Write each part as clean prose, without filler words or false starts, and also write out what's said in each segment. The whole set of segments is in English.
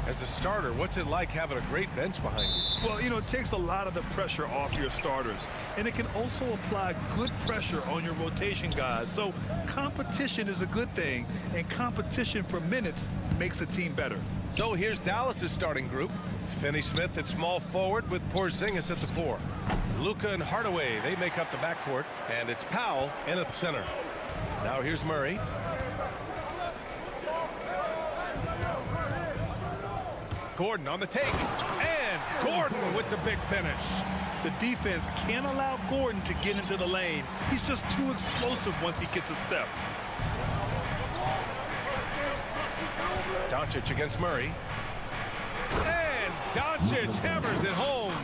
As a starter, what's it like having a great bench behind you? Well, you know, it takes a lot of the pressure off your starters, and it can also apply good pressure on your rotation guys. So competition is a good thing, and competition for minutes makes a team better. So here's Dallas's starting group. Finney-Smith at small forward with Porzingis at the 4. Luka and Hardaway, they make up the backcourt, and it's Powell in at the center. Now here's Murray. Gordon on the take, and Gordon with the big finish. The defense can't allow Gordon to get into the lane. He's just too explosive once he gets a step. Doncic against Murray. And Doncic hammers it home.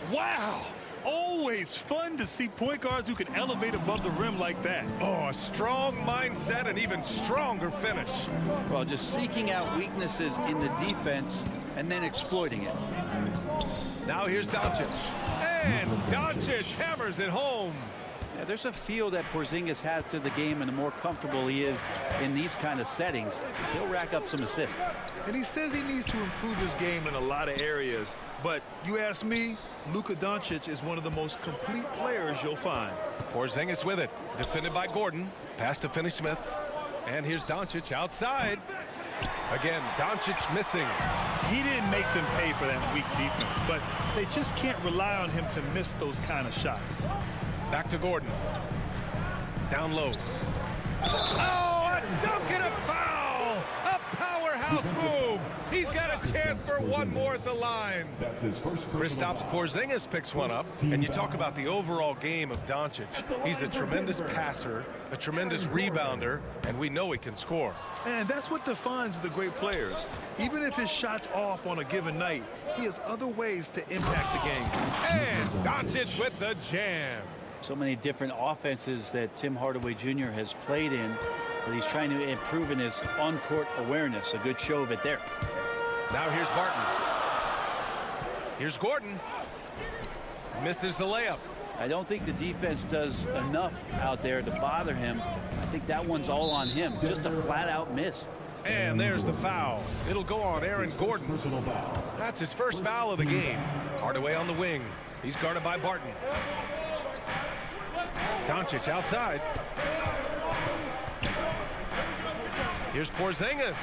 Wow! Always fun to see point guards who can elevate above the rim like that. Oh, a strong mindset and even stronger finish. Well, just seeking out weaknesses in the defense and then exploiting it. Now here's Doncic. And Doncic hammers it home. Yeah, there's a feel that Porzingis has to the game, and the more comfortable he is in these kind of settings, he'll rack up some assists. And he says he needs to improve his game in a lot of areas. But you ask me, Luka Doncic is one of the most complete players you'll find. Porzingis with it. Defended by Gordon. Pass to Finney-Smith. And here's Doncic outside. Again, Doncic missing. He didn't make them pay for that weak defense, but they just can't rely on him to miss those kind of shots. Back to Gordon. Down low. Oh, a dunk and a foul! A powerhouse move! He's got a chance for one more at the line. That's his first. Kristaps Porzingis picks one up, and you talk about the overall game of Doncic. He's a tremendous passer, a tremendous rebounder, and we know he can score. And that's what defines the great players. Even if his shot's off on a given night, he has other ways to impact the game. And Doncic with the jam. So many different offenses that Tim Hardaway Jr. has played in, but he's trying to improve in his on-court awareness. A good show of it there. Now here's Barton. Here's Gordon. Misses the layup. I don't think the defense does enough out there to bother him. I think that one's all on him. Just a flat-out miss. And there's the foul. It'll go on Aaron Gordon. That's his first foul of the game. Hardaway on the wing. He's guarded by Barton. Doncic outside. Here's Porzingis.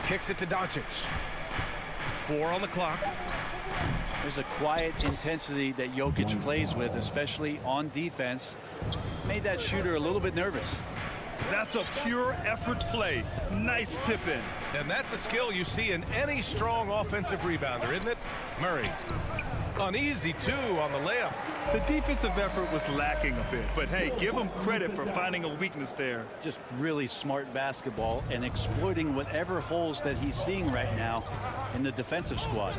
Kicks it to Doncic. 4 on the clock. There's a quiet intensity that Jokic plays with, especially on defense. Made that shooter a little bit nervous. That's a pure effort play. Nice tip in. And that's a skill you see in any strong offensive rebounder, isn't it? Murray. Uneasy, too, on the layup. The defensive effort was lacking a bit, but hey, give him credit for finding a weakness there. Just really smart basketball and exploiting whatever holes that he's seeing right now in the defensive squad.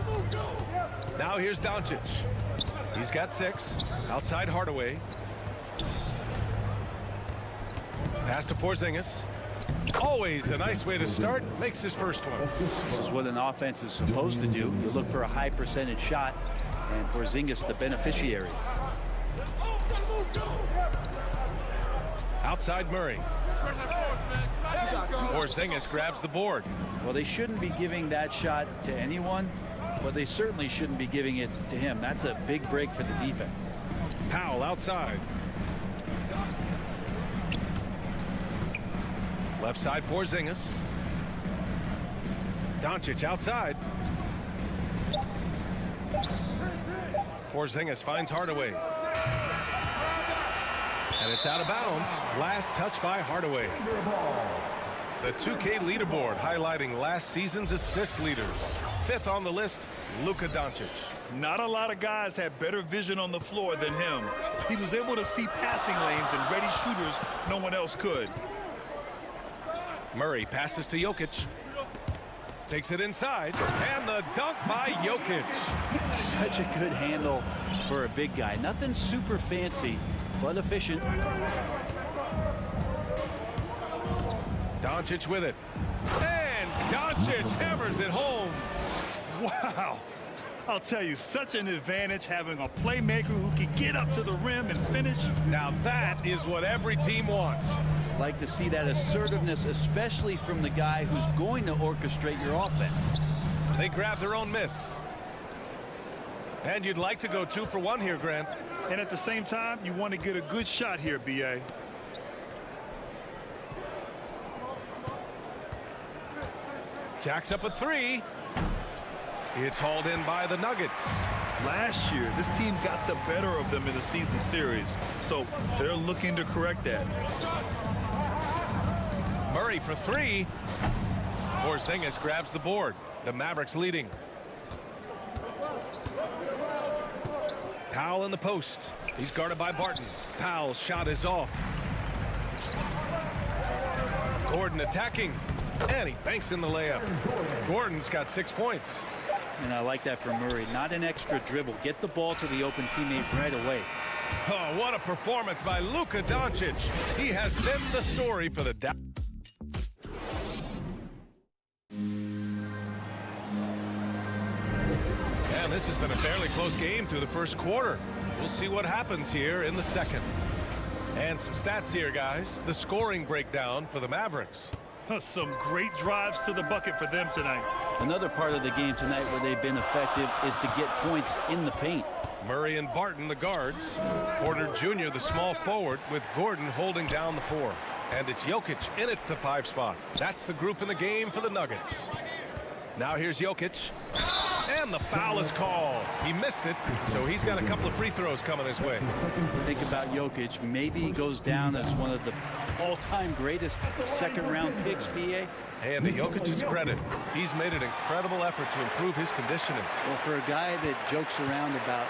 Now here's Doncic. He's got 6. Outside Hardaway. Pass to Porzingis. Always a nice way to start. Makes his first one. This is what an offense is supposed to do. You look for a high percentage shot, and Porzingis the beneficiary. Outside Murray. Porzingis grabs the board. Well, they shouldn't be giving that shot to anyone, but they certainly shouldn't be giving it to him. That's a big break for the defense. Powell outside. Left side Porzingis. Doncic outside. Porzingis finds Hardaway. And it's out of bounds. Last touch by Hardaway. The 2K leaderboard highlighting last season's assist leaders. 5th on the list, Luka Doncic. Not a lot of guys had better vision on the floor than him. He was able to see passing lanes and ready shooters no one else could. Murray passes to Jokic. Takes it inside. And the dunk by Jokic. Such a good handle for a big guy. Nothing super fancy, but efficient. Doncic with it. And Doncic hammers it home. Wow. I'll tell you, such an advantage having a playmaker who can get up to the rim and finish. Now that is what every team wants. Like to see that assertiveness, especially from the guy who's going to orchestrate your offense. They grab their own miss. And you'd like to go 2 for 1 here, Grant. And at the same time, you want to get a good shot here, B.A. Jacks up a 3. It's hauled in by the Nuggets. Last year, this team got the better of them in the season series, so they're looking to correct that. Murray for 3. Porzingis grabs the board. The Mavericks leading. Powell in the post. He's guarded by Barton. Powell's shot is off. Gordon attacking. And he banks in the layup. Gordon's got 6 points. And I like that from Murray. Not an extra dribble. Get the ball to the open teammate right away. Oh, what a performance by Luka Doncic. He has been the story for the Dallas. And this has been a fairly close game through the first quarter. We'll see what happens here in the second. And some stats here, guys. The scoring breakdown for the Mavericks. Some great drives to the bucket for them tonight. Another part of the game tonight where they've been effective is to get points in the paint. Murray and Barton, the guards. Porter Jr., the small forward, with Gordon holding down the 4. And it's Jokic in at the 5 spot. That's the group in the game for the Nuggets. Now here's Jokic. And the foul is called. He missed it, so he's got a couple of free throws coming his way. Think about Jokic. Maybe he goes down as one of the all-time greatest second-round picks, B.A. And to Jokic's credit, he's made an incredible effort to improve his conditioning. Well, for a guy that jokes around about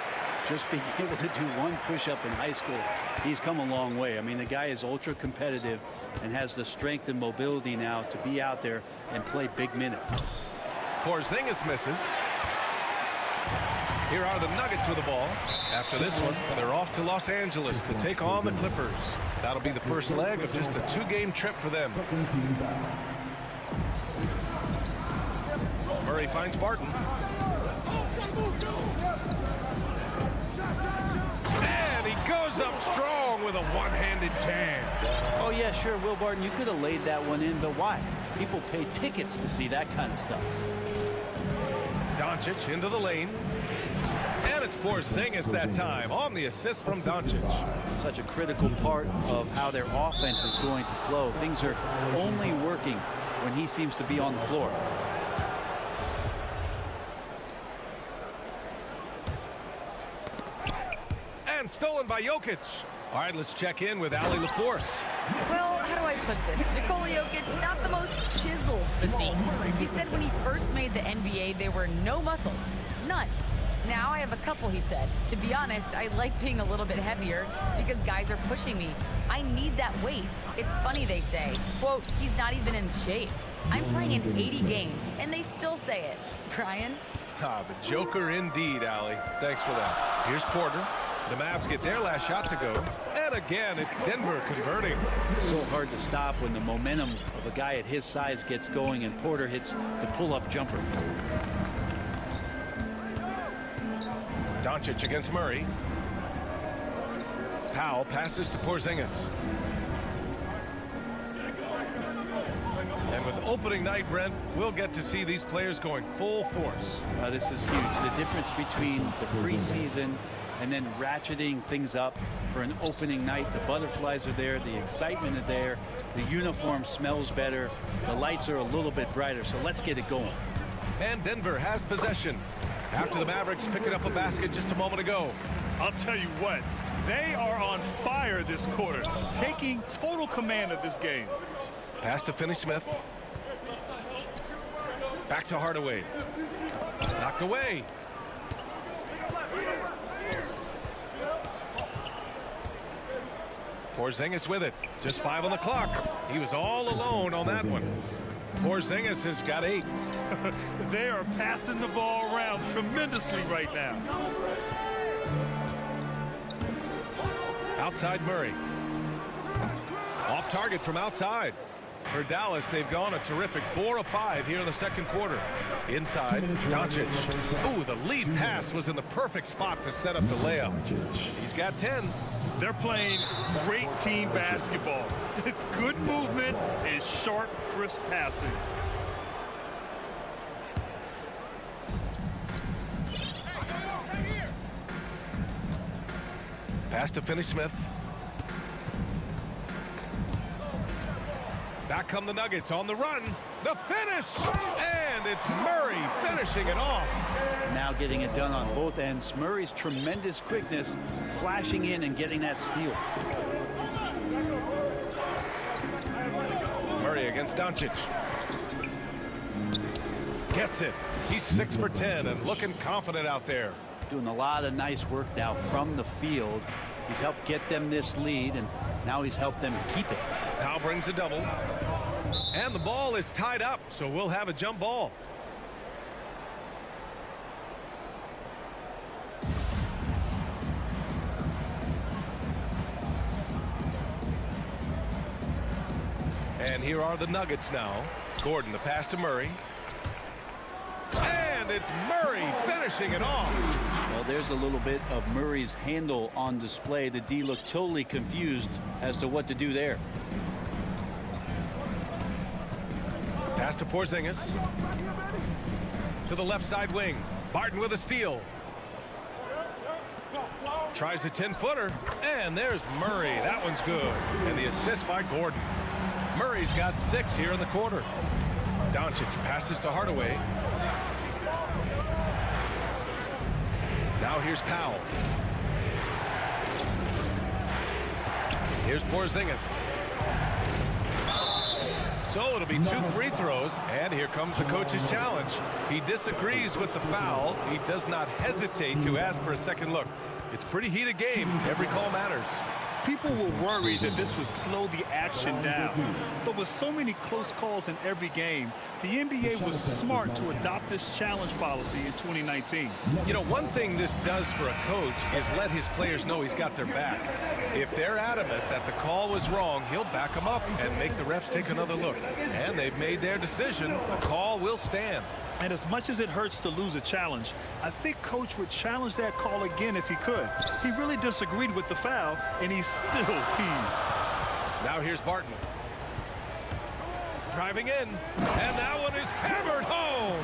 just being able to do 1 push-up in high school, he's come a long way. I mean, the guy is ultra-competitive and has the strength and mobility now to be out there and play big minutes. Porzingis misses. Here are the Nuggets with the ball. After this one, they're off to Los Angeles to take on the Clippers. That'll be the first leg of just a 2-game trip for them. Murray finds Barton. And he goes up strong with a one-handed jam. Oh, yeah, sure, Will Barton, you could have laid that one in, but why? People pay tickets to see that kind of stuff. Doncic into the lane. And it's Porzingis that time on the assist from Doncic. Such a critical part of how their offense is going to flow. Things are only working when he seems to be on the floor. And stolen by Jokic. All right, let's check in with Allie LaForce. Well, how do I put this? Nikola Jokic, not the most chiseled physique. He said when he first made the NBA, there were no muscles. None. Now I have a couple, he said. To be honest, I like being a little bit heavier because guys are pushing me. I need that weight. It's funny they say, quote, he's not even in shape. I'm playing in 80 games, and they still say it. Brian? Ah, the Joker indeed, Allie. Thanks for that. Here's Porter. The Mavs get their last shot to go. And again, it's Denver converting. So hard to stop when the momentum of a guy at his size gets going and Porter hits the pull-up jumper. Doncic against Murray. Powell passes to Porzingis. And with opening night, Brent, we'll get to see these players going full force. This is huge. The difference between the preseason and then ratcheting things up for an opening night. The butterflies are there. The excitement is there. The uniform smells better. The lights are a little bit brighter. So let's get it going. And Denver has possession after the Mavericks picking up a basket just a moment ago. I'll tell you what, they are on fire this quarter, taking total command of this game. Pass to Finney-Smith. Back to Hardaway. Knocked away. Porzingis with it. Just 5 on the clock. He was all alone on that one. Porzingis has got 8. They are passing the ball around tremendously right now. Outside Murray. Off target from outside. For Dallas, they've gone a terrific 4 of 5 here in the second quarter. Inside, Doncic. Ooh, the lead pass was in the perfect spot to set up the layup. He's got 10. They're playing great team basketball. It's good movement and sharp, crisp passing. Pass to Finney-Smith. Back come the Nuggets on the run. The finish! And it's Murray finishing it off. Now getting it done on both ends. Murray's tremendous quickness, flashing in and getting that steal. Murray against Doncic. Gets it. He's 6 for 10 and looking confident out there. Doing a lot of nice work now from the field. He's helped get them this lead, and now he's helped them keep it. Powell brings a double. And the ball is tied up, so we'll have a jump ball. And here are the Nuggets now. Gordon, the pass to Murray. And it's Murray finishing it off. Well, there's a little bit of Murray's handle on display. The D looked totally confused as to what to do there. Pass to Porzingis. To the left side wing. Barton with a steal. Tries a 10-footer. And there's Murray. That one's good. And the assist by Gordon. Murray's got 6 here in the quarter. Doncic passes to Hardaway. Now here's Powell. Here's Porzingis. So it'll be 2 free throws, and here comes the coach's challenge. He disagrees with the foul. He does not hesitate to ask for a second look. It's a pretty heated game. Every call matters. People were worried that this would slow the action down. But with so many close calls in every game, the NBA was smart to adopt this challenge policy in 2019. You know, one thing this does for a coach is let his players know he's got their back. If they're adamant that the call was wrong, he'll back them up and make the refs take another look. And they've made their decision. The call will stand. And as much as it hurts to lose a challenge, I think Coach would challenge that call again if he could. He really disagreed with the foul, and he's still peeved. Now here's Barton. Driving in, and that one is hammered home.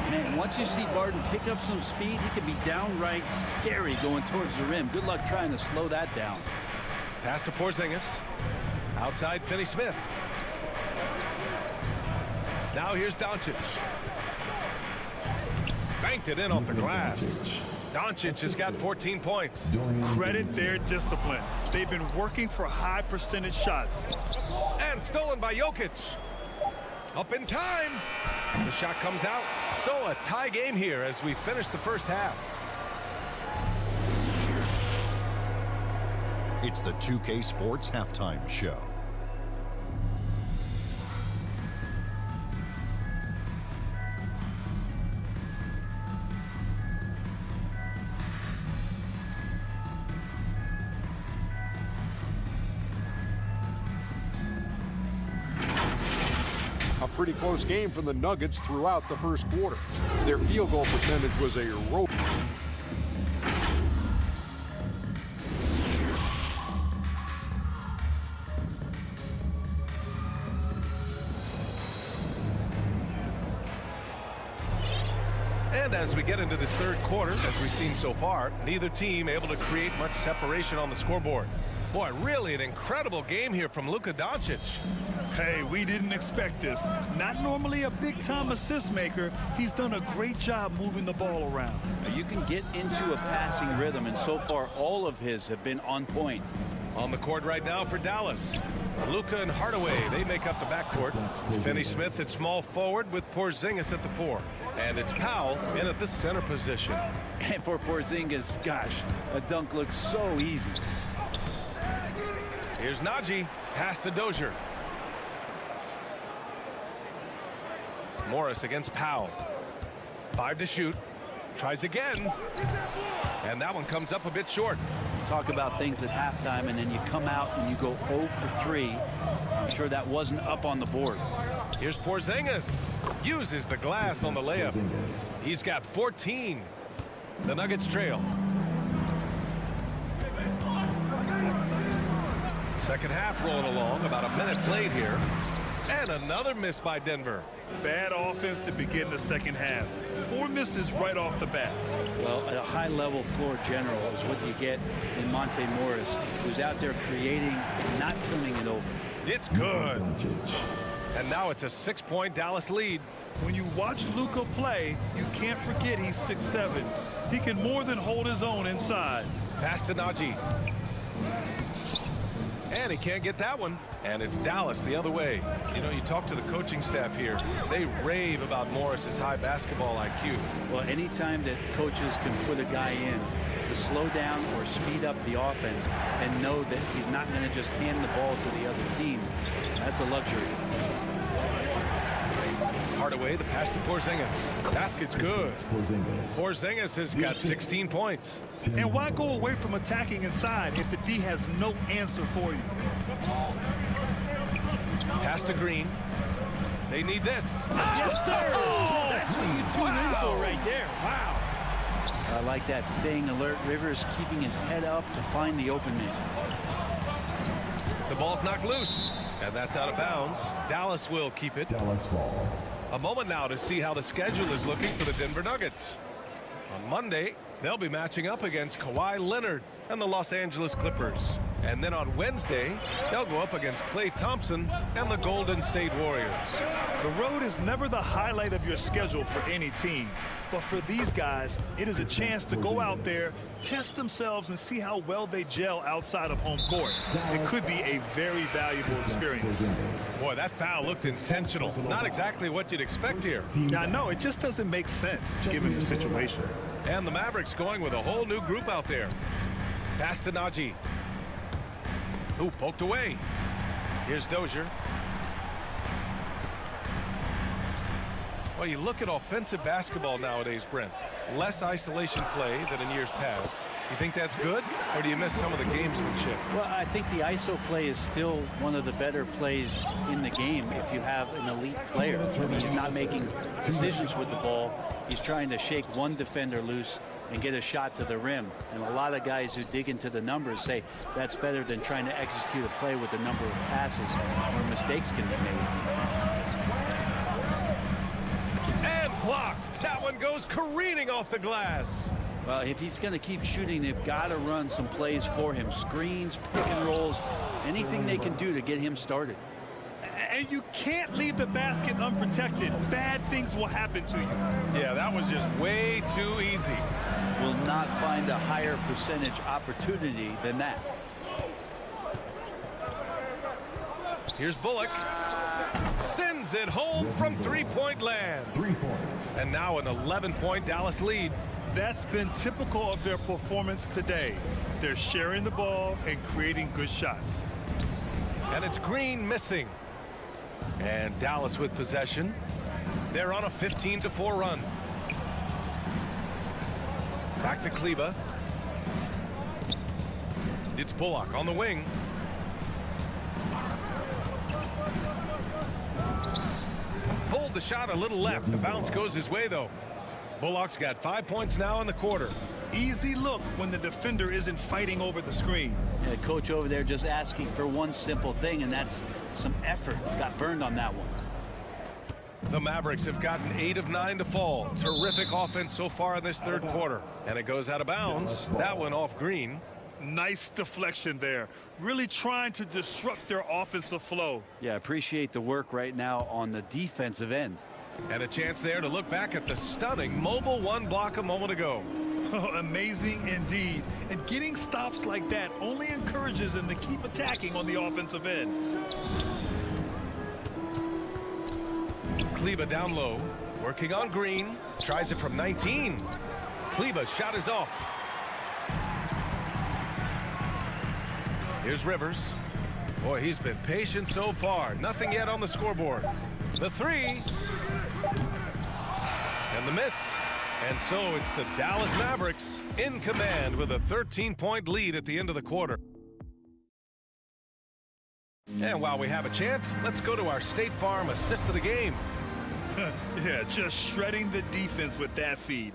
Man, once you see Barton pick up some speed, he can be downright scary going towards the rim. Good luck trying to slow that down. Pass to Porzingis. Outside Finney-Smith. Now here's Doncic. Banked it in off the glass. Doncic has got 14 points. Credit their discipline. They've been working for high percentage shots. And stolen by Jokic. Up in time. The shot comes out. So a tie game here as we finish the first half. It's the 2K Sports Halftime Show. Pretty close game from the Nuggets throughout the first quarter. Their field goal percentage was a rope. And as we get into this third quarter, as we've seen so far, neither team able to create much separation on the scoreboard. Boy, really an incredible game here from Luka Doncic. Hey, we didn't expect this. Not normally a big-time assist maker. He's done a great job moving the ball around. You can get into a passing rhythm, and so far all of his have been on point. On the court right now for Dallas. Luka and Hardaway, they make up the backcourt. Finney-Smith at small forward with Porzingis at the 4. And it's Powell in at the center position. And for Porzingis, gosh, a dunk looks so easy. Here's Najee, pass to Dozier. Morris against Powell. 5 to shoot. Tries again. And that one comes up a bit short. Talk about things at halftime, and then you come out and you go 0 for 3. I'm sure that wasn't up on the board. Here's Porzingis. Uses the glass on the layup. He's got 14. The Nuggets trail. Second half rolling along. About a minute played here. And another miss by Denver. Bad offense to begin the second half. 4 misses right off the bat. Well, a high-level floor general is what you get in Monte Morris, who's out there creating and not turning it over. It's good. And now it's a 6-point Dallas lead. When you watch Luka play, you can't forget he's 6'7". He can more than hold his own inside. Pass to Najee. And he can't get that one. And it's Dallas the other way. You know, you talk to the coaching staff here. They rave about Morris's high basketball IQ. Well, anytime that coaches can put a guy in to slow down or speed up the offense and know that he's not going to just hand the ball to the other team, that's a luxury. Hardaway, the pass to Porzingis. Basket's good. Porzingis has got 16 points. And why go away from attacking inside if the D has no answer for you? Pass to Green. They need this. Yes, sir! That's what you tune in for right there. Wow. I like that. Staying alert. Rivers keeping his head up to find the open man. The ball's knocked loose. And that's out of bounds. Dallas will keep it. Dallas ball. A moment now to see how the schedule is looking for the Denver Nuggets. On Monday, they'll be matching up against Kawhi Leonard and the Los Angeles Clippers. And then on Wednesday, they'll go up against Klay Thompson and the Golden State Warriors. The road is never the highlight of your schedule for any team. But for these guys, it is a chance to go out there, test themselves, and see how well they gel outside of home court. It could be a very valuable experience. Boy, that foul looked intentional. Not exactly what you'd expect here. I know, it just doesn't make sense given the situation. And the Mavericks going with a whole new group out there. Pass to Najee. Ooh, poked away. Here's Dozier. Well, you look at offensive basketball nowadays, Brent. Less isolation play than in years past. You think that's good, or do you miss some of the gamesmanship? Well, I think the ISO play is still one of the better plays in the game if you have an elite player. I mean, he's not making decisions with the ball. He's trying to shake one defender loose and get a shot to the rim. And a lot of guys who dig into the numbers say that's better than trying to execute a play with a number of passes where mistakes can be made. And blocked. That one goes careening off the glass. Well, if he's going to keep shooting, they've got to run some plays for him. Screens, pick and rolls, anything they can do to get him started. And you can't leave the basket unprotected. Bad things will happen to you. Yeah, that was just way too easy. Will not find a higher percentage opportunity than that. Here's Bullock. Sends it home from three-point land. 3 points. And now an 11-point Dallas lead. That's been typical of their performance today. They're sharing the ball and creating good shots. And it's Green missing. And Dallas with possession. They're on a 15-4 run. Back to Kleba. It's Bullock on the wing. Pulled the shot a little left. The bounce goes his way, though. Bullock's got 5 points now in the quarter. Easy look when the defender isn't fighting over the screen. Yeah, coach over there just asking for one simple thing, and that's some effort. Got burned on that one. The Mavericks have gotten 8 of 9 to fall. Terrific offense so far in this third quarter. And it goes out of bounds. That one off Green. Nice deflection there. Really trying to disrupt their offensive flow. Yeah, appreciate the work right now on the defensive end. And a chance there to look back at the stunning mobile one block a moment ago. Amazing indeed. And getting stops like that only encourages them to keep attacking on the offensive end. Kleba down low, working on Green. Tries it from 19. Kleba's shot is off. Here's Rivers. Boy, he's been patient so far. Nothing yet on the scoreboard. The three. And the miss. And so it's the Dallas Mavericks in command with a 13-point lead at the end of the quarter. And while we have a chance, let's go to our State Farm assist of the game. Yeah, just shredding the defense with that feed.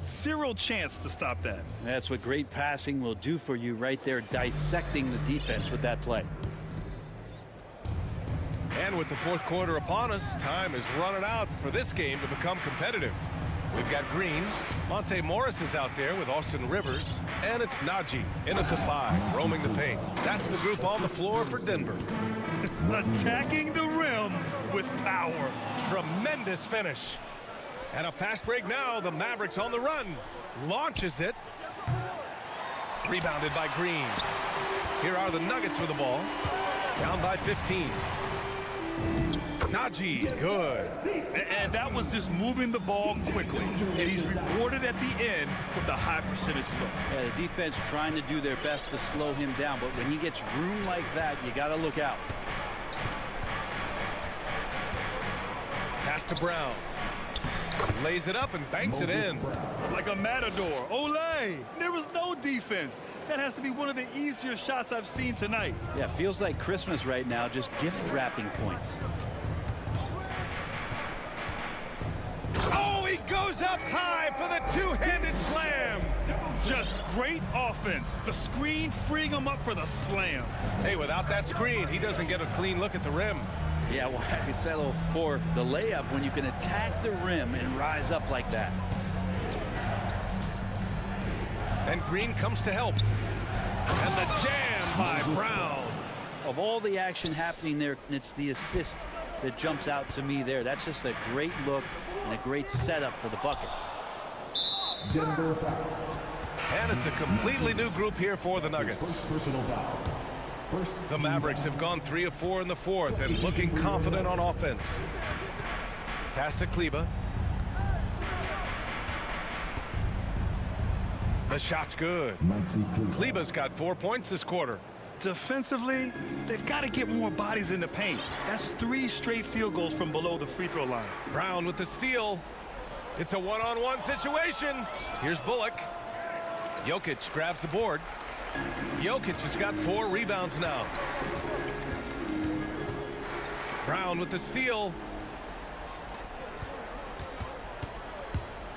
Zero chance to stop that. That's what great passing will do for you right there, dissecting the defense with that play. And with the fourth quarter upon us, time is running out for this game to become competitive. We've got Green. Monte Morris is out there with Austin Rivers. And it's Najee in at the 5, roaming the paint. That's the group on the floor for Denver. Attacking the rim with power. Tremendous finish. And a fast break now. The Mavericks on the run. Launches it. Rebounded by Green. Here are the Nuggets with the ball. Down by 15. Najee, good. And that was just moving the ball quickly. And he's rewarded at the end with a high percentage look. Yeah, the defense trying to do their best to slow him down, but when he gets room like that, you got to look out. Pass to Brown. Lays it up and banks it in. Like a matador. Olay! There was no defense. That has to be one of the easier shots I've seen tonight. Yeah, feels like Christmas right now, just gift wrapping points. Oh, he goes up high for the two-handed slam. Just great offense. The screen freeing him up for the slam. Hey, without that screen, he doesn't get a clean look at the rim. Yeah, why settle for the layup when you can attack the rim and rise up like that? And Green comes to help. And the jam by Brown. Of all the action happening there, it's the assist that jumps out to me there. That's just a great look and a great setup for the bucket. Denver foul. And it's a completely new group here for the Nuggets. First personal foul. The Mavericks have gone 3 of 4 in the fourth and looking confident on offense. Pass to Kleba. The shot's good. Kleba's got 4 points this quarter. Defensively, they've got to get more bodies in the paint. That's 3 straight field goals from below the free throw line. Brown with the steal. It's a one-on-one situation. Here's Bullock. Jokic grabs the board. Jokic has got 4 rebounds now. Brown with the steal.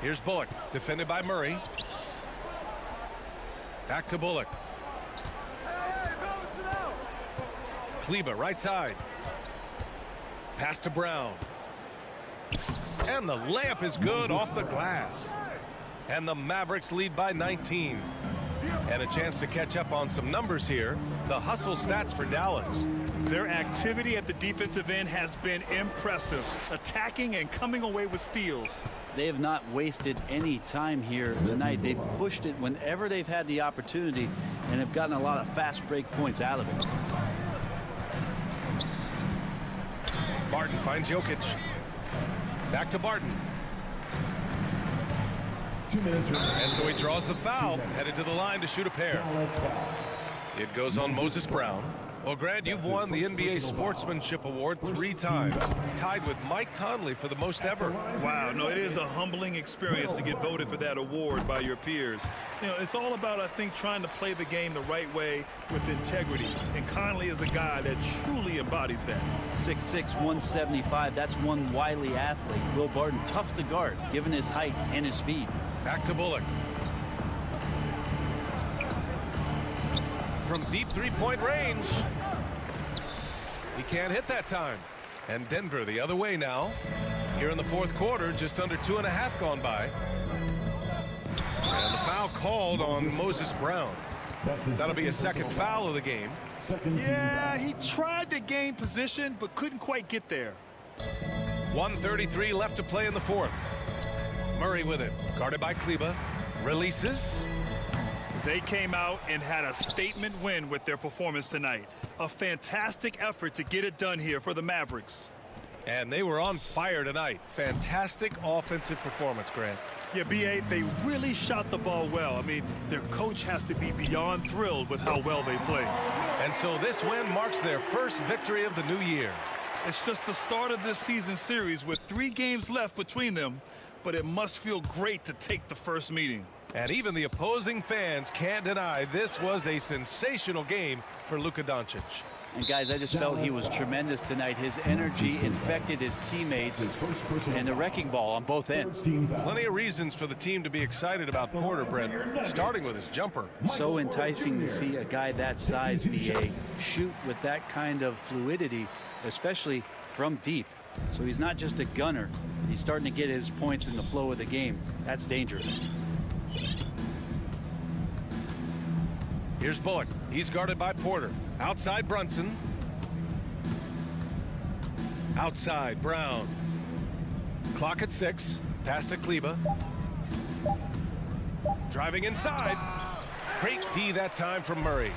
Here's Bullock, defended by Murray. Back to Bullock. Kleba, right side. Pass to Brown. And the layup is good off the glass. And the Mavericks lead by 19. And a chance to catch up on some numbers here. The hustle stats for Dallas. Their activity at the defensive end has been impressive, attacking and coming away with steals. They have not wasted any time here tonight. They've pushed it whenever they've had the opportunity and have gotten a lot of fast break points out of it. Barton finds Jokic. Back to Barton. 2 minutes remaining. And so he draws the foul, headed to the line to shoot a pair. Dallas foul. It goes on Moses Brown. Well, Grant, you've won the NBA Sportsmanship Award 3 times, tied with Mike Conley for the most ever. Wow, no, it is a humbling experience to get voted for that award by your peers. You know, it's all about, I think, trying to play the game the right way with integrity. And Conley is a guy that truly embodies that. 6'6", 175, that's one wily athlete. Will Barton, tough to guard, given his height and his speed. Back to Bullock. From deep three-point range. He can't hit that time. And Denver the other way now. Here in the fourth quarter, just under 2.5 gone by. And the foul called on Moses Brown. That'll be a second foul of the game. Yeah, he tried to gain position, but couldn't quite get there. 1:33 left to play in the fourth. Murray with it. Guarded by Kleba. Releases. They came out and had a statement win with their performance tonight. A fantastic effort to get it done here for the Mavericks. And they were on fire tonight. Fantastic offensive performance, Grant. Yeah, B.A., they really shot the ball well. I mean, their coach has to be beyond thrilled with how well they played. And so this win marks their first victory of the new year. It's just the start of this season series with 3 games left between them, but it must feel great to take the first meeting. And even the opposing fans can't deny this was a sensational game for Luka Doncic. And guys, I just felt he was tremendous tonight. His energy infected his teammates and the wrecking ball on both ends. Plenty of reasons for the team to be excited about Porter, Brent, starting with his jumper. So enticing to see a guy that size, VA, shoot with that kind of fluidity especially from deep. So he's not just a gunner. He's starting to get his points in the flow of the game. That's dangerous. Here's Bullock. He's guarded by Porter. Outside Brunson. Outside Brown. Clock at 6. Pass to Kleba. Driving inside. Great D that time from Murray.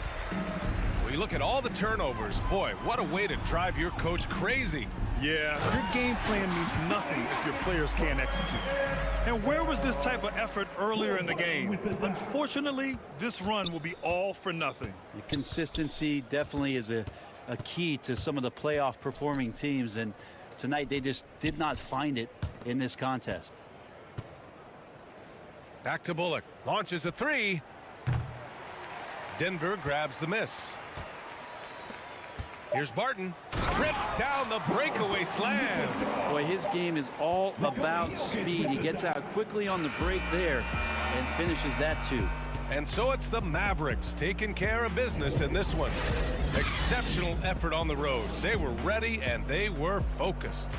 When you look at all the turnovers, boy, what a way to drive your coach crazy. Yeah, your game plan means nothing if your players can't execute. And where was this type of effort earlier in the game? Unfortunately, this run will be all for nothing. The consistency definitely is a key to some of the playoff performing teams, and tonight they just did not find it in this contest. Back to Bullock. Launches a 3. Denver grabs the miss. Here's Barton. Rips down the breakaway slam. Boy, his game is all about speed. He gets out quickly on the break there and finishes that too. And so it's the Mavericks taking care of business in this one. Exceptional effort on the road. They were ready and they were focused.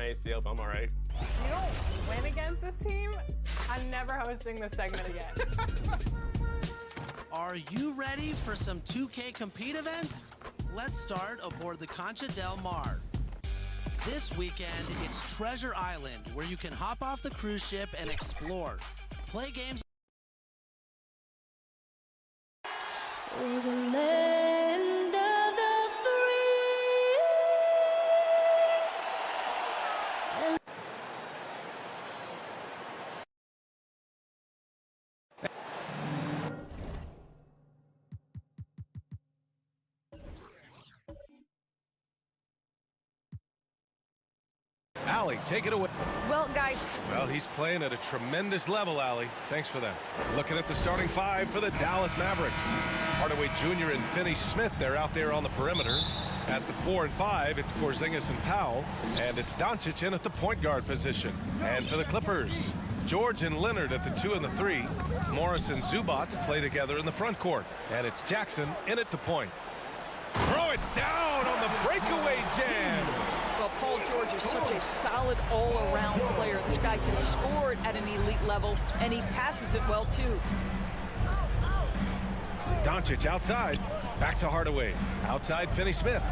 ACL, but I'm all right. You don't win against this team, I'm never hosting this segment again. Are you ready for some 2K Compete events? Let's start aboard the Concha del Mar. This weekend, it's Treasure Island, where you can hop off the cruise ship and explore. Play games. For the land of the free. Allie, take it away. Well, guys. Well, he's playing at a tremendous level, Allie. Thanks for that. Looking at the starting five for the Dallas Mavericks. Hardaway Jr. and Finney Smith, they're out there on the perimeter. At the 4 and 5, it's Porzingis and Powell. And it's Doncic in at the point guard position. And for the Clippers, George and Leonard at the 2 and the 3. Morris and Zubats play together in the front court. And it's Jackson in at the point. Throw it down on the breakaway jam. Well, Paul George is such a solid all-around player. This guy can score it at an elite level, and he passes it well, too. Doncic outside. Back to Hardaway. Outside, Finney Smith.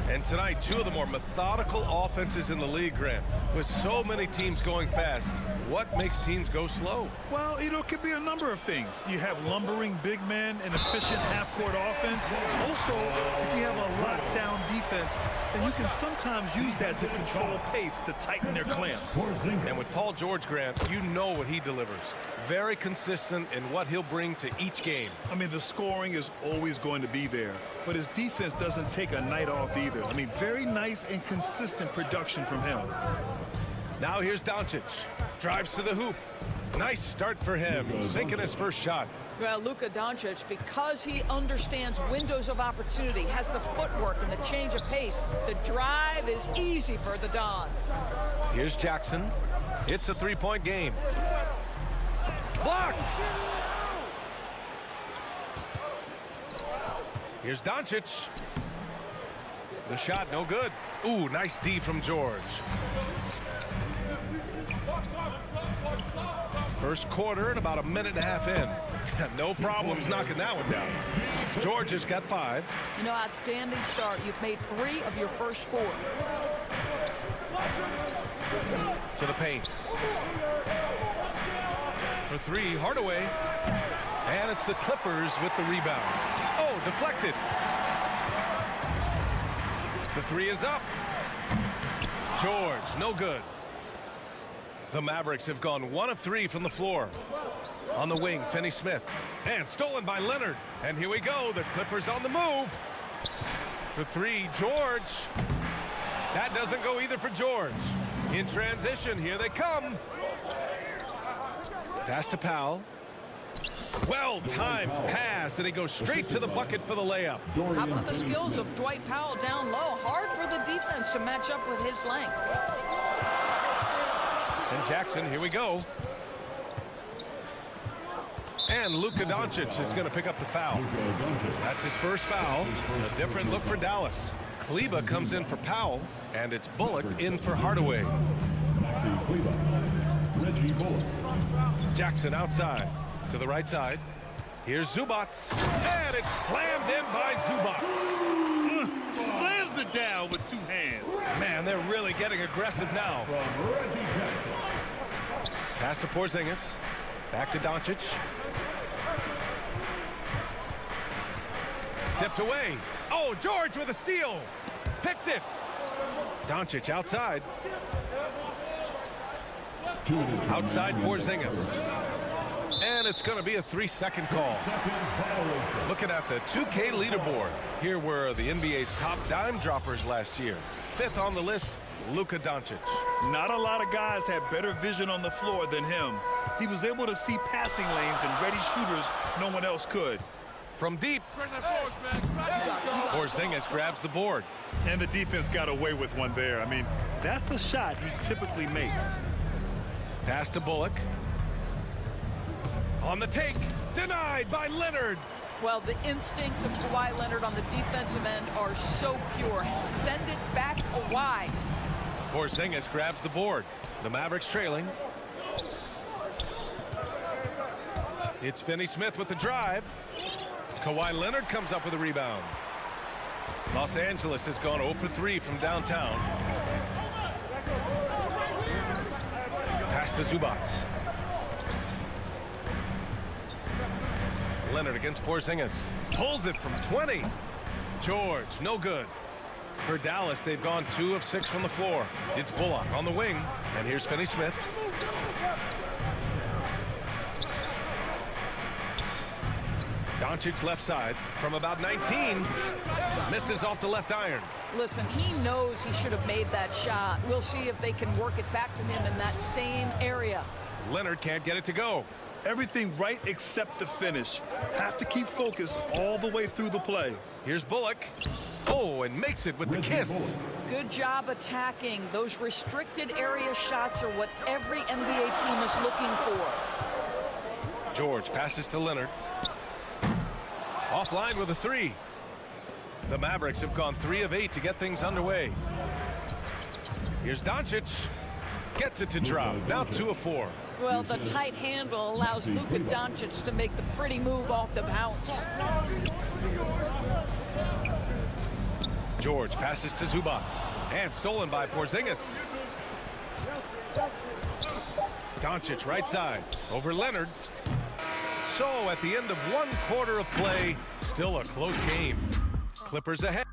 And tonight, two of the more methodical offenses in the league, Grant. With so many teams going fast, what makes teams go slow? Well, you know, it could be a number of things. You have lumbering big men and efficient half-court offense. Also, if you have a lockdown defense, then you can sometimes use that to control pace, to tighten their clamps. And with Paul George, Grant, you know what he delivers. Very consistent in what he'll bring to each game. I mean, the scoring is always going to be there, but his defense doesn't take a night off either. I mean, very nice and consistent production from him. Now here's Doncic. Drives to the hoop. Nice start for him. Sinking his first shot. Well, Luka Doncic, because he understands windows of opportunity, has the footwork and the change of pace, the drive is easy for the Don. Here's Jackson. It's a three-point game. Blocked! Here's Doncic. The shot, no good. Ooh, nice D from George. First quarter and about a minute and a half in. No problems knocking that one down. George has got 5. You know, outstanding start. You've made 3 of your first 4. To the paint. For 3, Hardaway. And it's the Clippers with the rebound. Oh, deflected. The 3 is up. George, no good. The Mavericks have gone 1 of 3 from the floor. On the wing, Finney-Smith. And stolen by Leonard. And here we go. The Clippers on the move. For 3, George. That doesn't go either for George. In transition, here they come. Pass to Powell. Well-timed pass, and he goes straight to the bucket for the layup. How about the skills of Dwight Powell down low? Hard for the defense to match up with his length. And Jackson, here we go. And Luka Doncic is going to pick up the foul. That's his first foul. A different look for Dallas. Kleba comes in for Powell, and it's Bullock in for Hardaway. Jackson outside to the right side. Here's Zubats, and it's slammed in by Zubats. Slams it down with 2 hands. Man, they're really getting aggressive now. Pass to Porzingis. Back to Doncic. Tipped away. Oh, George with a steal. Picked it. Doncic outside. Outside Porzingis. And it's going to be a 3-second call. Looking at the 2K leaderboard. Here were the NBA's top dime droppers last year. 5th on the list, Luka Doncic. Not a lot of guys had better vision on the floor than him. He was able to see passing lanes and ready shooters no one else could. From deep, Porzingis grabs the board. And the defense got away with one there. I mean, that's a shot he typically makes. Pass to Bullock. On the take, denied by Leonard. Well, the instincts of Kawhi Leonard on the defensive end are so pure. Send it back wide. Porzingis grabs the board. The Mavericks trailing. It's Finney-Smith with the drive. Kawhi Leonard comes up with a rebound. Los Angeles has gone 0 for 3 from downtown. Pass to Zubats. Leonard against Porzingis. Pulls it from 20. George, no good. For Dallas, they've gone 2 of 6 from the floor. It's Bullock on the wing. And here's Finney-Smith. Doncic left side from about 19. Misses off the left iron. Listen, he knows he should have made that shot. We'll see if they can work it back to him in that same area. Leonard can't get it to go. Everything right except the finish. Have to keep focused all the way through the play. Here's Bullock. Oh, and makes it with the kiss. Good job attacking. Those restricted area shots are what every NBA team is looking for. George passes to Leonard. Offline with a 3. The Mavericks have gone 3 of 8 to get things underway. Here's Doncic. Gets it to drop. Now 2 of 4. Well, the tight handle allows Luka Doncic to make the pretty move off the bounce. George passes to Zubats. And stolen by Porzingis. Doncic right side. Over Leonard. So at the end of 1 quarter of play, still a close game. Clippers ahead.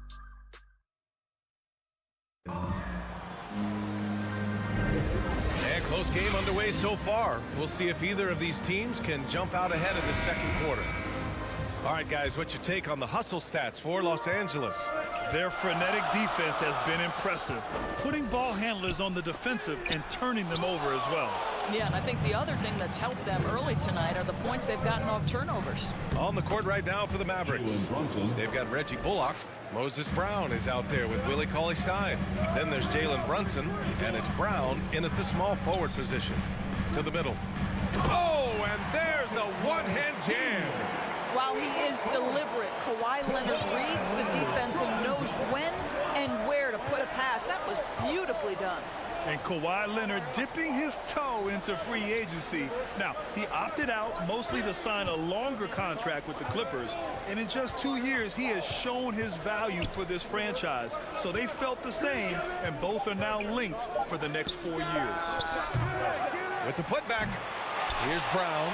And close game underway so far. We'll see if either of these teams can jump out ahead of the second quarter. All right, guys, what's your take on the hustle stats for Los Angeles? Their frenetic defense has been impressive, putting ball handlers on the defensive and turning them over as well. Yeah, and I think the other thing that's helped them early tonight are the points they've gotten off turnovers. On the court right now for the Mavericks. They've got Reggie Bullock. Moses Brown is out there with Willie Cauley-Stein. Then there's Jalen Brunson, and it's Brown in at the small forward position. To the middle. Oh, and there's a one-hand jam. While he is deliberate. Kawhi Leonard reads the defense and knows when and where to put a pass. That was beautifully done. And Kawhi Leonard dipping his toe into free agency. Now, he opted out mostly to sign a longer contract with the Clippers. And in just 2 years, he has shown his value for this franchise. So they felt the same, and both are now linked for the next 4 years. With the putback, here's Brown.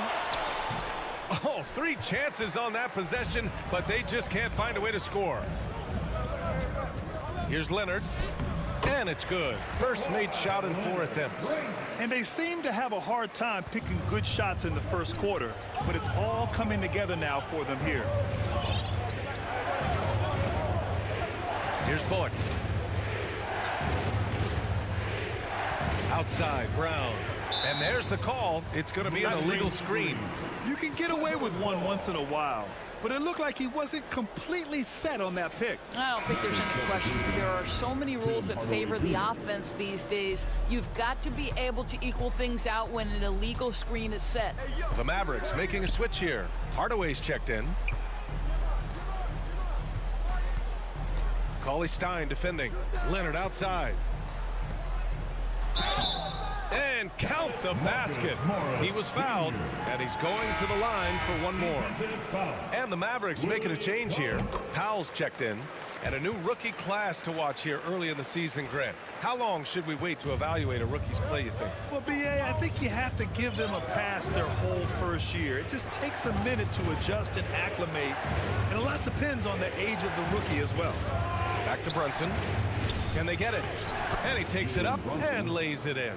Oh, 3 chances on that possession, but they just can't find a way to score. Here's Leonard. And it's good. First made shot in 4 attempts. And they seem to have a hard time picking good shots in the first quarter, but it's all coming together now for them here. Here's Bullock. Outside, Brown. And there's the call. It's going to be an illegal screen. You can get away with one once in a while, but it looked like he wasn't completely set on that pick. I don't think there's any question. There are so many rules that favor the offense these days. You've got to be able to equal things out when an illegal screen is set. The Mavericks making a switch here. Hardaway's checked in. Cauley-Stein defending. Leonard outside. And count the basket. He was fouled, and he's going to the line for one more. And the Mavericks making a change here. Powell's checked in, and a new rookie class to watch here early in the season, Grant. How long should we wait to evaluate a rookie's play, you think? Well, B.A., I think you have to give them a pass their whole first year. It just takes a minute to adjust and acclimate, and a lot depends on the age of the rookie as well. Back to Brunson. Can they get it? And he takes it up and lays it in.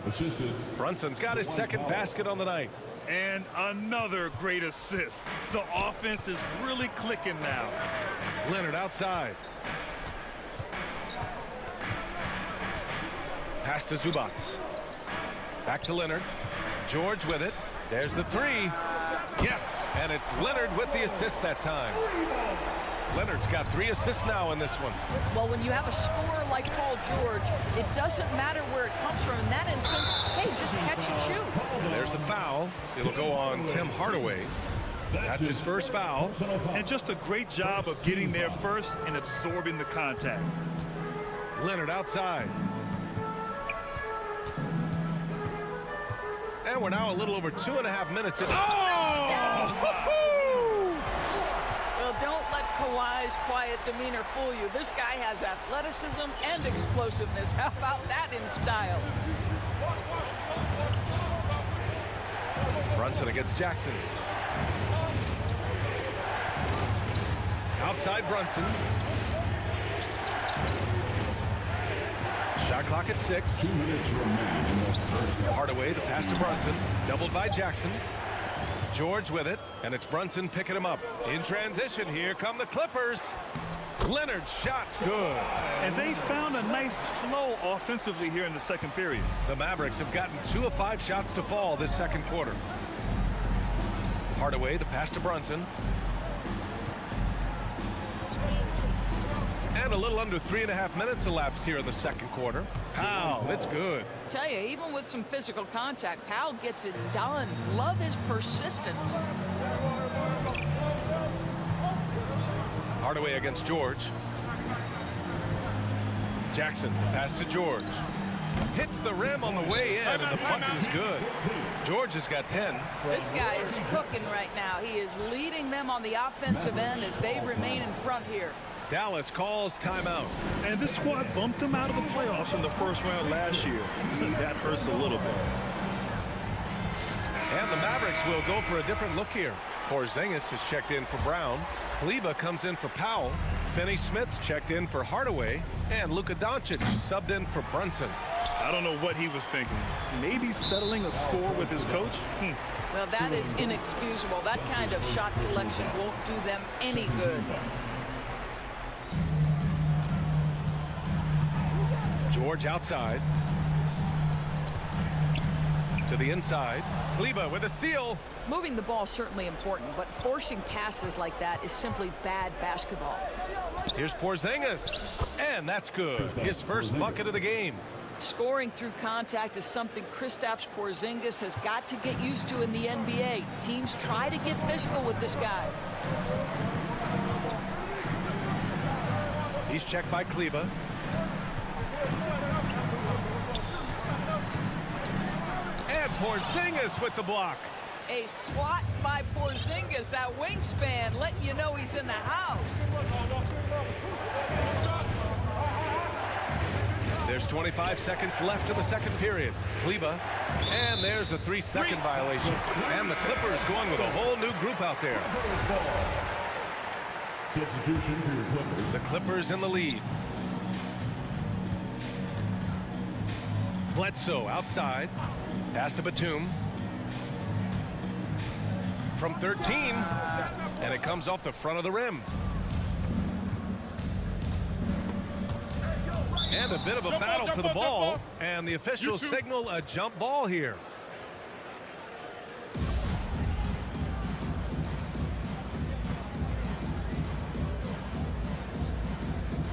Brunson's got his second basket on the night. And another great assist. The offense is really clicking now. Leonard outside. Pass to Zubac. Back to Leonard. George with it. There's the 3. Yes, and it's Leonard with the assist that time. Leonard's got 3 assists now in this one. Well, when you have a scorer like Paul George, it doesn't matter where it comes from. In that instance, hey, just catch and shoot. There's the foul. It'll go on Tim Hardaway. That's his first foul. And just a great job of getting there first and absorbing the contact. Leonard outside. And we're now a little over 2.5 minutes in. Oh! Well, don't let Kawhi's quiet demeanor fool you. This guy has athleticism and explosiveness. How about that in style? Brunson against Jackson. Outside Brunson. Shot clock at 6. Hardaway, the pass to Brunson. Doubled by Jackson. George with it, and it's Brunson picking him up. In transition, here come the Clippers. Leonard's shot's good. And they found a nice flow offensively here in the second period. The Mavericks have gotten 2 of 5 shots to fall this second quarter. Hardaway, the pass to Brunson. And a little under 3.5 minutes elapsed here in the second quarter. Powell, it's good. Tell you, even with some physical contact, Powell gets it done. Love his persistence. Hardaway against George. Jackson, pass to George. Hits the rim on the way in, and the bucket is good. George has got 10. This guy is cooking right now. He is leading them on the offensive end as they remain in front here. Dallas calls timeout. And this squad bumped them out of the playoffs in the first round last year. That hurts a little bit. And the Mavericks will go for a different look here. Porzingis has checked in for Brown. Kleber comes in for Powell. Finney-Smith's checked in for Hardaway. And Luka Doncic subbed in for Brunson. I don't know what he was thinking. Maybe settling a score with his coach? Well, that is inexcusable. That kind of shot selection won't do them any good. George outside. To the inside. Kleber with a steal. Moving the ball is certainly important, but forcing passes like that is simply bad basketball. Here's Porzingis. And that's good. His first bucket of the game. Scoring through contact is something Kristaps Porzingis has got to get used to in the NBA. Teams try to get physical with this guy. He's checked by Kleba. And Porzingis with the block. A swat by Porzingis, that wingspan, letting you know he's in the house. There's 25 seconds left in the second period. Kleba, and there's a 3-second violation. And the Clippers going with a whole new group out there. Substitution for your Clippers. The Clippers in the lead. Bledsoe outside. Pass to Batum. From 13. And it comes off the front of the rim. And a bit of a battle for the ball. And the officials signal a jump ball here.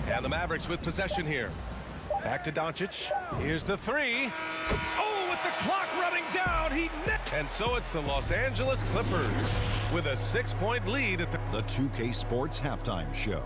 And the Mavericks with possession here. Back to Doncic. Here's the three. Oh, with the clock running down, he net. And so it's the Los Angeles Clippers with a 6-point lead at the 2K Sports Halftime Show.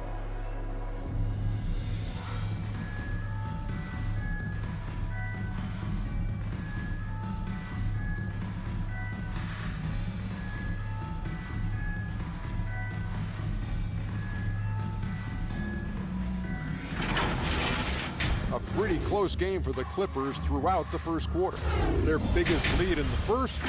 Pretty close game for the Clippers throughout the first quarter. Their biggest lead in the first.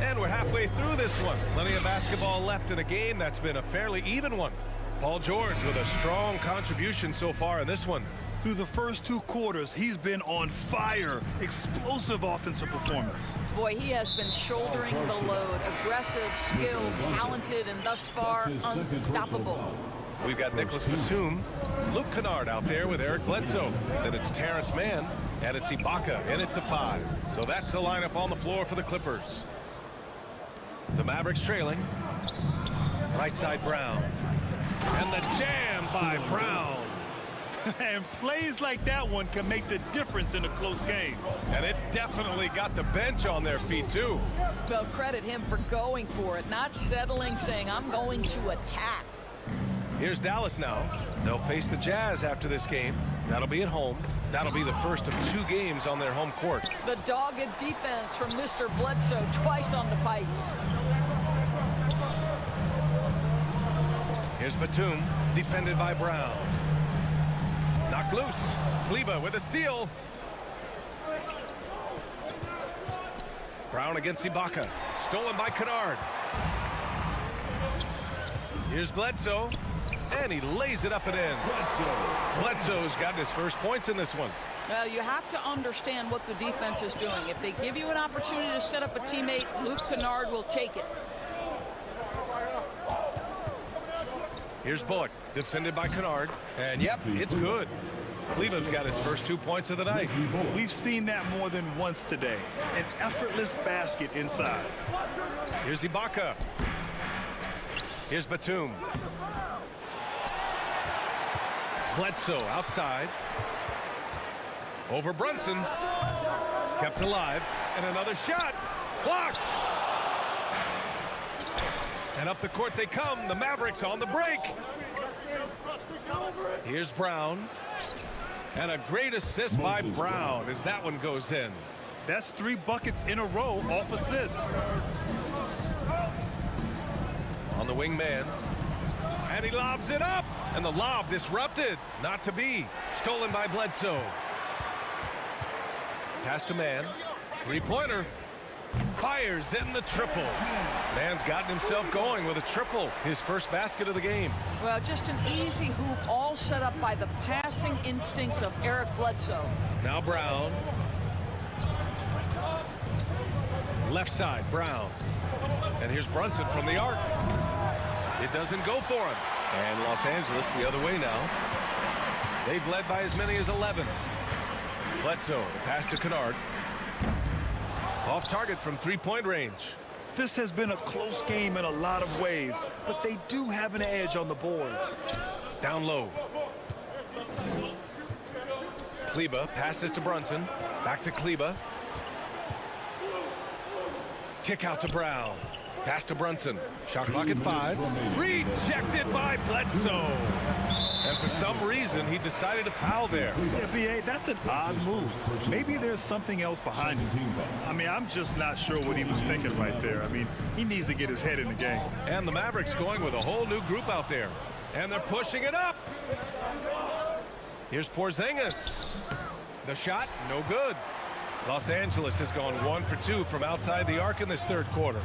And we're halfway through this one. Plenty of basketball left in a game that's been a fairly even one. Paul George with a strong contribution so far in this one. Through the first 2 quarters, he's been on fire. Explosive offensive performance. Boy, he has been shouldering the load. Aggressive, skilled, talented, and thus far, unstoppable. We've got Nicholas Batum, Luke Kennard out there with Eric Bledsoe. Then it's Terrence Mann, and it's Ibaka in at the 5. So that's the lineup on the floor for the Clippers. The Mavericks trailing. Right side Brown. And the jam by Brown. And plays like that one can make the difference in a close game. And it definitely got the bench on their feet, too. Well, credit him for going for it, not settling, saying, I'm going to attack. Here's Dallas now. They'll face the Jazz after this game. That'll be at home. That'll be the first of 2 games on their home court. The dogged defense from Mr. Bledsoe, twice on the pipes. Here's Batum, defended by Brown. Knocked loose. Kleba with a steal. Brown against Ibaka. Stolen by Kennard. Here's Bledsoe. And he lays it up and in. Bledsoe's gotten his first points in this one. Well, you have to understand what the defense is doing. If they give you an opportunity to set up a teammate, Luke Kennard will take it. Here's Bullock, defended by Kennard. And yep, it's good. Kleba's got his first 2 points of the night. We've seen that more than once today. An effortless basket inside. Here's Ibaka. Here's Batum. Bledsoe outside. Over Brunson. Kept alive. And another shot. Blocked. And up the court they come. The Mavericks on the break. Here's Brown. And a great assist by Brown as that one goes in. That's 3 buckets in a row off assists. On the wing man. And he lobs it up. And the lob disrupted. Not to be. Stolen by Bledsoe. Pass to Mann. 3-pointer. Fires in the triple. Mann's gotten himself going with a triple. His first basket of the game. Well, just an easy hoop, all set up by the passing instincts of Eric Bledsoe. Now Brown. Left side, Brown. And here's Brunson from the arc. It doesn't go for him. And Los Angeles the other way now. They've led by as many as 11. Bledsoe, pass to Kennard. Off target from 3-point range. This has been a close game in a lot of ways, but they do have an edge on the boards. Down low. Kleba passes to Brunson. Back to Kleba. Kick out to Brown. Pass to Brunson. Shot clock at 5. Rejected by Bledsoe. And for some reason, he decided to foul there. Yeah, B.A., that's an odd move. Maybe there's something else behind it. I mean, I'm just not sure what he was thinking right there. I mean, he needs to get his head in the game. And the Mavericks going with a whole new group out there. And they're pushing it up. Here's Porzingis. The shot, no good. Los Angeles has gone 1 for 2 from outside the arc in this third quarter.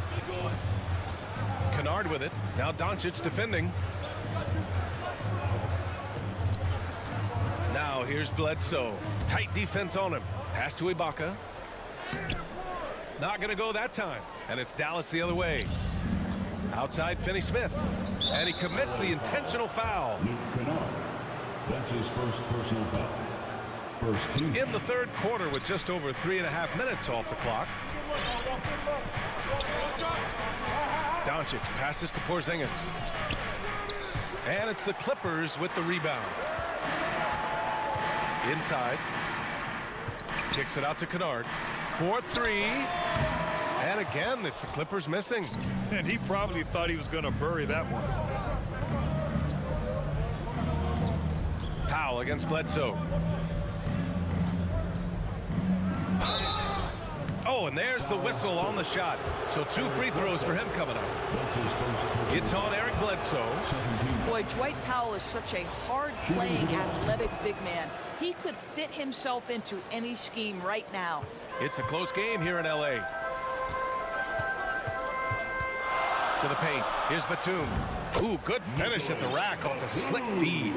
Kennard with it. Now Doncic defending. Now here's Bledsoe. Tight defense on him. Pass to Ibaka. Not going to go that time. And it's Dallas the other way. Outside Finney-Smith. And he commits the intentional foul. That's his first personal foul. First team. In the third quarter with just over 3.5 minutes off the clock. Doncic passes to Porzingis. And it's the Clippers with the rebound. Inside. Kicks it out to Kennard. 4-3. And again, it's the Clippers missing. And he probably thought he was going to bury that one. Powell against Bledsoe. Oh, and there's the whistle on the shot. So 2 free throws for him coming up. It's on Eric Bledsoe. Boy, Dwight Powell is such a hard-playing, athletic big man. He could fit himself into any scheme right now. It's a close game here in L.A. To the paint. Here's Batum. Ooh, good finish at the rack off the slick feed.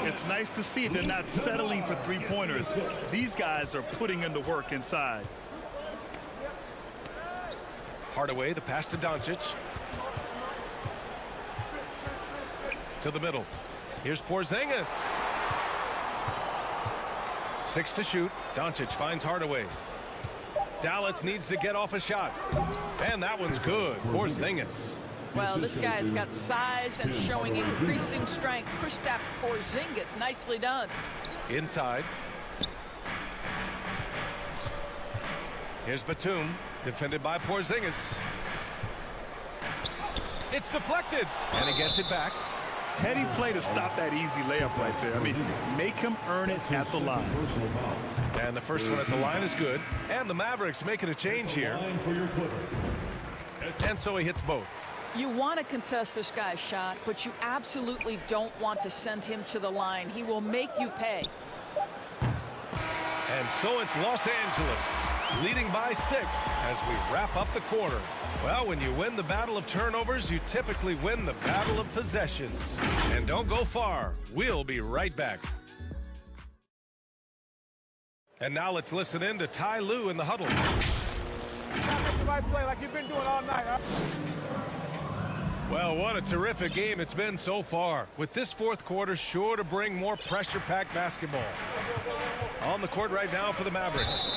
It's nice to see they're not settling for three-pointers. These guys are putting in the work inside. Hardaway, the pass to Doncic. To the middle. Here's Porzingis. 6 to shoot. Doncic finds Hardaway. Dallas needs to get off a shot. And that one's good. Porzingis. Well, this guy's got size and showing increasing strength. Kristaps Porzingis, nicely done. Inside. Here's Batum, defended by Porzingis. It's deflected, and he gets it back. Heady play to stop that easy layup right there. I mean, make him earn it at the line. And the first one at the line is good. And the Mavericks making a change here. And so he hits both. You want to contest this guy's shot, but you absolutely don't want to send him to the line. He will make you pay. And so it's Los Angeles leading by 6 as we wrap up the quarter. Well, when you win the battle of turnovers, you typically win the battle of possessions. And don't go far. We'll be right back. And now let's listen in to Ty Lue in the huddle. Make the right play like you've been doing all night, huh? Well, what a terrific game it's been so far, with this fourth quarter sure to bring more pressure-packed basketball. On the court right now for the Mavericks.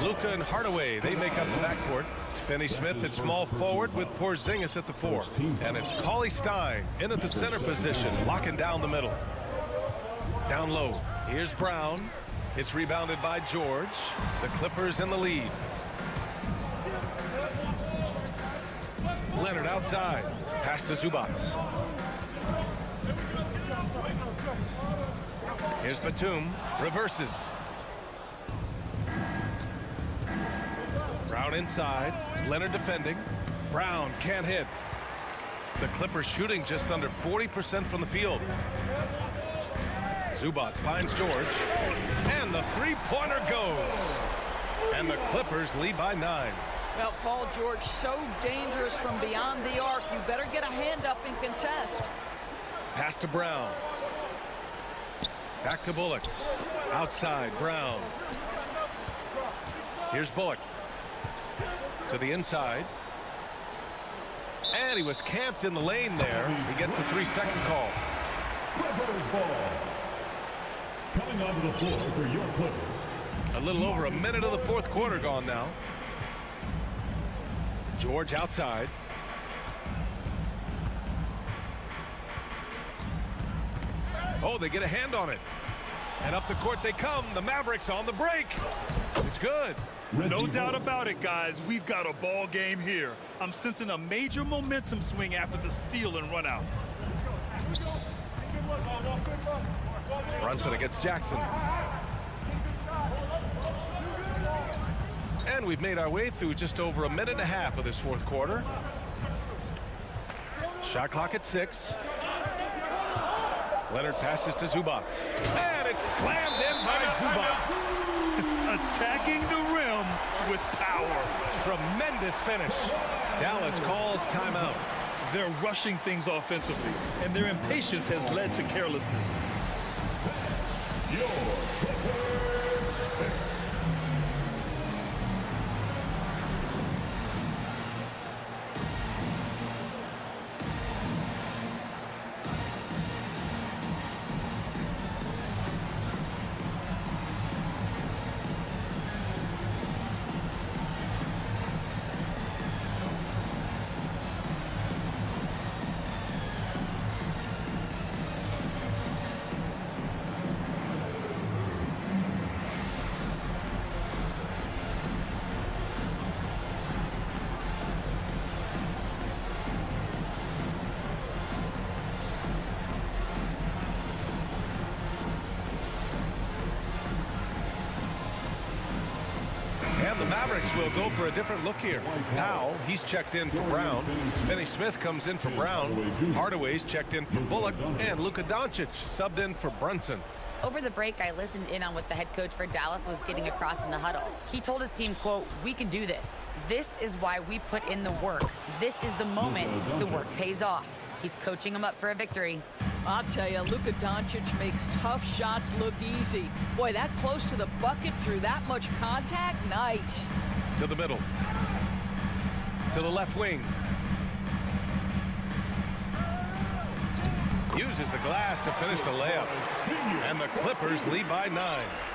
Luka and Hardaway, they make up the backcourt. Finney-Smith at small forward with Porzingis at the 4. And it's Cauley Stein in at the center position, locking down the middle. Down low, here's Brown. It's rebounded by George. The Clippers in the lead. Leonard outside. Pass to Zubac. Here's Batum. Reverses. Brown inside. Leonard defending. Brown can't hit. The Clippers shooting just under 40% from the field. Zubac finds George. And the three-pointer goes. And the Clippers lead by 9. Well, Paul George, so dangerous from beyond the arc. You better get a hand up and contest. Pass to Brown. Back to Bullock. Outside, Brown. Here's Bullock. To the inside. And he was camped in the lane there. He gets a 3-second call. Coming onto the floor for your Clippers. A little over a minute of the fourth quarter gone now. George outside. Oh, they get a hand on it. And up the court they come. The Mavericks on the break. It's good. No doubt about it, guys. We've got a ball game here. I'm sensing a major momentum swing after the steal and run out. Brunson against Jackson. And we've made our way through just over a minute and a half of this fourth quarter. Shot clock at 6. Leonard passes to Zubac. And it's slammed in by Zubac. Attacking the rim with power. Tremendous finish. Dallas calls timeout. They're rushing things offensively, and their impatience has led to carelessness. And the Mavericks will go for a different look here. Powell, he's checked in for Brown. Finney-Smith comes in for Brown. Hardaway's checked in for Bullock. And Luka Doncic subbed in for Brunson. Over the break, I listened in on what the head coach for Dallas was getting across in the huddle. He told his team, quote, "We can do this. This is why we put in the work. This is the moment the work pays off." He's coaching them up for a victory. I'll tell you, Luka Doncic makes tough shots look easy. Boy, that close to the bucket through that much contact, nice. To the middle. To the left wing. Uses the glass to finish the layup. And the Clippers lead by 9.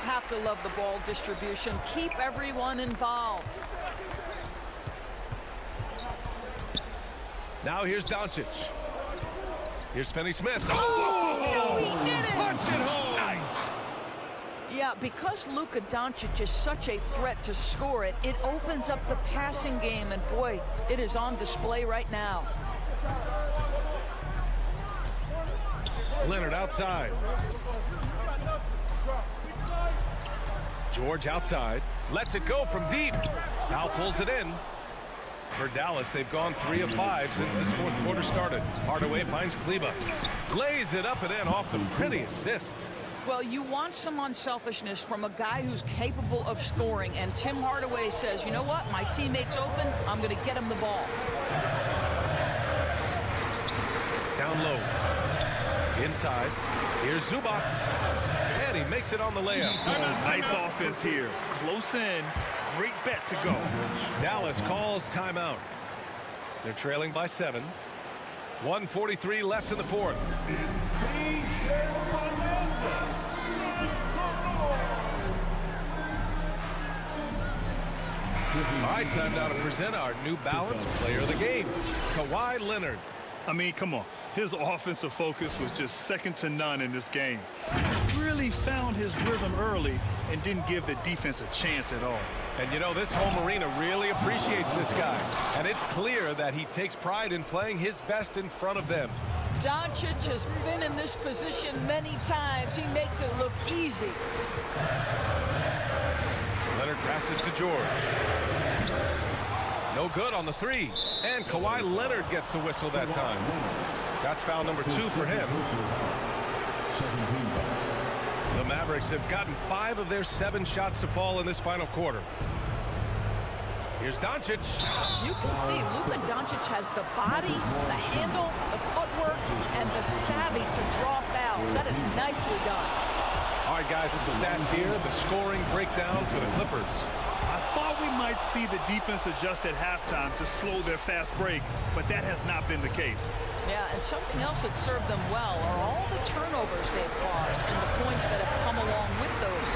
Have to love the ball distribution. Keep everyone involved. Now here's Doncic. Here's Finney-Smith. No, he did it! Punch it home! Nice. Yeah, because Luka Doncic is such a threat to score it, it opens up the passing game, and boy, it is on display right now. Leonard outside. George outside. Lets it go from deep. Now pulls it in. For Dallas, they've gone 3 of 5 since this fourth quarter started. Hardaway finds Kleba. Lays it up and in off the pretty assist. Well, you want some unselfishness from a guy who's capable of scoring, and Tim Hardaway says, you know what, my teammate's open, I'm going to get him the ball. Down low. Inside. Here's Zubac. And he makes it on the layup. Nice offense here. Close in. Great bet to go. Dallas calls timeout. They're trailing by 7. 1:43 left in the fourth. All right, time now to present our New Balance player of the game, Kawhi Leonard. I mean, come on. His offensive focus was just second to none in this game. Really found his rhythm early and didn't give the defense a chance at all. And you know, this home arena really appreciates this guy. And it's clear that he takes pride in playing his best in front of them. Doncic has been in this position many times. He makes it look easy. Leonard passes to George. No good on the 3. And Kawhi Leonard gets a whistle that time. That's foul number 2 for him. The Mavericks have gotten 5 of their 7 shots to fall in this final quarter. Here's Doncic. You can see Luka Doncic has the body, the handle, the footwork, and the savvy to draw fouls. That is nicely done. All right, guys, some stats here. The scoring breakdown for the Clippers. I thought we might see the defense adjust at halftime to slow their fast break, but that has not been the case. Yeah, and something else that served them well are all the turnovers they've caused and the points that have come along with those.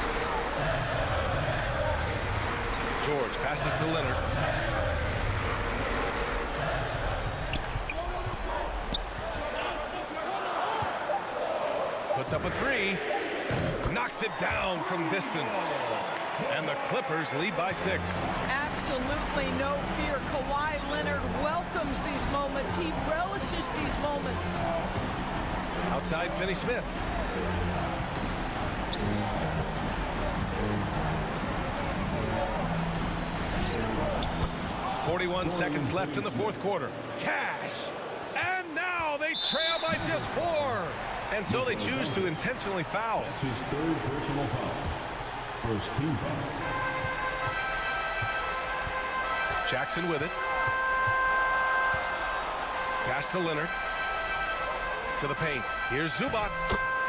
George passes to Leonard. Puts up a 3. knocks it down from distance. And the Clippers lead by 6. Absolutely no fear. Kawhi Leonard welcomes these moments. He relishes these moments. Outside Finney-Smith. 41 seconds left in the fourth quarter. Cash. And now they trail by just 4. And so they choose to intentionally foul. That's his third personal foul. First team foul. Jackson with it. Pass to Leonard. To the paint. Here's Zubac.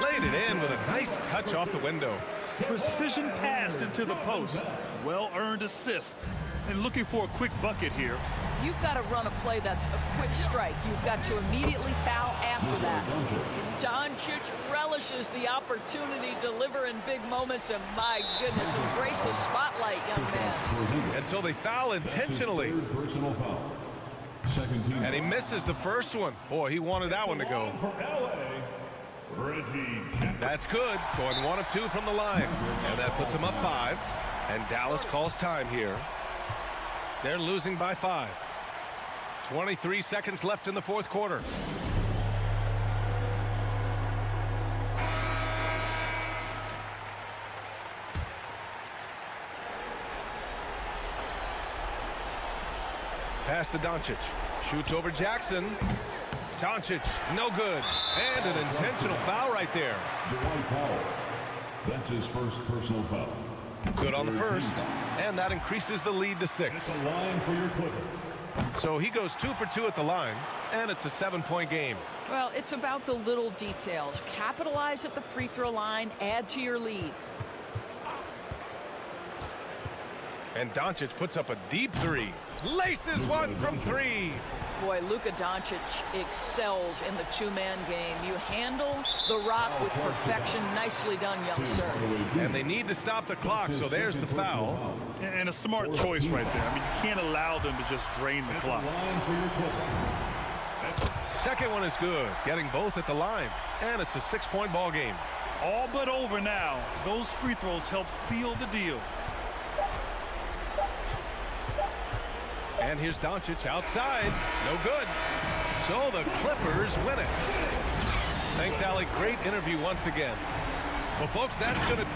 Laid it in with a nice touch off the window. Precision pass into the post. Well-earned assist. And looking for a quick bucket here. You've got to run a play that's a quick strike. You've got to immediately foul after that. Doncic relishes the opportunity to deliver in big moments, and my goodness, embrace the spotlight, young man. And so they foul intentionally. Personal foul. Second team. And he misses the first one. Boy, he wanted that one to go. That's good. Going 1 of 2 from the line. And that puts him up 5. And Dallas calls time here. They're losing by 5. 23 seconds left in the fourth quarter. Pass to Doncic. Shoots over Jackson. Doncic, no good. And an intentional foul right there. Dwight Powell. That's his first personal foul. Good on the first. And that increases the lead to 6. That's the line for your Clippers. So he goes 2 for 2 at the line. And it's a 7-point game. Well, it's about the little details. Capitalize at the free throw line. Add to your lead. And Doncic puts up a deep 3. Laces one from 3. Boy, Luka Doncic excels in the two-man game. You handle the rock with perfection. Nicely done, young sir. And they need to stop the clock, so there's the foul. And a smart choice right there. I mean, you can't allow them to just drain the clock. Second one is good, getting both at the line. And it's a 6-point ball game. All but over now. Those free throws help seal the deal. And here's Doncic outside. No good. So the Clippers win it. Thanks, Allie. Great interview once again. Well, folks, that's going to...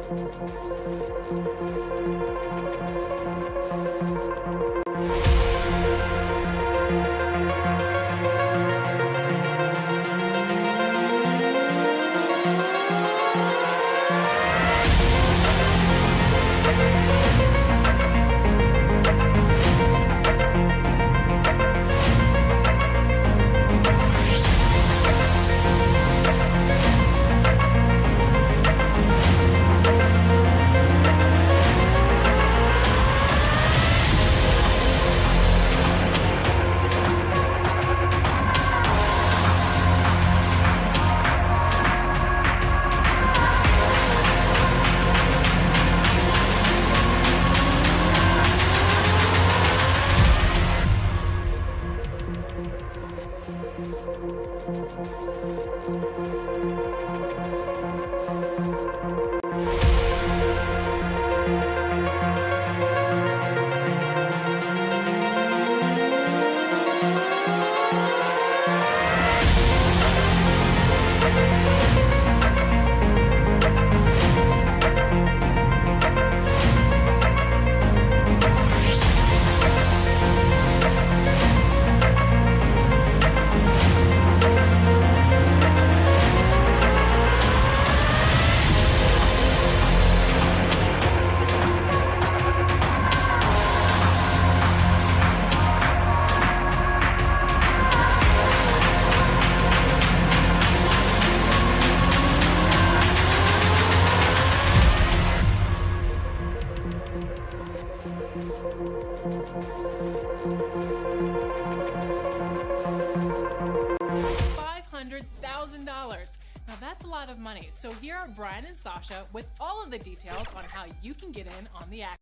$500,000. Now that's a lot of money. So here are Brian and Sasha with all of the details on how you can get in on the action.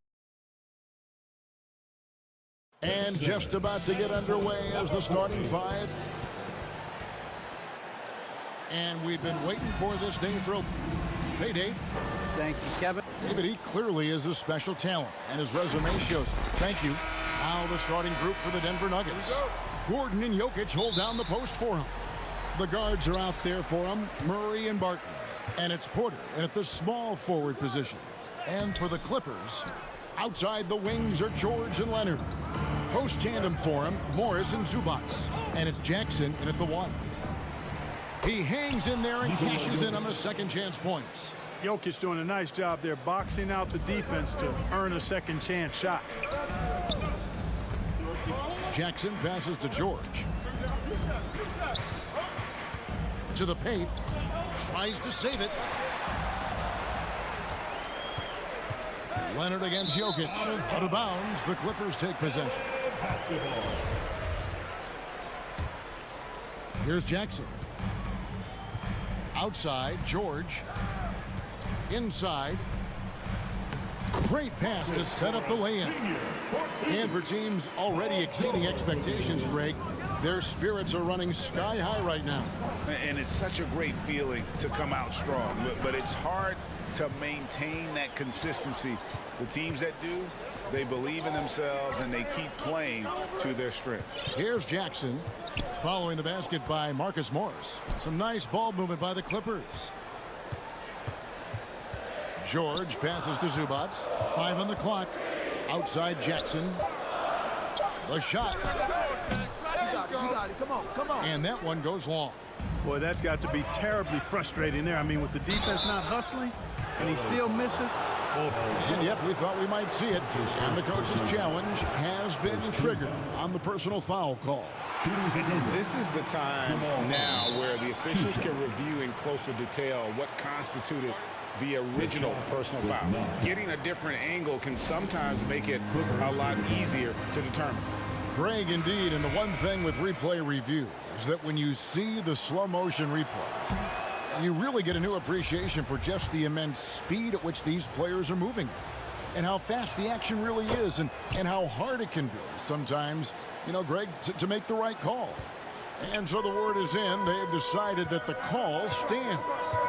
And just about to get underway as the starting five. And we've been waiting for this day for a... Hey, Dave. Thank you, Kevin. David, he clearly is a special talent, and his resume shows. Thank you. Now the starting group for the Denver Nuggets. Gordon and Jokic hold down the post for him. The guards are out there for him, Murray and Barton. And it's Porter at the small forward position. And for the Clippers, outside the wings are George and Leonard. Post tandem for him, Morris and Zubac. And it's Jackson in at the one. He hangs in there and cashes in on the second chance points. Jokic doing a nice job there, boxing out the defense to earn a second chance shot. Jackson passes to George. To the paint. Tries to save it. Leonard against Jokic. Out of bounds. The Clippers take possession. Here's Jackson. Outside, George. Inside. Great pass to set up the lay-in. And for teams already exceeding expectations, Greg, their spirits are running sky high right now. And it's such a great feeling to come out strong, but it's hard to maintain that consistency. The teams that do, they believe in themselves and they keep playing to their strength. Here's Jackson following the basket by Marcus Morris. Some nice ball movement by the Clippers. George passes to Zubac. 5 on the clock. Outside Jackson. The shot. You got it. Come on. And that one goes long. Boy, that's got to be terribly frustrating there. I mean, with the defense not hustling, and he still misses. And yep, we thought we might see it. And the coach's challenge has been triggered on the personal foul call. This is the time now where the officials can review in closer detail what constituted the original personal foul. Getting a different angle can sometimes make it a lot easier to determine. Greg, indeed, and the one thing with replay review is that when you see the slow motion replay, you really get a new appreciation for just the immense speed at which these players are moving and how fast the action really is and how hard it can be sometimes, you know, Greg, to make the right call. And so the word is in. They have decided that the call stands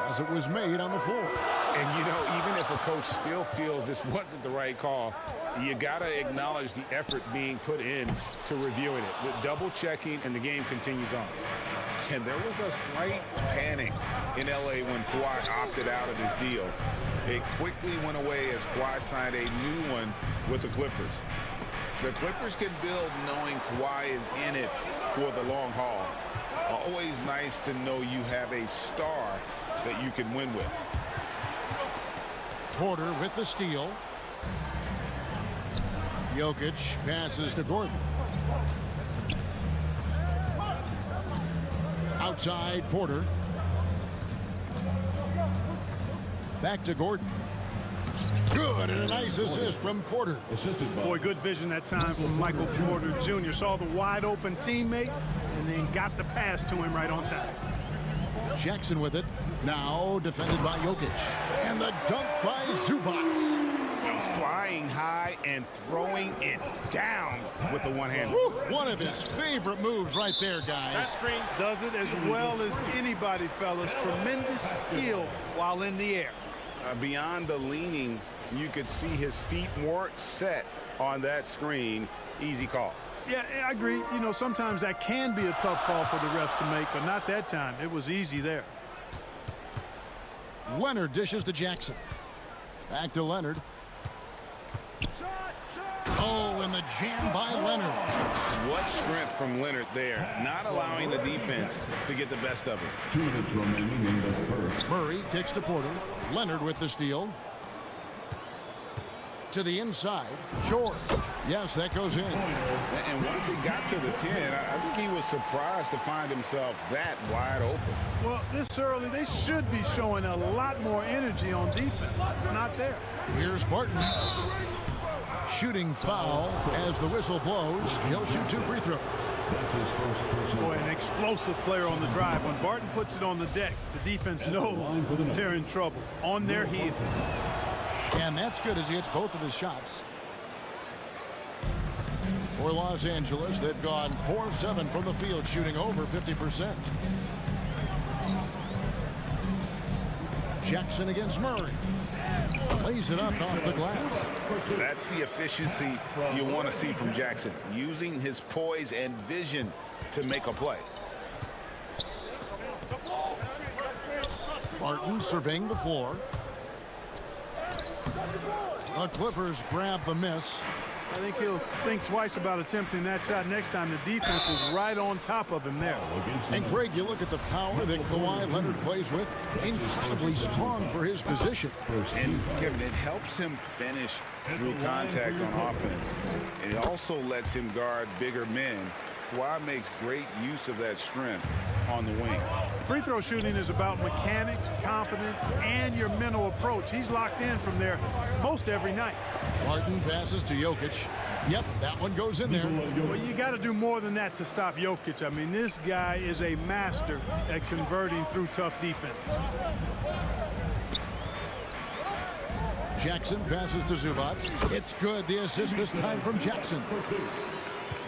as it was made on the floor. And, you know, even if a coach still feels this wasn't the right call, you got to acknowledge the effort being put in to reviewing it with double checking, and the game continues on. And there was a slight panic in L.A. when Kawhi opted out of his deal. It quickly went away as Kawhi signed a new one with the Clippers. The Clippers can build knowing Kawhi is in it for the long haul. Always nice to know you have a star that you can win with. Porter with the steal. Jokic passes to Gordon. Outside Porter. Back to Gordon. Good, and a nice assist from Porter. Boy, good vision that time from Michael Porter Jr. Saw the wide open teammate and then got the pass to him right on time. Jackson with it. Now defended by Jokic. And the dunk by Zubac. Flying high and throwing it down with the one-hand. One of his favorite moves right there, guys. That screen does it as well as anybody, fellas. Tremendous skill while in the air. Beyond the leaning, you could see his feet more set on that screen. Easy call. Yeah, I agree. You know, sometimes that can be a tough call for the refs to make, but not that time. It was easy there. Leonard dishes to Jackson. Back to Leonard. Oh, and the jam by Leonard. What strength from Leonard there, not allowing the defense to get the best of it. 2 minutes remaining in the first. Murray kicks to Porter. Leonard with the steal. To the inside. George. Yes, that goes in. And once he got to the 10, I think he was surprised to find himself that wide open. Well, this early, they should be showing a lot more energy on defense. It's not there. Here's Barton. Shooting foul as the whistle blows. He'll shoot 2 free throws. Boy, an explosive player on the drive. When Barton puts it on the deck, the defense knows they're in trouble. On their heels. And that's good as he hits both of his shots. For Los Angeles, they've gone 4-7 from the field, shooting over 50%. Jackson against Murray. Lays it up off the glass. That's the efficiency you want to see from Jackson, using his poise and vision to make a play. Barton surveying the floor. The Clippers grab the miss. I think he'll think twice about attempting that shot next time. The defense was right on top of him there. And Greg, you look at the power that Kawhi Leonard plays with, incredibly strong for his position. And Kevin, it helps him finish through contact on offense. It also lets him guard bigger men. Kawhi makes great use of that strength on the wing. Free throw shooting is about mechanics, confidence, and your mental approach. He's locked in from there most every night. Barton passes to Jokic. Yep, that one goes in there. Well, you got to do more than that to stop Jokic. I mean, this guy is a master at converting through tough defense. Jackson passes to Zubac. It's good. The assist this time from Jackson.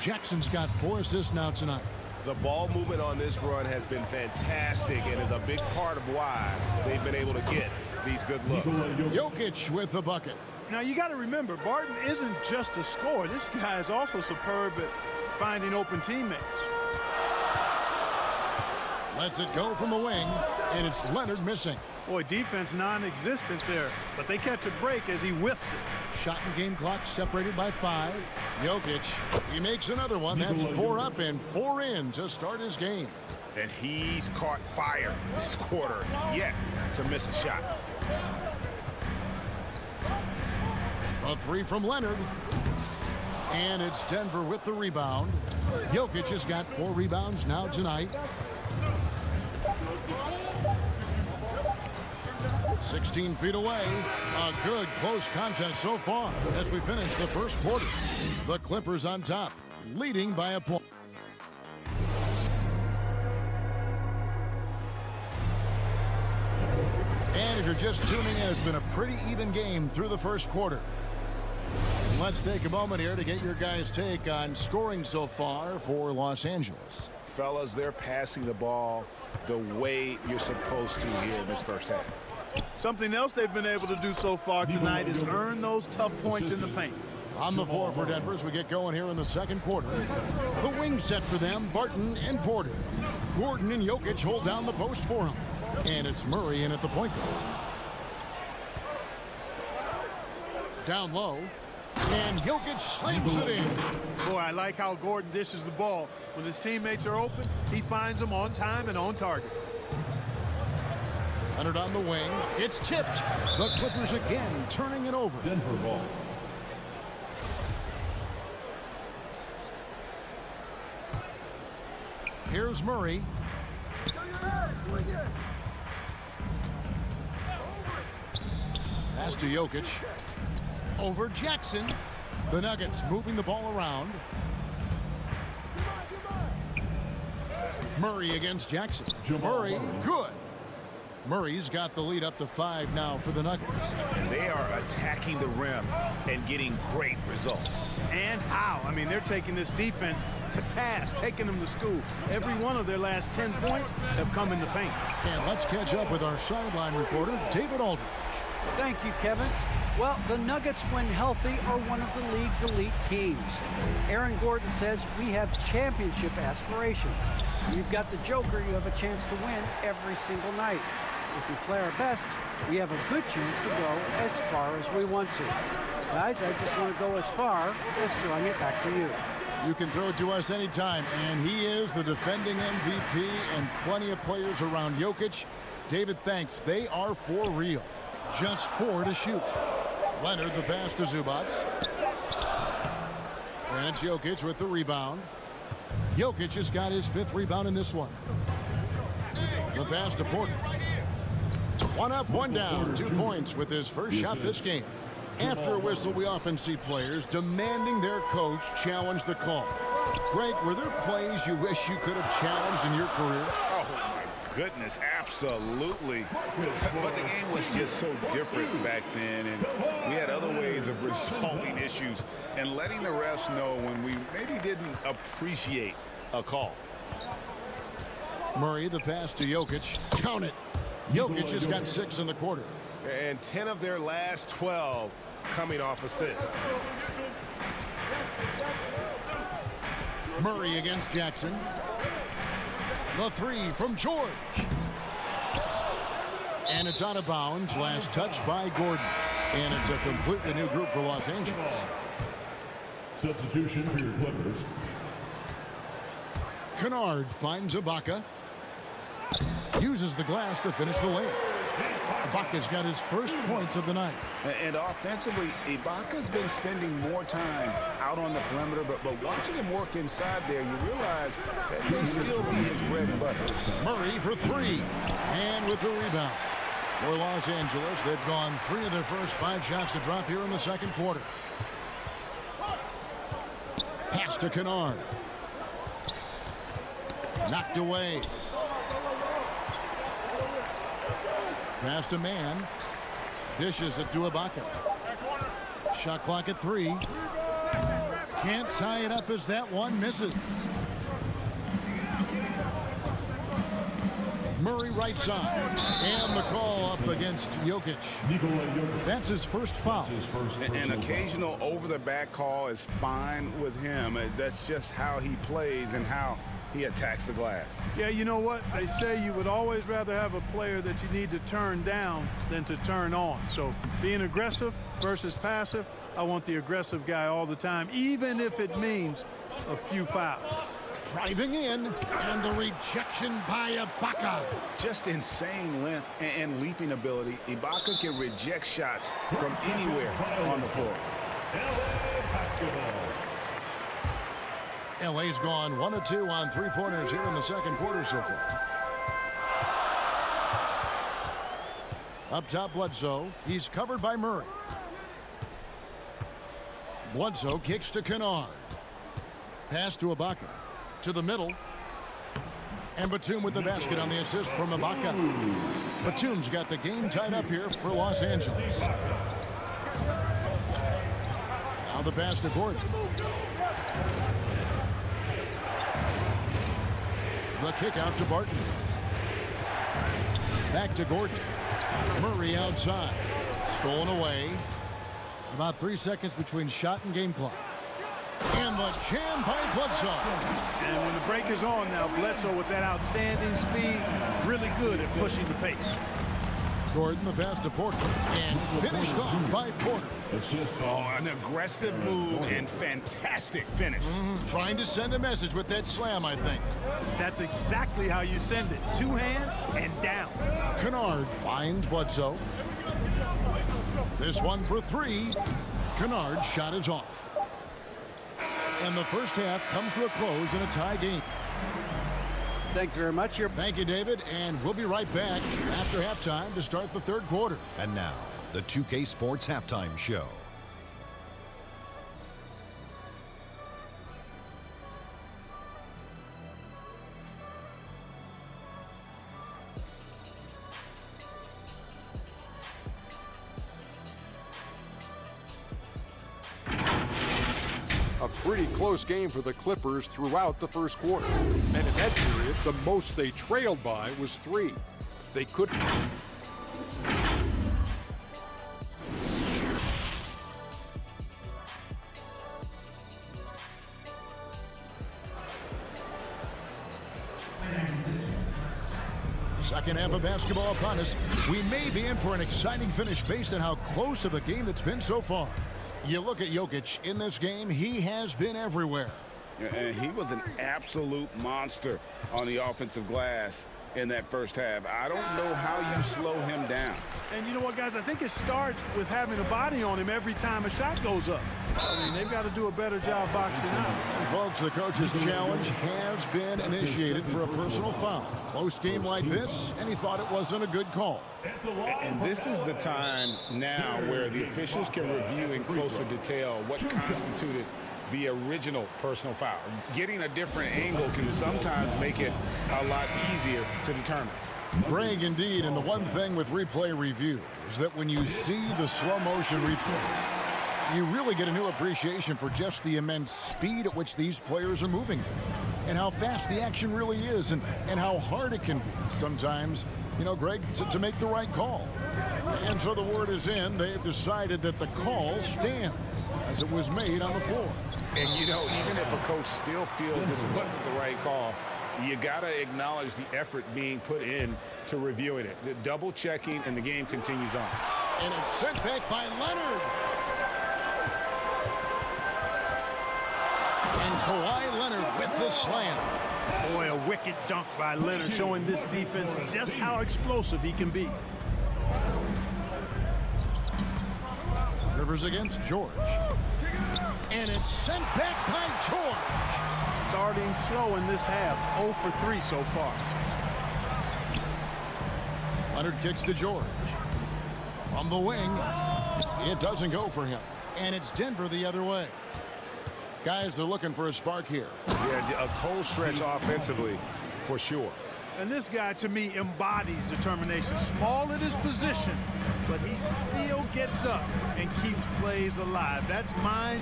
Jackson's got 4 assists now tonight. The ball movement on this run has been fantastic and is a big part of why they've been able to get these good looks. Jokic with the bucket. Now, you got to remember, Barton isn't just a scorer. This guy is also superb at finding open teammates. Lets it go from the wing, and it's Leonard missing. Boy, defense non-existent there, but they catch a break as he whiffs it. Shot and game clock separated by 5. Jokic, he makes another one. That's 4 up and 4 in to start his game. And he's caught fire this quarter yet to miss a shot. A 3 from Leonard. And it's Denver with the rebound. Jokic has got 4 rebounds now tonight. 16 feet away. A good close contest so far as we finish the first quarter. The Clippers on top, leading by a point. And if you're just tuning in, it's been a pretty even game through the first quarter. Let's take a moment here to get your guys' take on scoring so far for Los Angeles. Fellas, they're passing the ball the way you're supposed to here in this first half. Something else they've been able to do so far tonight is earn those tough points in the paint. On the floor for Denver as we get going here in the second quarter. The wing set for them, Barton and Porter. Gordon and Jokic hold down the post for him. And it's Murray in at the point guard. Down low. And Jokic slams it in. Boy, I like how Gordon dishes the ball. When his teammates are open, he finds them on time and on target. Leonard on the wing. It's tipped. The Clippers again turning it over. Denver ball. Here's Murray. Pass to Jokic. Over Jackson. The Nuggets moving the ball around. Murray against Jackson. Murray, good. Murray's got the lead up to 5 now for the Nuggets. And they are attacking the rim and getting great results. And how? I mean, they're taking this defense to task, taking them to school. Every one of their last 10 points have come in the paint. And let's catch up with our sideline reporter, David Aldridge. Thank you, Kevin. Well, the Nuggets, when healthy, are one of the league's elite teams. Aaron Gordon says we have championship aspirations. You've got the Joker, you have a chance to win every single night. If we play our best, we have a good chance to go as far as we want to. Guys, I just want to go as far as throwing it back to you. You can throw it to us anytime, and he is the defending MVP and plenty of players around Jokic. David thanks. They are for real. Just 4 to shoot. Leonard the pass to Zubac. And it's Jokic with the rebound. Jokic has got his 5th rebound in this one. The pass to Porter. 1 up, 1 down. 2 points with his first shot this game. After a whistle, we often see players demanding their coach challenge the call. Greg, were there plays you wish you could have challenged in your career? Oh, my goodness, absolutely. But the game was just so different back then, and we had other ways of resolving issues and letting the refs know when we maybe didn't appreciate a call. Murray, the pass to Jokic. Count it. Jokic has got 6 in the quarter. And 10 of their last 12 coming off assists. Murray against Jackson. The 3 from George. And it's out of bounds. Last touch by Gordon. And it's a completely new group for Los Angeles. Substitution for your Clippers. Kennard finds Ibaka. Uses the glass to finish the lane. Ibaka's got his first points of the night. And offensively, Ibaka's been spending more time out on the perimeter, but watching him work inside there, you realize that may still be his bread and butter. Murray for 3. And with the rebound. For Los Angeles, they've gone 3 of their first 5 shots to drop here in the second quarter. Pass to Kennard. Knocked away. Pass to man. Dishes it to Ibaka. Shot clock at 3. Can't tie it up as that one misses. Murray right side. And the call up against Jokic. That's his first foul. An occasional over-the-back call is fine with him. That's just how he plays and how he attacks the glass. Yeah, you know what? They say you would always rather have a player that you need to turn down than to turn on. So being aggressive versus passive, I want the aggressive guy all the time, even if it means a few fouls. Driving in, and the rejection by Ibaka. Just insane length and leaping ability. Ibaka can reject shots from anywhere on the floor. LA's gone 1 of 2 on 3-pointers here in the second quarter so far. Up top, Bledsoe. He's covered by Murray. Bledsoe kicks to Kennard. Pass to Ibaka. To the middle. And Batum with the basket on the assist from Ibaka. Batum's got the game tied up here for Los Angeles. Now the pass to Gordon. The kick out to Barton. Back to Gordon. Murray outside. Stolen away. About 3 seconds between shot and game clock. And the jam by Bledsoe. And when the break is on now, Bledsoe with that outstanding speed, really good at pushing the pace. Gordon the pass to Porter. And finished off by Porter. Oh, an aggressive move and fantastic finish. Trying to send a message with that slam, I think. That's exactly how you send it. Two hands and down. Kennard finds Bledsoe. This one for three. Kennard's shot is off. And the first half comes to a close in a tie game. Thanks very much. Thank you, David. And we'll be right back after halftime to start the third quarter. And now, the 2K Sports Halftime Show. A pretty close game for the Clippers throughout the first quarter. And in that period, the most they trailed by was 3. They couldn't. Second half of basketball upon us. We may be in for an exciting finish based on how close of a game it's been so far. You look at Jokic in this game, he has been everywhere. And he was an absolute monster on the offensive glass in that first half. I don't know how you slow him down. And you know what, guys? I think it starts with having a body on him every time a shot goes up. I mean, they've got to do a better job boxing out. And folks, the coach's challenge has been initiated for a personal foul. Close game like this, and he thought it wasn't a good call. And this is the time now where the officials can review in closer detail what constituted the original personal foul. Getting a different angle can sometimes make it a lot easier to determine. Greg, indeed, and the one thing with replay review is that when you see the slow motion replay, you really get a new appreciation for just the immense speed at which these players are moving and how fast the action really is and how hard it can be sometimes, you know, Greg, to make the right call. And so the word is in. They've decided that the call stands as it was made on the floor. And, you know, even if a coach still feels this wasn't the right call, you got to acknowledge the effort being put in to reviewing it. The double checking, and the game continues on. And it's sent back by Leonard. And Kawhi Leonard with the slam. Boy, a wicked dunk by Leonard, showing this defense just how explosive he can be. Rivers against George. And it's sent back by George. Starting slow in this half, 0 for 3 so far. Leonard kicks to George. From the wing, it doesn't go for him. And it's Denver the other way. Guys, they're looking for a spark here. Yeah, a cold stretch offensively, for sure. And this guy, to me, embodies determination. Small at his position, but he still gets up and keeps plays alive. That's mind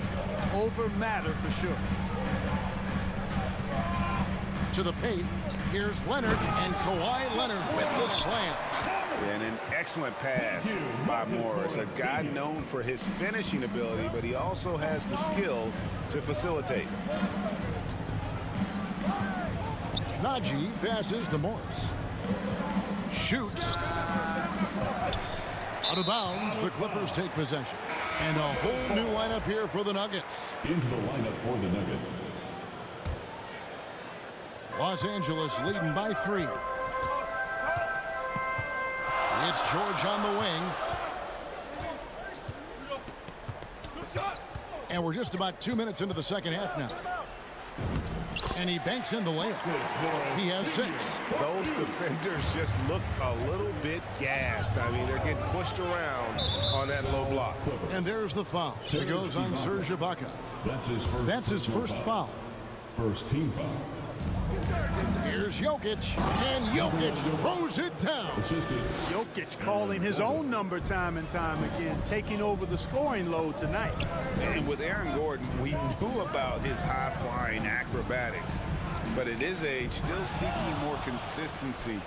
over matter for sure. To the paint, here's Leonard, and Kawhi Leonard with the slam. And an excellent pass by Morris, a guy known for his finishing ability, but he also has the skills to facilitate. Najee passes to Morris. Shoots. Out of bounds, the Clippers take possession. And a whole new lineup here for the Nuggets. Into the lineup for the Nuggets. Los Angeles leading by 3. It's George on the wing. And we're just about 2 minutes into the second half now. And he banks in the layup. He has 6. Those defenders just look a little bit gassed. I mean, they're getting pushed around on that low block. And there's the foul. It goes on Serge Ibaka. That's his first foul. First team foul. Here's Jokic, and Jokic throws it down. Jokic calling his own number time and time again, taking over the scoring load tonight. And with Aaron Gordon, we knew about his high-flying acrobatics, but at his age, still seeking more consistency.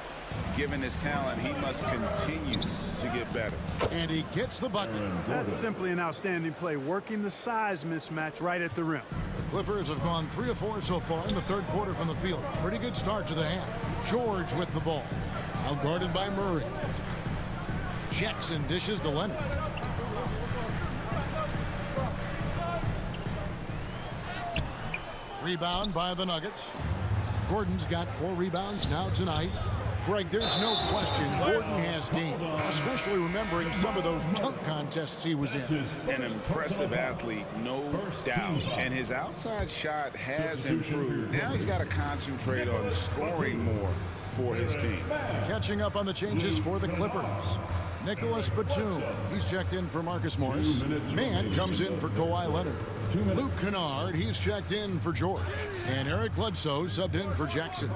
Given his talent, he must continue to get better. And he gets the bucket. That's simply an outstanding play, working the size mismatch right at the rim. The Clippers have gone 3 of 4 so far in the third quarter from the field. Pretty good start to the half. George with the ball. Outguarded by Murray. Jackson dishes to Leonard. Rebound by the Nuggets. Gordon's got 4 rebounds now tonight. Greg, there's no question Gordon has game, especially remembering some of those dunk contests he was in. An impressive athlete, no doubt. And his outside shot has improved. Now he's got to concentrate on scoring more for his team. Catching up on the changes for the Clippers. Nicholas Batum, he's checked in for Marcus Morris. Mann comes in for Kawhi Leonard. Luke Kennard, he's checked in for George. And Eric Bledsoe subbed in for Jackson.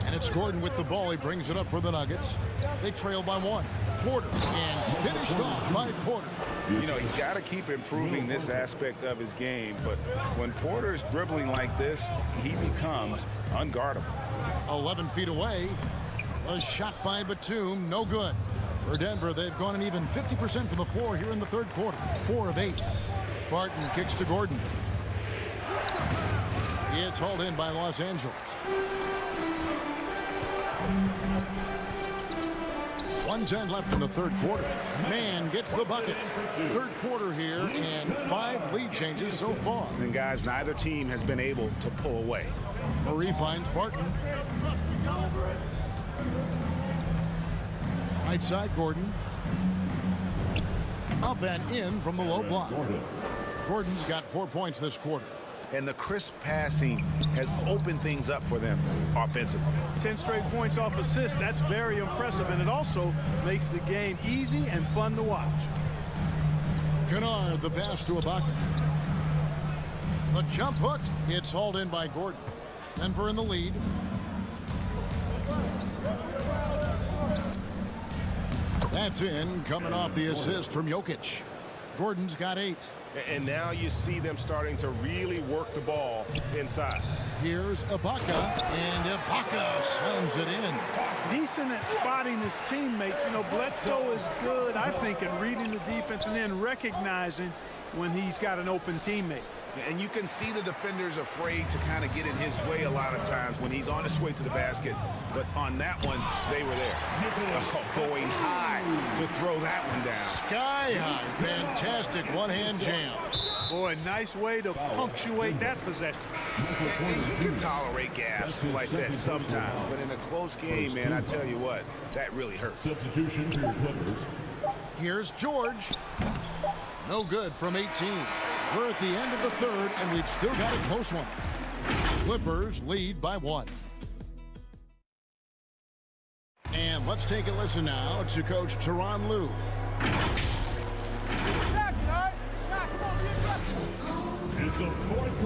And it's Gordon with the ball. He brings it up for the Nuggets. They trail by 1. Porter, and finished off by Porter. You know, he's got to keep improving this aspect of his game, but when Porter's dribbling like this, he becomes unguardable. 11 feet away. A shot by Batum, no good. For Denver, they've gone an even 50% from the floor here in the third quarter. 4 of 8. Barton kicks to Gordon. It's hauled in by Los Angeles. 1:10 left in the third quarter. Mann gets the bucket. Third quarter here, and 5 lead changes so far. And guys, neither team has been able to pull away. Murray finds Barton. Right side, Gordon. Up and in from the low block. Gordon's got 4 points this quarter. And the crisp passing has opened things up for them offensively. 10 straight points off assists. That's very impressive, and it also makes the game easy and fun to watch. Kennard, the pass to Ibaka. The jump hook. It's hauled in by Gordon. Denver in the lead. That's in, coming off the assist from Jokic. Gordon's got 8. And now you see them starting to really work the ball inside. Here's Ibaka, and Ibaka slams it in. Decent at spotting his teammates. You know, Bledsoe is good, I think, in reading the defense and then recognizing when he's got an open teammate. And you can see the defenders afraid to kind of get in his way a lot of times when he's on his way to the basket. But on that one, they were there. Going high to throw that one down. Sky high. Fantastic one-hand jam. Boy, nice way to punctuate that possession. You can tolerate gaps like that sometimes, but in a close game, man, I tell you what, that really hurts. Substitution for your Clippers. Here's George. No good from 18. We're at the end of the third, and we've still got a close one. Clippers lead by 1. And let's take a listen now to Coach Tyronn Lue.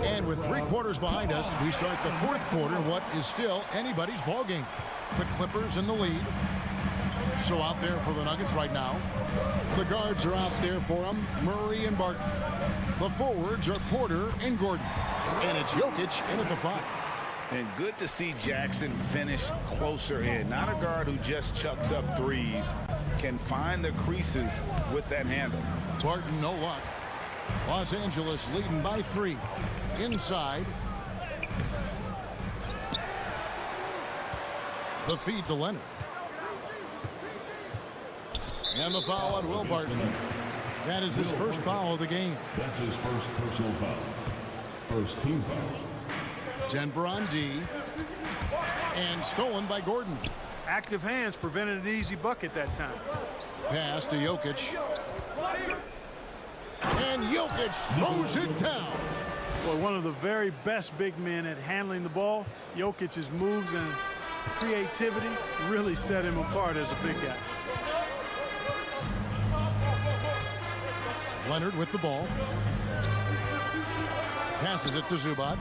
And with 3 quarters behind us, we start the fourth quarter, what is still anybody's ball game. The Clippers in the lead. So out there for the Nuggets right now. The guards are out there for them, Murray and Barton. The forwards are Porter and Gordon. And it's Jokic in at the 5. And good to see Jackson finish closer in. Not a guard who just chucks up threes. Can find the creases with that handle. Barton, no luck. Los Angeles leading by 3. Inside. The feed to Leonard. And the foul on Will Barton. That is his first foul of the game. That's his first personal foul. First team foul. Denver on D. And stolen by Gordon. Active hands prevented an easy bucket that time. Pass to Jokic. And Jokic throws it down. Well, one of the very best big men at handling the ball. Jokic's moves and creativity really set him apart as a big guy. Leonard with the ball. Passes it to Zubac.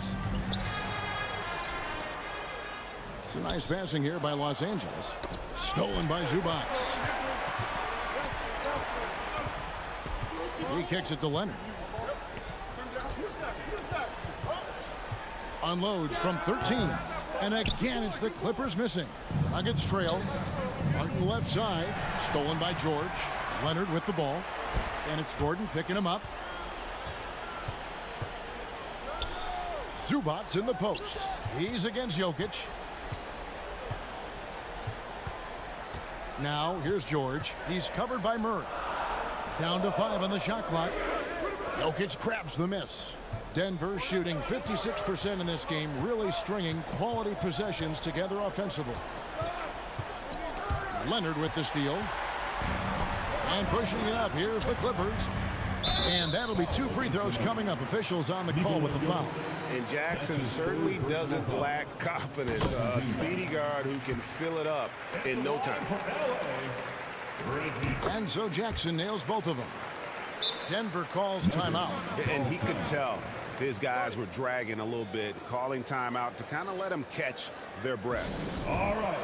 It's a nice passing here by Los Angeles. Stolen by Zubac. He kicks it to Leonard. Unloads from 13. And again, it's the Clippers missing. Nuggets trail. Martin left side. Stolen by George. Leonard with the ball. And it's Gordon picking him up. Zubac in the post. He's against Jokic. Now, here's George. He's covered by Murray. Down to 5 on the shot clock. Jokic grabs the miss. Denver shooting 56% in this game, really stringing quality possessions together offensively. Leonard with the steal. And pushing it up. Here's the Clippers. And that'll be 2 free throws coming up. Officials on the call with the foul. And Jackson certainly doesn't lack confidence. A speedy guard who can fill it up in no time. And so Jackson nails both of them. Denver calls timeout. And he could tell his guys were dragging a little bit, calling timeout to kind of let them catch their breath. All right.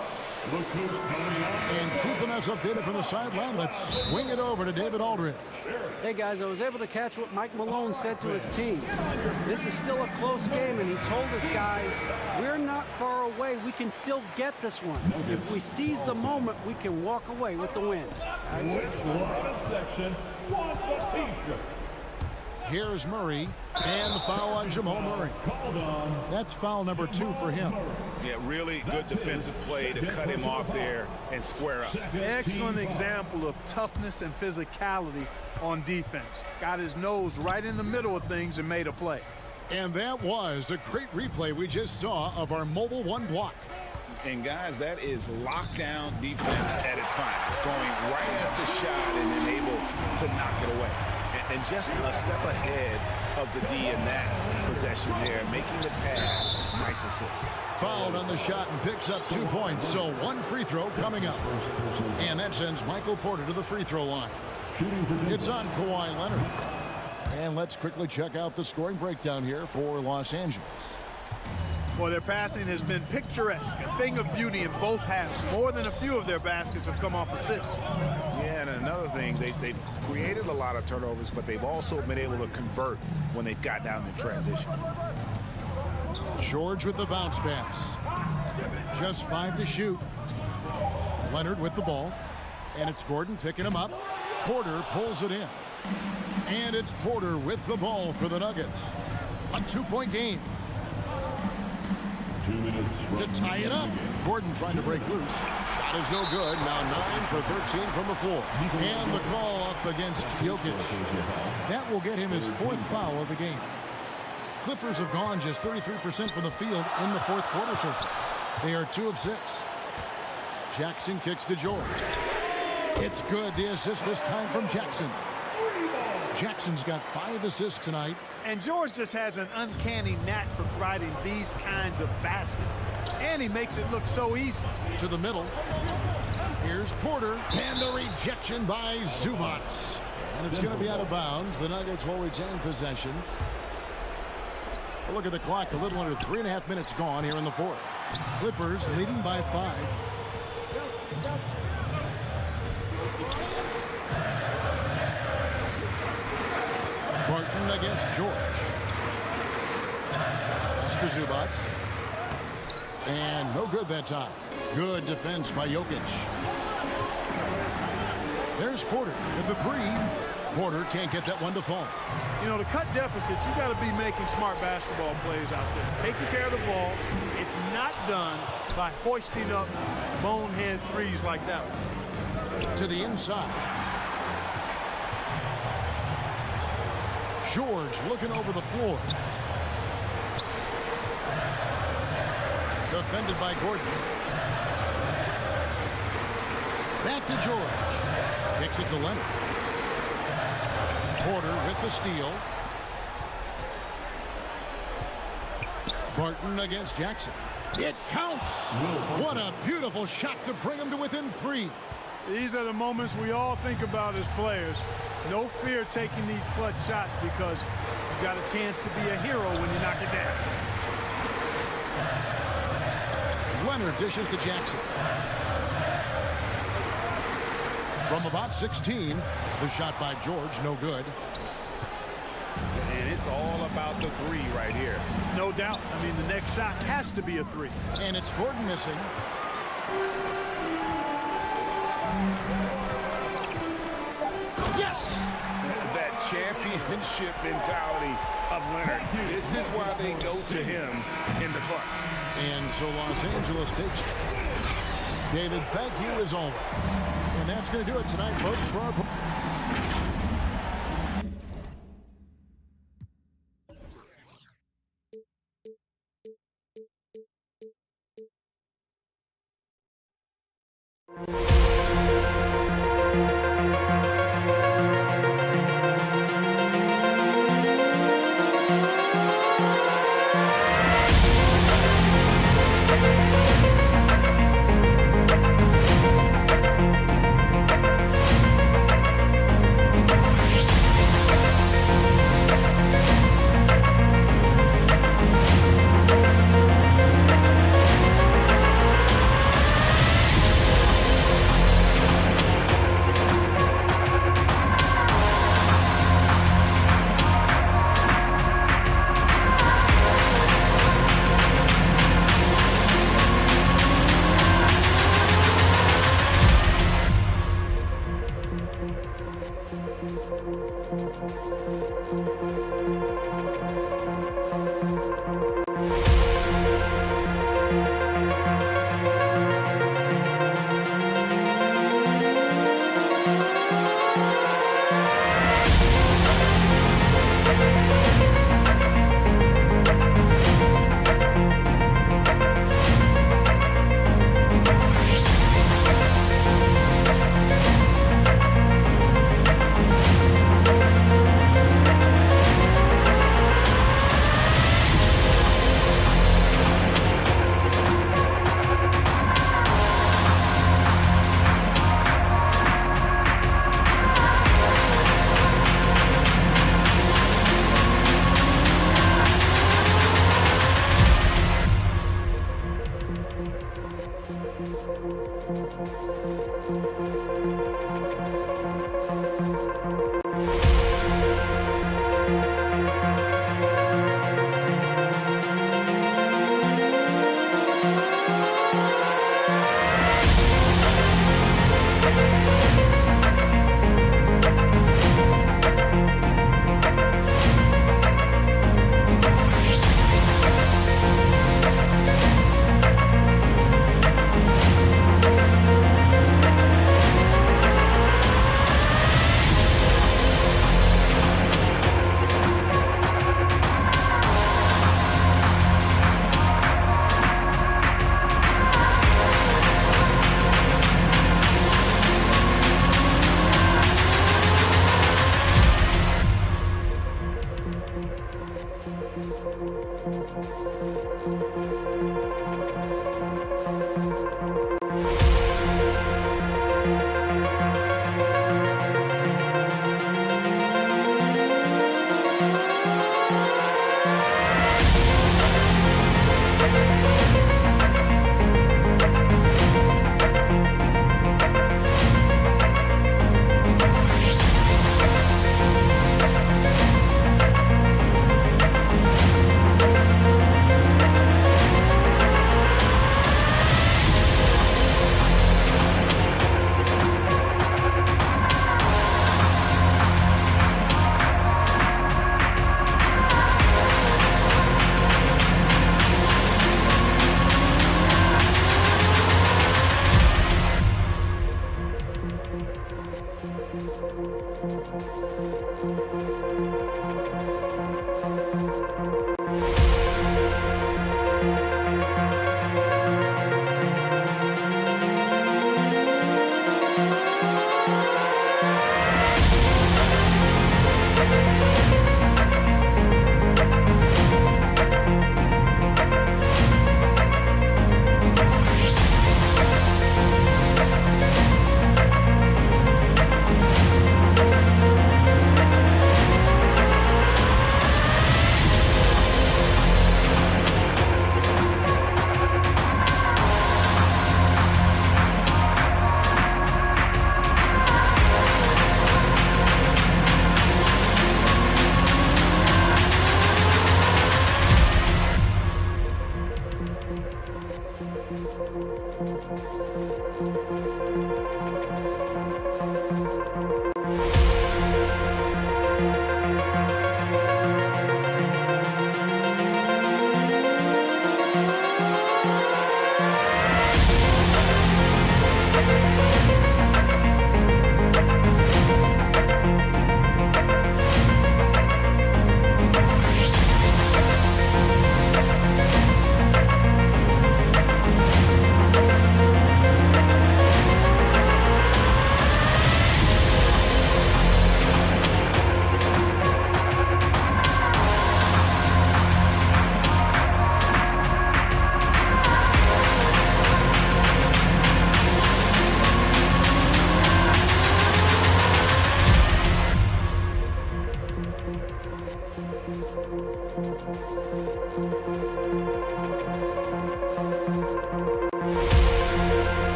Look who's coming up. And keeping us updated from the sideline, let's swing it over to David Aldridge. Hey, guys, I was able to catch what Mike Malone said to his team. This is still a close game, and he told us, guys, we're not far away. We can still get this one. If we seize the moment, we can walk away with the win. Section wants a t-shirt. Here's Murray, and the foul on Jamal Murray. That's foul number 2 for him. Yeah, really good defensive play to cut him off there and square up. Excellent example of toughness and physicality on defense. Got his nose right in the middle of things and made a play. And that was a great replay we just saw of our mobile 1 block. And guys, that is lockdown defense at its finest, going right at the shot and then able to knock it away. And just a step ahead of the D in that possession there, making the pass. Nice assist. Fouled on the shot and picks up 2 points. So 1 free throw coming up. And that sends Michael Porter to the free throw line. It's on Kawhi Leonard. And let's quickly check out the scoring breakdown here for Los Angeles. Well, their passing has been picturesque, a thing of beauty in both halves. More than a few of their baskets have come off assists. Yeah, and another thing, they've created a lot of turnovers, but they've also been able to convert when they've got down in transition. George with the bounce pass. Just 5 to shoot. Leonard with the ball. And it's Gordon picking him up. Porter pulls it in. And it's Porter with the ball for the Nuggets. A 2-point game. 2 minutes. To tie it up. Gordon trying to break loose. Shot is no good. Now 9 for 13 from the floor. And the call up against Jokic. That will get him his 4th foul of the game. Clippers have gone just 33% from the field in the 4th quarter so far. They are 2 of 6. Jackson kicks to George. It's good. The assist this time from Jackson. Jackson's got 5 assists tonight. And George just has an uncanny knack for providing these kinds of baskets. And he makes it look so easy. To the middle. Here's Porter. And the rejection by Zubac. And it's going to be out of bounds. The Nuggets will retain possession. Look at the clock. A little under 3.5 minutes gone here in the 4th. Clippers leading by 5. Barton against George. That's to Zubac. And no good that time. Good defense by Jokic. There's Porter with the 3. Porter can't get that one to fall. You know, to cut deficits, you got to be making smart basketball plays out there. Taking care of the ball. It's not done by hoisting up bonehead threes like that one. To the inside. George looking over the floor. Defended by Gordon. Back to George. Kicks it to Leonard. Porter with the steal. Barton against Jackson. It counts. What a beautiful shot to bring him to within 3. These are the moments we all think about as players. No fear taking these clutch shots because you've got a chance to be a hero when you knock it down. Leonard dishes to Jackson. From about 16, the shot by George, no good. And it's all about the 3 right here. No doubt. I mean, the next shot has to be a 3. And it's Gordon missing. Yes! That championship mentality of Leonard. This is why they go to him in the clutch. And so Los Angeles takes David, thank you as always. And that's going to do it tonight, folks, for our...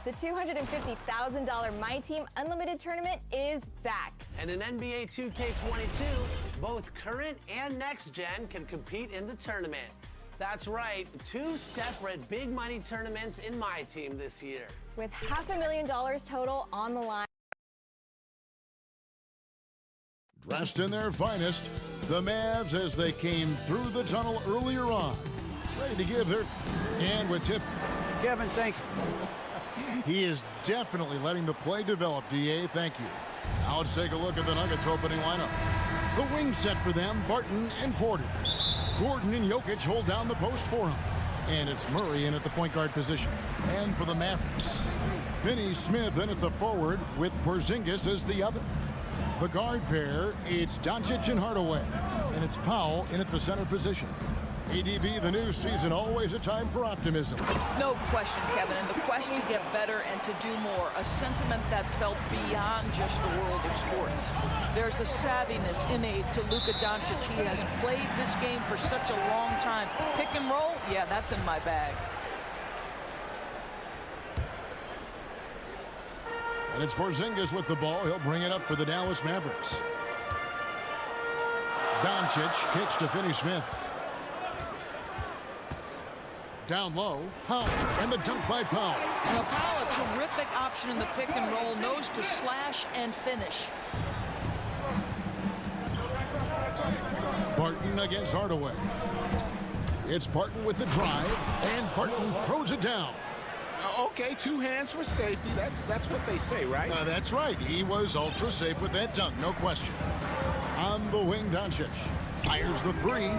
The $250,000 My Team Unlimited Tournament is back. And in NBA 2K22, both current and next gen can compete in the tournament. That's right, 2 separate big money tournaments in My Team this year. With $500,000 total on the line. Dressed in their finest, the Mavs as they came through the tunnel earlier on. Ready to give their hand with tip. Kevin, thank you. He is definitely letting the play develop, D.A. Thank you. Now let's take a look at the Nuggets opening lineup. The wing set for them, Barton and Porter. Gordon and Jokic hold down the post for him. And it's Murray in at the point guard position. And for the Mavericks, Finney-Smith in at the forward with Porzingis as the other. The guard pair, it's Doncic and Hardaway. And it's Powell in at the center position. ADB, the new season, always a time for optimism. No question, Kevin, and the quest to get better and to do more, a sentiment that's felt beyond just the world of sports. There's a savviness innate to Luka Doncic. He has played this game for such a long time. Pick and roll, yeah, that's in my bag. And it's Porzingis with the ball. He'll bring it up for the Dallas Mavericks. Doncic kicks to Finney-Smith. Down low, Powell, and the dunk by Powell. Now, Powell, a terrific option in the pick and roll, knows to slash and finish. Barton against Hardaway. It's Barton with the drive, and Barton throws it down. Okay, 2 hands for safety. That's what they say, right? That's right. He was ultra safe with that dunk, no question. On the wing, Doncic fires the 3.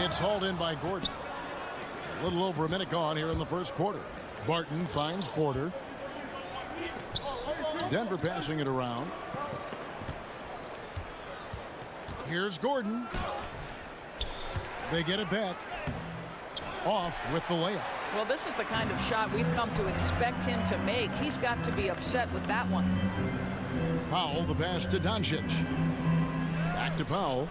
It's hauled in by Gordon. A little over a minute gone here in the first quarter. Barton finds Porter. Denver passing it around. Here's Gordon. They get it back. Off with the layup. Well, this is the kind of shot we've come to expect him to make. He's got to be upset with that one. Powell, the pass to Doncic. Back to Powell.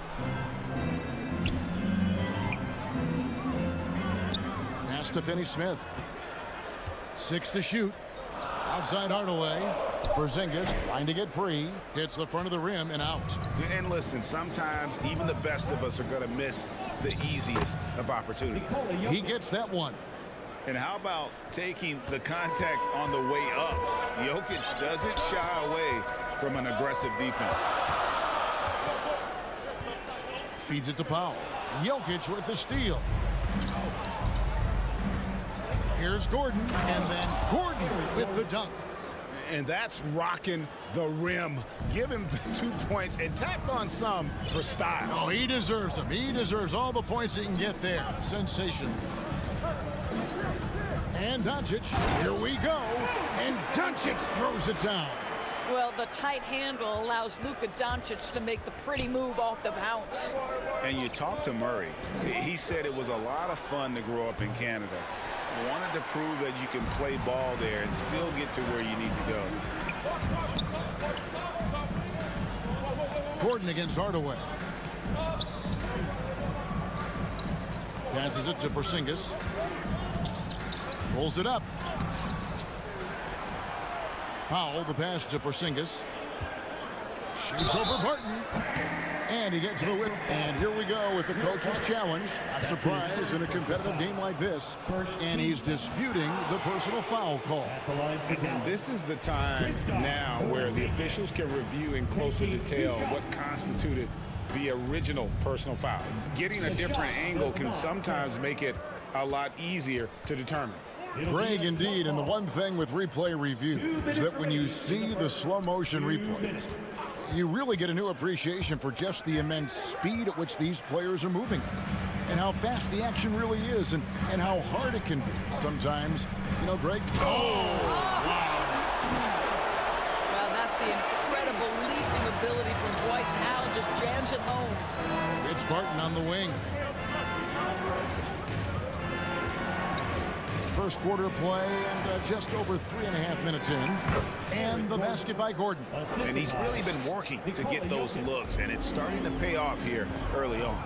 Pass to Finney-Smith. 6 to shoot. Outside Hardaway. Porzingis trying to get free. Hits the front of the rim and out. And listen, sometimes even the best of us are going to miss the easiest of opportunities. He gets that one. And how about taking the contact on the way up? Jokic doesn't shy away from an aggressive defense. Feeds it to Powell. Jokic with the steal. Here's Gordon, and then Gordon with the dunk. And that's rocking the rim. Give him the 2 points and tacked on some for style. Oh, he deserves them. He deserves all the points he can get there. Sensation. And Doncic, here we go. And Doncic throws it down. Well, the tight handle allows Luka Doncic to make the pretty move off the bounce. And you talk to Murray. He said it was a lot of fun to grow up in Canada. Wanted to prove that you can play ball there and still get to where you need to go. Gordon against Hardaway. Passes it to Porzingis. Pulls it up. Powell, the pass to Porzingis. Shoots over Barton. And he gets the whip. And here we go with the coach's challenge. Not surprised in a competitive game like this. And he's disputing the personal foul call. And this is the time now where the officials can review in closer detail what constituted the original personal foul. Getting a different angle can sometimes make it a lot easier to determine. Greg, indeed, and the one thing with replay review is that when you see the slow motion replays, you really get a new appreciation for just the immense speed at which these players are moving and how fast the action really is and how hard it can be. Sometimes, you know, Greg. Well, that's the incredible leaping ability from Dwight Powell. Just jams it home. It's Barton on the wing. First quarter play and just over 3.5 minutes in. And the basket by Gordon. And he's really been working to get those looks, and it's starting to pay off here early on.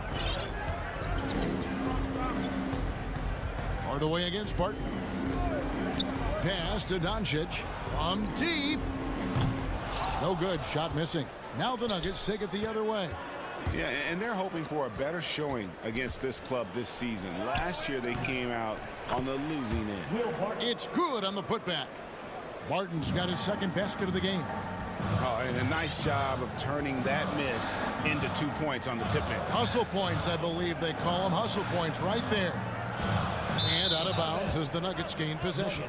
Hardaway against Barton. Pass to Doncic. From deep. No good. Shot missing. Now the Nuggets take it the other way. Yeah, and they're hoping for a better showing against this club this season. Last year they came out on the losing end. It's good on the putback. Barton's got his second basket of the game. Oh, and a nice job of turning that miss into 2 points on the tip in. Hustle points, I believe they call them. Hustle points right there. And out of bounds as the Nuggets gain possession.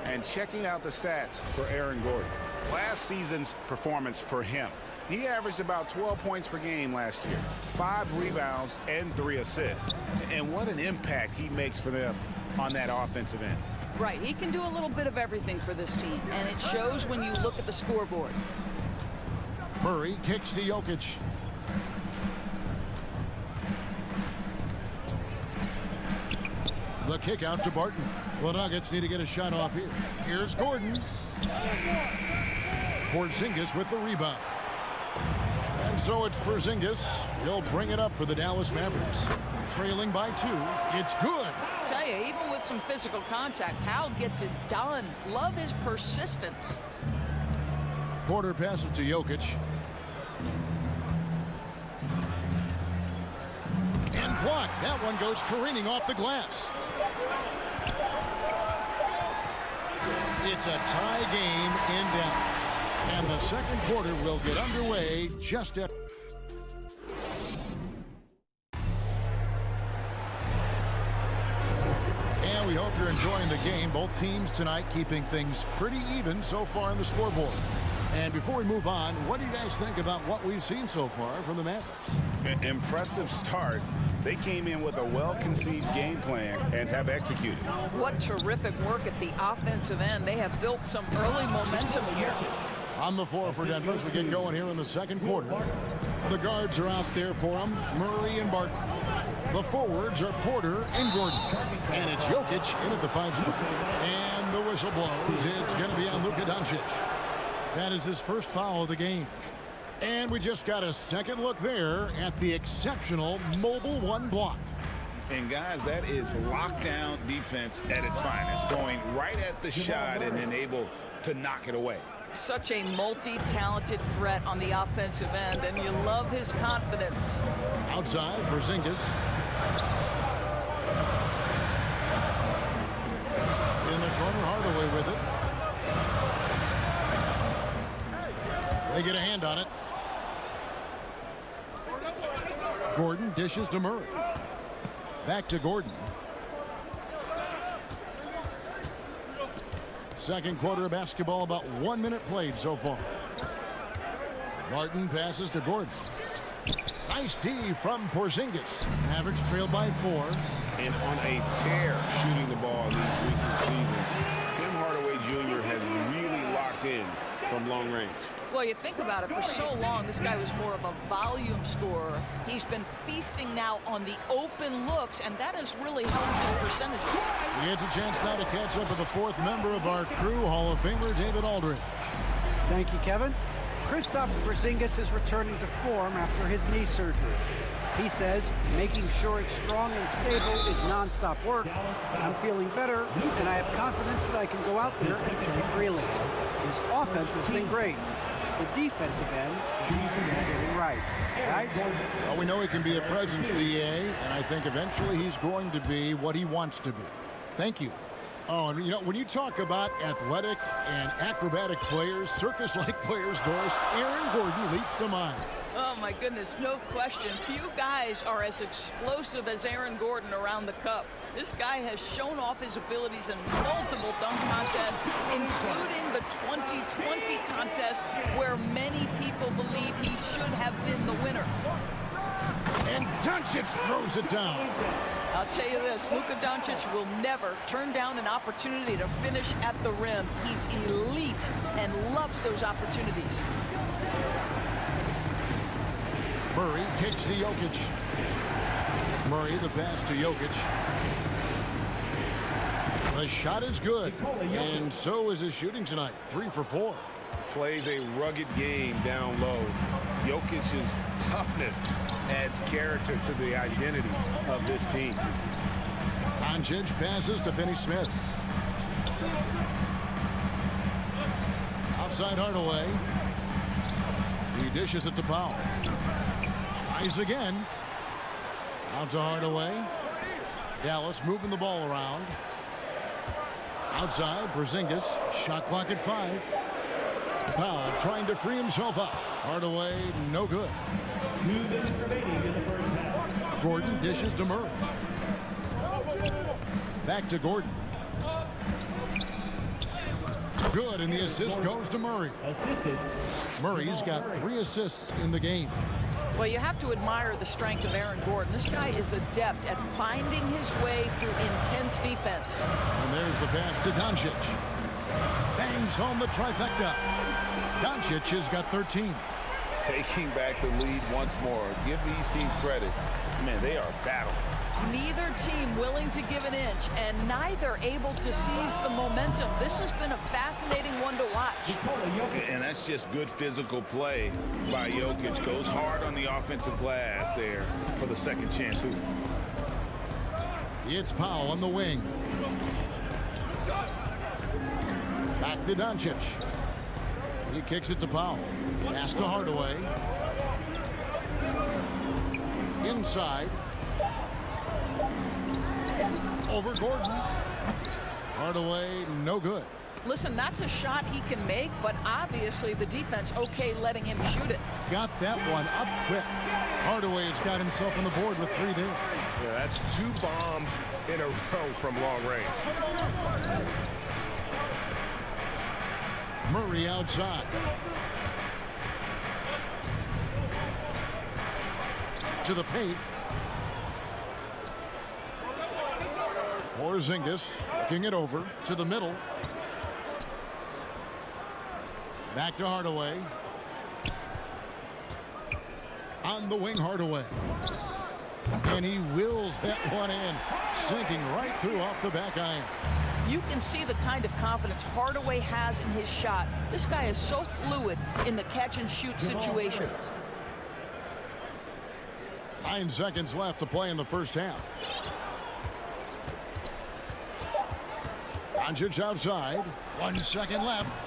And checking out the stats for Aaron Gordon. Last season's performance for him. He averaged about 12 points per game last year, 5 rebounds and 3 assists. And what an impact he makes for them on that offensive end. Right, he can do a little bit of everything for this team, and it shows when you look at the scoreboard. Murray kicks to Jokic. The kick out to Barton. Well, Nuggets need to get a shot off here. Here's Gordon. Porzingis with the rebound. And so it's Porzingis. He'll bring it up for the Dallas Mavericks. Trailing by 2. It's good. I tell you, even with some physical contact, Powell gets it done. Love his persistence. Porter passes to Jokic. And blocked. That one goes careening off the glass. It's a tie game in Dallas. And the second quarter will get underway just at... And we hope you're enjoying the game. Both teams tonight keeping things pretty even so far on the scoreboard. And before we move on, what do you guys think about what we've seen so far from the Mavericks? Impressive start. They came in with a well-conceived game plan and have executed. What terrific work at the offensive end. They have built some early momentum here. On the floor for Denver as we get going here in the second quarter. The guards are out there for them, Murray and Barton. The forwards are Porter and Gordon. And it's Jokic in at the 5 spot. And the whistle blows. It's going to be on Luka Doncic. That is his first foul of the game. And we just got a second look there at the exceptional mobile 1 block. And guys, that is lockdown defense at its finest. Going right at the shot and then able to knock it away. Such a multi-talented threat on the offensive end, and you love his confidence. Outside, Porzingis. In the corner, Hardaway with it. They get a hand on it. Gordon dishes to Murray. Back to Gordon. Second quarter of basketball, about 1 minute played so far. Martin passes to Gordon. Nice D from Porzingis. Mavericks trailed by 4. And on a tear shooting the ball in these recent seasons. Tim Hardaway Jr. has really locked in from long range. Well, you think about it, for so long, this guy was more of a volume scorer. He's been feasting now on the open looks, and that has really helped his percentages. He gets a chance now to catch up with the 4th member of our crew, Hall of Famer David Aldridge. Thank you, Kevin. Kristaps Porzingis is returning to form after his knee surgery. He says making sure it's strong and stable is nonstop work. I'm feeling better, and I have confidence that I can go out there and play freely. His offense has been great. It's the defensive end he's still getting right. Guys? Well, we know he can be a presence, DA, and I think eventually he's going to be what he wants to be. Thank you. Oh, and you know, when you talk about athletic and acrobatic players, circus-like players, Doris, Aaron Gordon leaps to mind. Oh, my goodness, no question. Few guys are as explosive as Aaron Gordon around the cup. This guy has shown off his abilities in multiple dunk contests, including the 2020 contest, where many people believe he should have been the winner. And Doncic throws it down. I'll tell you this, Luka Doncic will never turn down an opportunity to finish at the rim. He's elite and loves those opportunities. Murray kicks to Jokic. Murray the pass to Jokic. The shot is good, and so is his shooting tonight. 3 for 4. Plays a rugged game down low. Jokic's toughness adds character to the identity of this team. Doncic passes to Finney-Smith. Outside Hardaway. He dishes it to Powell. Tries again. Out to Hardaway. Dallas moving the ball around. Outside, Porzingis. Shot clock at 5. Powell trying to free himself up. Hardaway, no good. 2 minutes remaining in the first half. Gordon dishes to Murray. Back to Gordon. Good, and the assist goes to Murray. Assisted. Murray's got 3 assists in the game. Well, you have to admire the strength of Aaron Gordon. This guy is adept at finding his way through intense defense. And there's the pass to Doncic. Bangs home the trifecta. Doncic has got 13. Taking back the lead once more. Give these teams credit. Man, they are battling. Neither team willing to give an inch, and neither able to seize the momentum. This has been a fascinating one to watch. And that's just good physical play by Jokic. Goes hard on the offensive glass there for the second chance hoop. It's Powell on the wing. Back to Doncic. He kicks it to Powell. Pass to Hardaway. Inside. Over Gordon. Hardaway, no good. Listen, that's a shot he can make, but obviously the defense okay letting him shoot it. Got that one up quick. Hardaway's got himself on the board with 3 there. Yeah, that's 2 bombs in a row from long range. Murray outside. To the paint. Porzingis looking it over to the middle. Back to Hardaway. On the wing, Hardaway. And he wills that one in, sinking right through off the back iron. You can see the kind of confidence Hardaway has in his shot. This guy is so fluid in the catch-and-shoot situations. 9 seconds left to play in the first half. Doncic outside. 1 second left.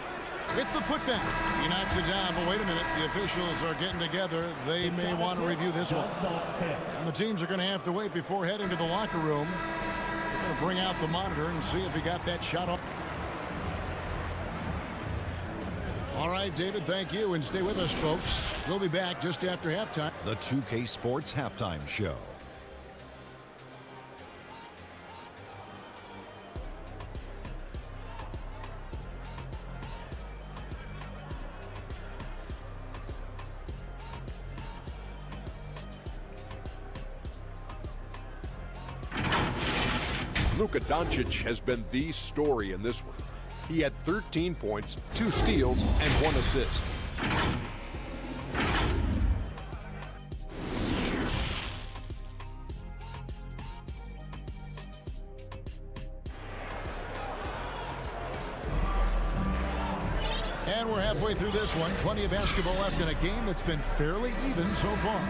With the putback. He knocks it down, but wait a minute. The officials are getting together. They may want to review this one. And the teams are going to have to wait before heading to the locker room. They're going to bring out the monitor and see if he got that shot up. All right, David, thank you. And stay with us, folks. We'll be back just after halftime. The 2K Sports Halftime Show. Luka Doncic has been the story in this one. He had 13 points, 2 steals, and 1 assist. And we're halfway through this one. Plenty of basketball left in a game that's been fairly even so far.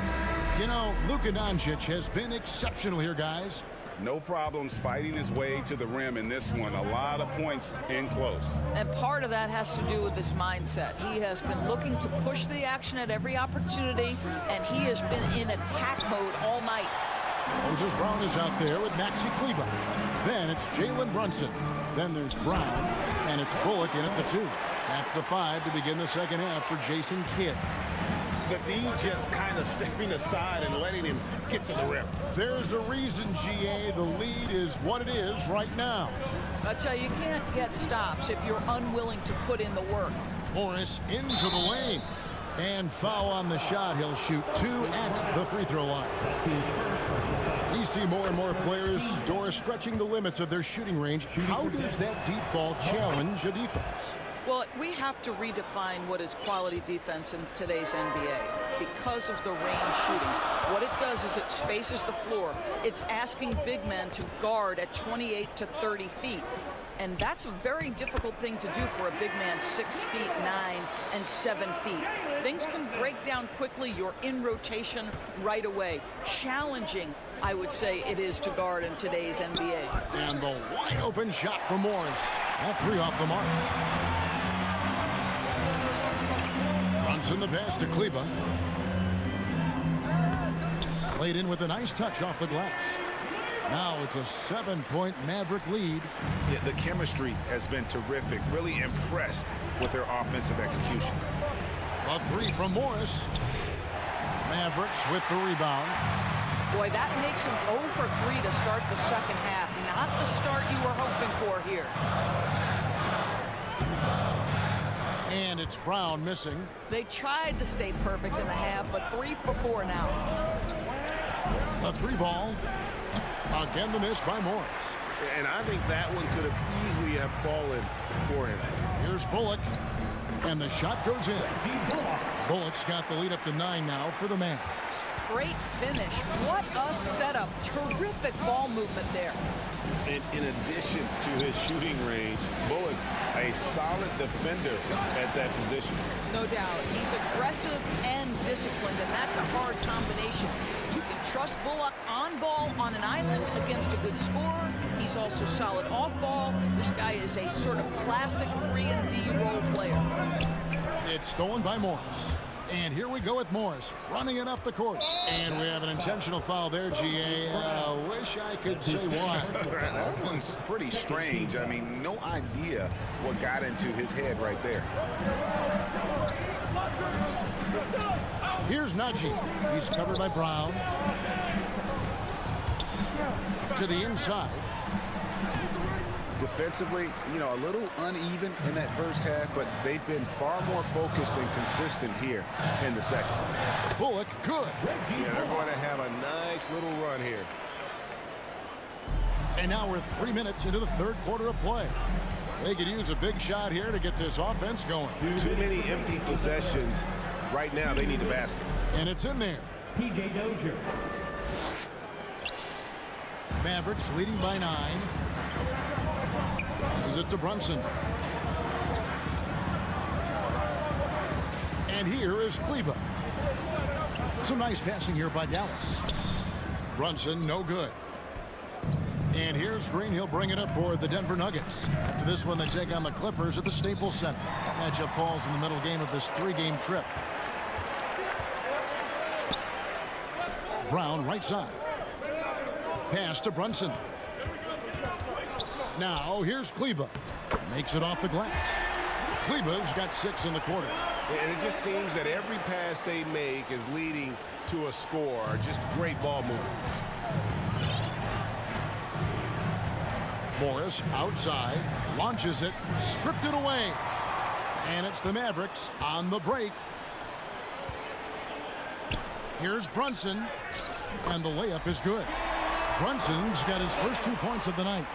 You know, Luka Doncic has been exceptional here, guys. No problems fighting his way to the rim in this one. A lot of points in close. And part of that has to do with his mindset. He has been looking to push the action at every opportunity, and he has been in attack mode all night. Moses Brown is out there with Maxi Kleber. Then it's Jalen Brunson. Then there's Brown, and it's Bullock in at the 2. That's the 5 to begin the second half for Jason Kidd. The D just kind of stepping aside and letting him get to the rim. There's a reason, GA, the lead is what it is right now. I tell you, you can't get stops if you're unwilling to put in the work. Morris into the lane. And foul on the shot. He'll shoot 2 at the free throw line. We see more and more players, Doris, stretching the limits of their shooting range. How does that deep ball challenge a defense? Well, we have to redefine what is quality defense in today's NBA because of the range shooting. What it does is it spaces the floor. It's asking big men to guard at 28 to 30 feet. And that's a very difficult thing to do for a big man 6 feet 9 and 7 feet. Things can break down quickly. You're in rotation right away. Challenging, I would say it is to guard in today's NBA. And the wide open shot for Morris. That 3 off the mark. In the pass to Kleber. Played in with a nice touch off the glass. Now it's a 7-point Maverick lead. Yeah, the chemistry has been terrific. Really impressed with their offensive execution. A 3 from Morris. Mavericks with the rebound. Boy, that makes them 0 for 3 to start the second half. Not the start you were hoping for here. And it's Brown missing. They tried to stay perfect in the half, but 3 for 4 now. A 3 ball. Again, the miss by Morris. And I think that one could have easily have fallen for him. Here's Bullock. And the shot goes in. Bullock's got the lead up to 9 now for the Mavs. Great finish. What a setup. Terrific ball movement there. And in addition to his shooting range, Bullock, a solid defender at that position. No doubt. He's aggressive and disciplined, and that's a hard combination. You can trust Bullock on ball on an island against a good scorer. He's also solid off ball. This guy is a sort of classic 3-and-D role player. It's stolen by Morris. And here we go with Morris running it up the court. And we have an intentional foul there, GA. Wish I could say why. That one's pretty strange. I mean, no idea what got into his head right there. Here's Najee. He's covered by Brown. To the inside. Defensively, you know, a little uneven in that first half, but they've been far more focused and consistent here in the second. Bullock, good. Yeah, they're going to have a nice little run here. And now we're 3 minutes into the third quarter of play. They could use a big shot here to get this offense going. Too many empty possessions. Right now, they need the basket. And it's in there. P.J. Dozier. Mavericks leading by 9. This is it to Brunson. And here is Kleber. Some nice passing here by Dallas. Brunson, no good. And here's Green. He'll bring it up for the Denver Nuggets. After this one, they take on the Clippers at the Staples Center. That matchup falls in the middle game of this 3-game trip. Brown, right side. Pass to Brunson. Now, here's Kleber. Makes it off the glass. Kleba's got 6 in the quarter. And it just seems that every pass they make is leading to a score. Just great ball movement. Morris outside, launches it, stripped it away. And it's the Mavericks on the break. Here's Brunson, and the layup is good. Brunson's got his first 2 points of the night.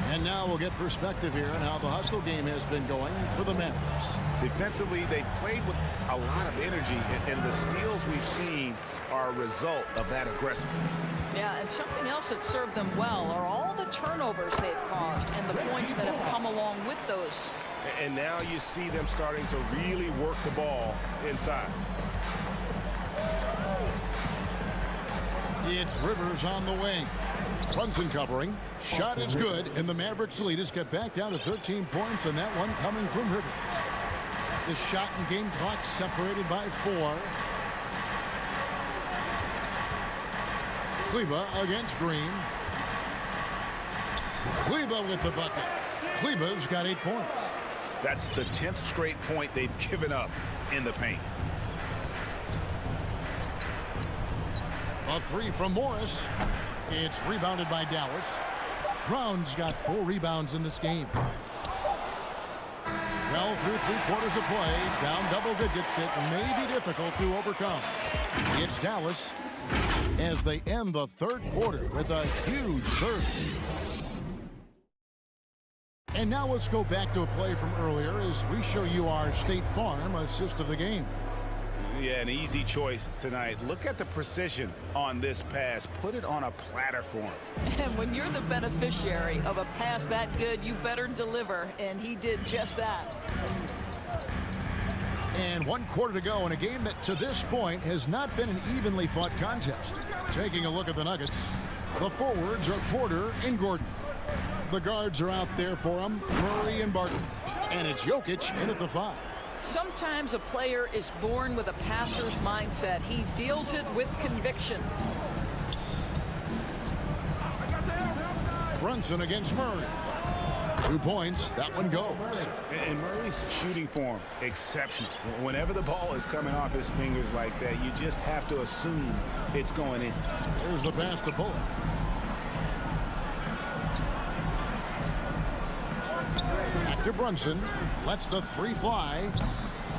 And now we'll get perspective here on how the hustle game has been going for the Mavericks. Defensively, they played with a lot of energy, and the steals we've seen are a result of that aggressiveness. Yeah, and something else that served them well are all the turnovers they've caused and the points that have come along with those. And now you see them starting to really work the ball inside. It's Rivers on the wing. Brunson covering. Shot is good, and the Mavericks lead is get back down to 13 points, and that one coming from Rivers. The shot and game clock separated by 4. Kleba against Green. Kleba with the bucket. Kleba's got 8 points. That's the 10th straight point they've given up in the paint. A 3 from Morris. It's rebounded by Dallas. Brown's got 4 rebounds in this game. Well, through 3 quarters of play, down double digits, it may be difficult to overcome. It's Dallas as they end the 3rd quarter with a huge surge. And now let's go back to a play from earlier as we show you our State Farm assist of the game. Yeah, an easy choice tonight. Look at the precision on this pass. Put it on a platter for him. And when you're the beneficiary of a pass that good, you better deliver, and he did just that. And 1 quarter to go in a game that to this point has not been an evenly fought contest. Taking a look at the Nuggets, the forwards are Porter and Gordon. The guards are out there for them, Murray and Barton. And it's Jokic in at the 5. Sometimes a player is born with a passer's mindset. He deals it with conviction. Brunson against Murray. 2 points. That one goes. And Murray's shooting form, exceptional. Whenever the ball is coming off his fingers like that, you just have to assume it's going in. Here's the pass to Bullock. Back to Brunson. Lets the 3 fly.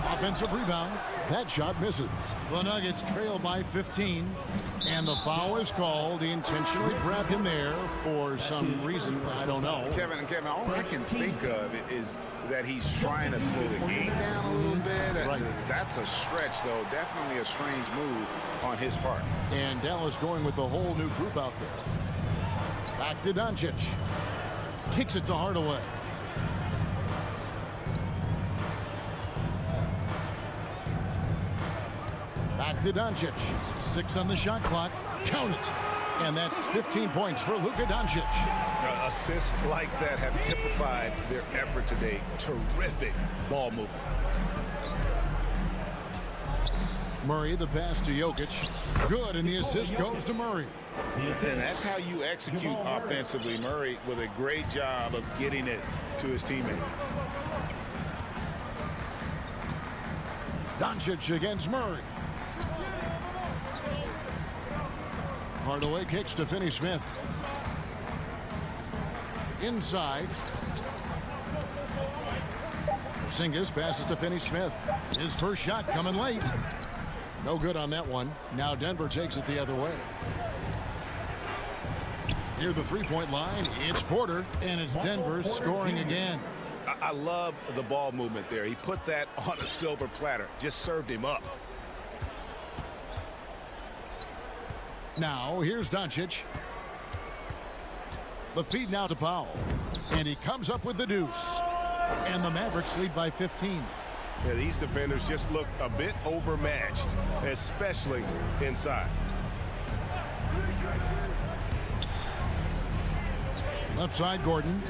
Offensive rebound. That shot misses. The Nuggets trail by 15. And the foul is called. He intentionally grabbed him there for some reason. I don't know. Kevin, all I can think of is that he's trying to slow the game down a little bit. Right. That's a stretch, though. Definitely a strange move on his part. And Dallas going with a whole new group out there. Back to Doncic. Kicks it to Hardaway. Back to Doncic. 6 on the shot clock. Count it. And that's 15 points for Luka Doncic. Assists like that have typified their effort today. Terrific ball movement. Murray, the pass to Jokic. Good, and the assist goes to Murray. And that's how you execute offensively. Murray with a great job of getting it to his teammate. Doncic against Murray. Hardaway kicks to Finney-Smith. Inside. Porzingis passes to Finney-Smith. His first shot coming late. No good on that one. Now Denver takes it the other way. Near the 3-point line, it's Porter, and it's Denver scoring again. I love the ball movement there. He put that on a silver platter. Just served him up. Now, here's Doncic. The feed now to Powell. And he comes up with the deuce. And the Mavericks lead by 15. Yeah, these defenders just looked a bit overmatched, especially inside. Left side, Gordon.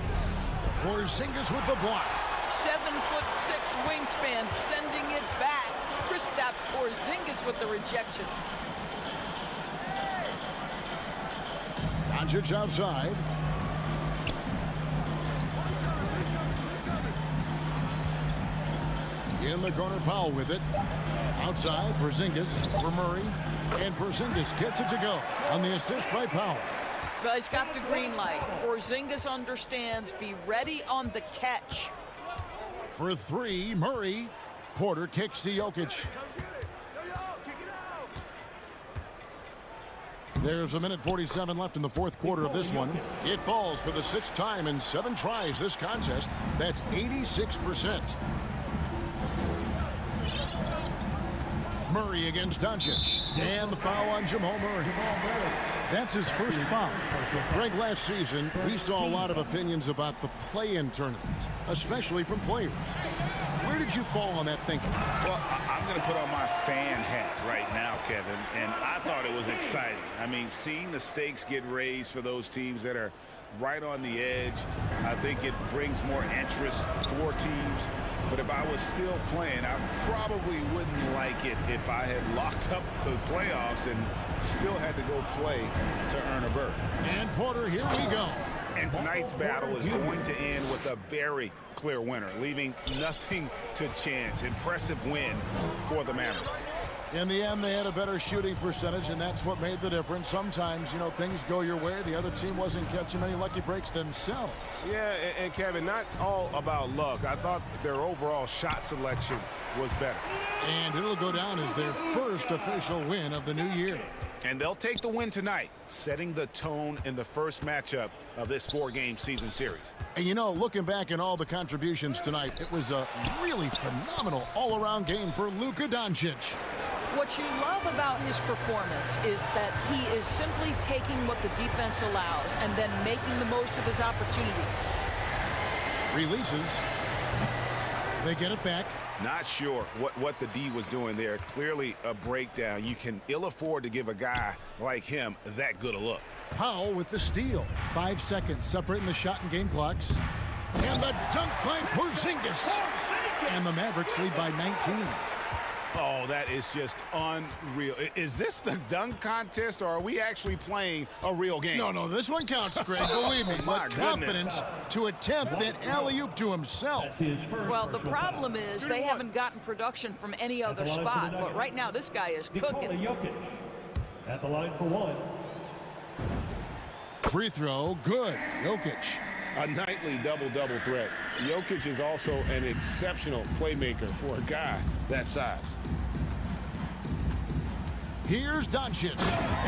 Porzingis with the block. 7'6" wingspan, sending it back. Kristaps Porzingis with the rejection. Doncic outside. In the corner, Powell with it. Outside, Porzingis for Murray. And Porzingis gets it to go on the assist by Powell. Well, he's got the green light. Porzingis understands. Be ready on the catch. For three, Murray. Porter kicks to Jokic. There's a minute 47 left in the fourth quarter of this one. It falls for the sixth time in 7 tries this contest. That's 86%. Murray against Doncic. And the foul on Jamal Murray. That's his first foul. Greg, last season, we saw a lot of opinions about the play-in tournament, especially from players. Where did you fall on that thinking? Well, I'm going to put on my fan hat right now, Kevin, and I thought it was exciting. I mean, seeing the stakes get raised for those teams that are right on the edge, I think it brings more interest for teams. But if I was still playing, I probably wouldn't like it if I had locked up the playoffs and still had to go play to earn a berth. And Porter, here we go. And tonight's battle is going to end with a very clear winner, leaving nothing to chance. Impressive win for the Mavericks. In the end, they had a better shooting percentage, and that's what made the difference. Sometimes, you know, things go your way. The other team wasn't catching many lucky breaks themselves. Yeah, and Kevin, not all about luck. I thought their overall shot selection was better. And it'll go down as their first official win of the new year. And they'll take the win tonight, setting the tone in the first matchup of this 4-game season series. And, you know, looking back at all the contributions tonight, it was a really phenomenal all-around game for Luka Doncic. What you love about his performance is that he is simply taking what the defense allows and then making the most of his opportunities. Releases. They get it back. Not sure what the D was doing there. Clearly a breakdown. You can ill afford to give a guy like him that good a look. Powell with the steal. 5 seconds separating the shot and game clocks. And the dunk by Porzingis. And the Mavericks lead by 19. Oh, that is just unreal. Is this the dunk contest, or are we actually playing a real game? No, this one counts, Greg. Believe me. My With confidence to attempt that alley-oop to himself. Well, the problem is they haven't gotten production from any other spot, but right now this guy is cooking. At the line for one. Free throw, good. Jokic. A nightly double-double threat. Jokic is also an exceptional playmaker for a guy that size. Here's Doncic,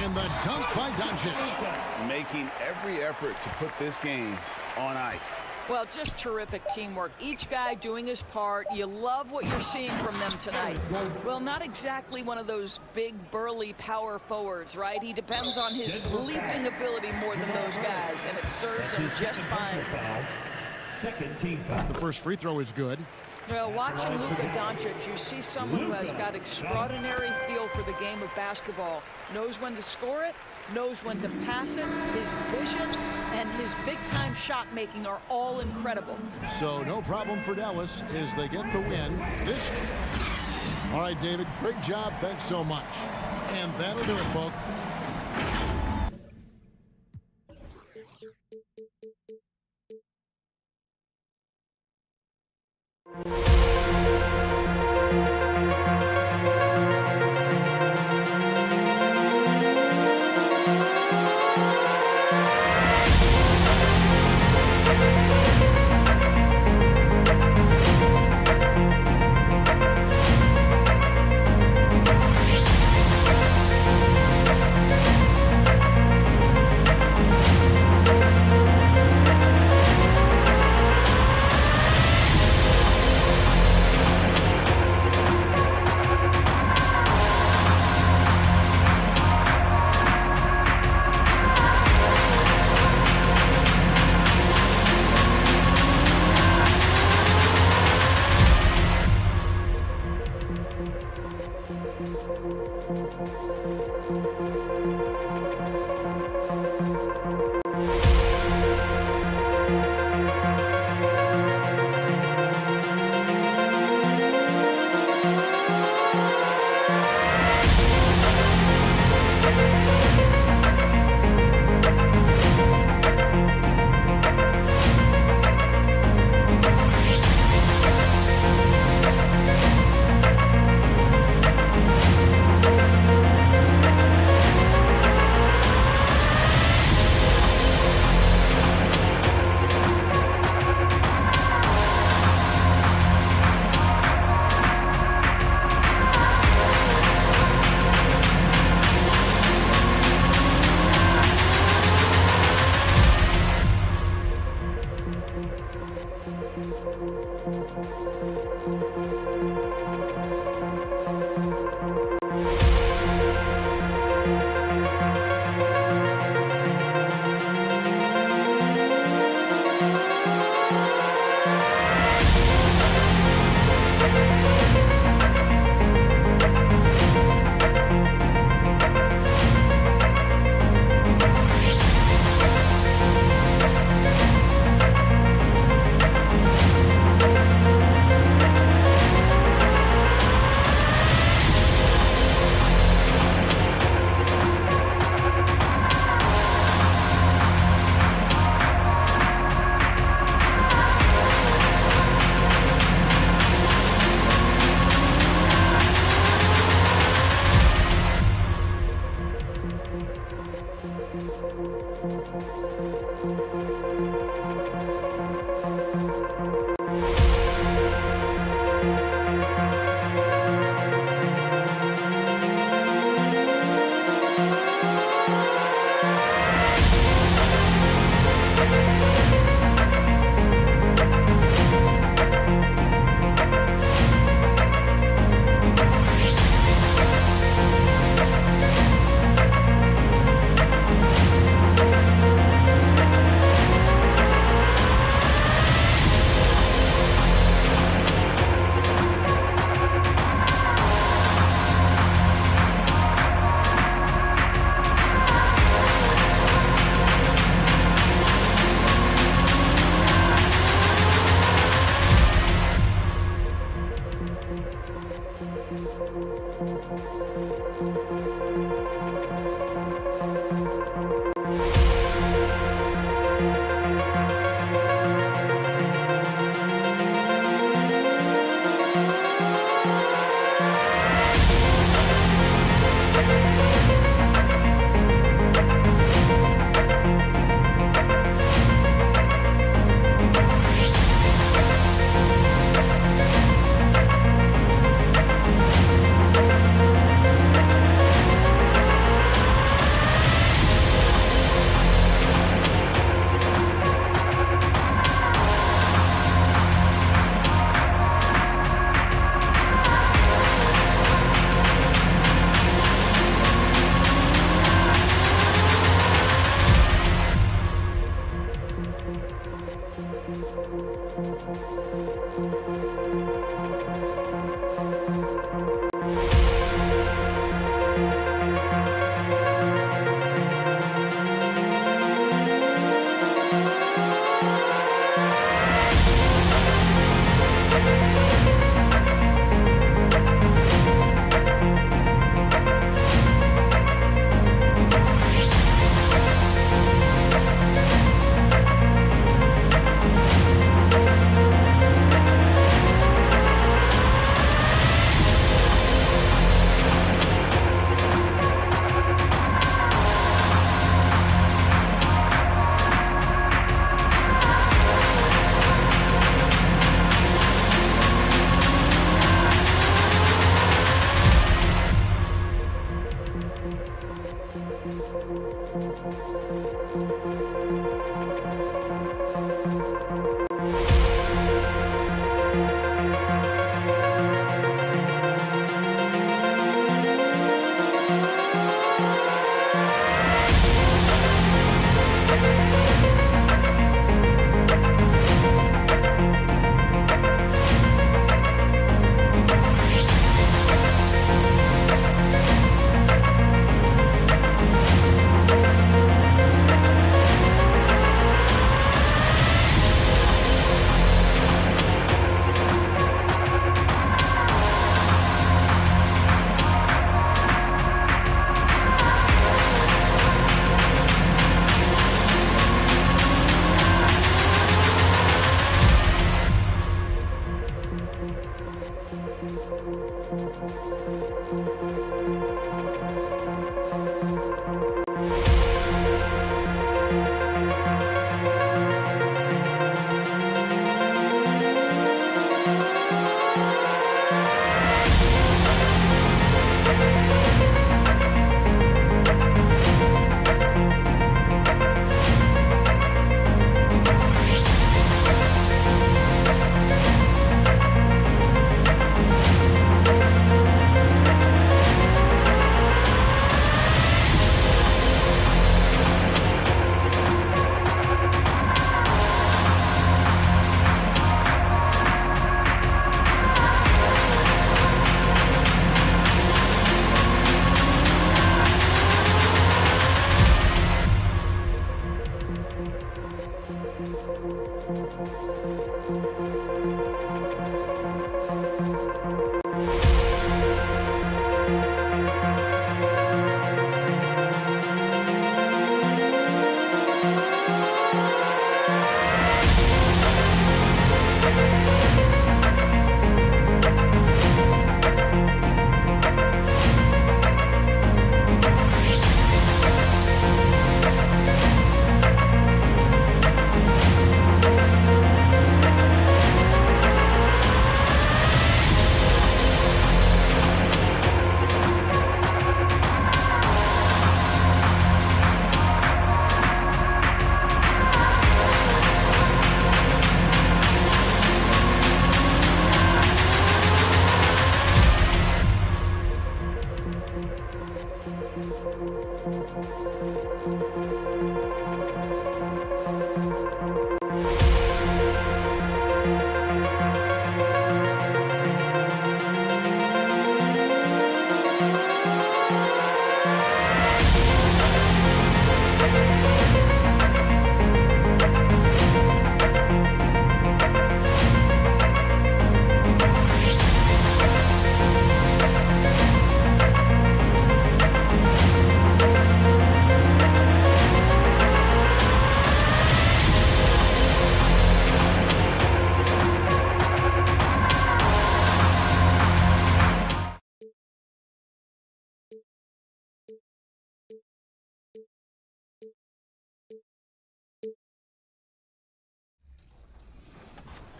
and the dunk by Doncic. Making every effort to put this game on ice. Well, just terrific teamwork. Each guy doing his part. You love what you're seeing from them tonight. Well, not exactly one of those big, burly power forwards, right? He depends on his leaping ability more than those guys, and it serves him just fine. Second team foul. The first free throw is good. Well, watching Luka Doncic, you see someone who has got extraordinary feel for the game of basketball. Knows when to score it, knows when to pass it. His vision and his big-time shot making are all incredible. So no problem for Dallas as they get the win this week. All right, David, great job. Thanks so much. And that'll do it, folks.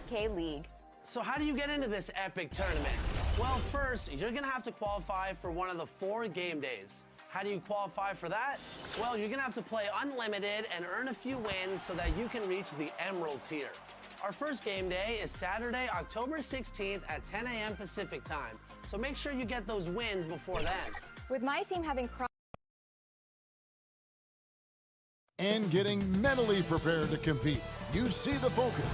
2K League. So how do you get into this epic tournament? Well, first, you're gonna have to qualify for one of the 4 game days. How do you qualify for that? Well, you're gonna have to play unlimited and earn a few wins so that you can reach the Emerald tier. Our first game day is Saturday, October 16th at 10 a.m. Pacific time. So make sure you get those wins before then. With my team having and getting mentally prepared to compete. You see the focus.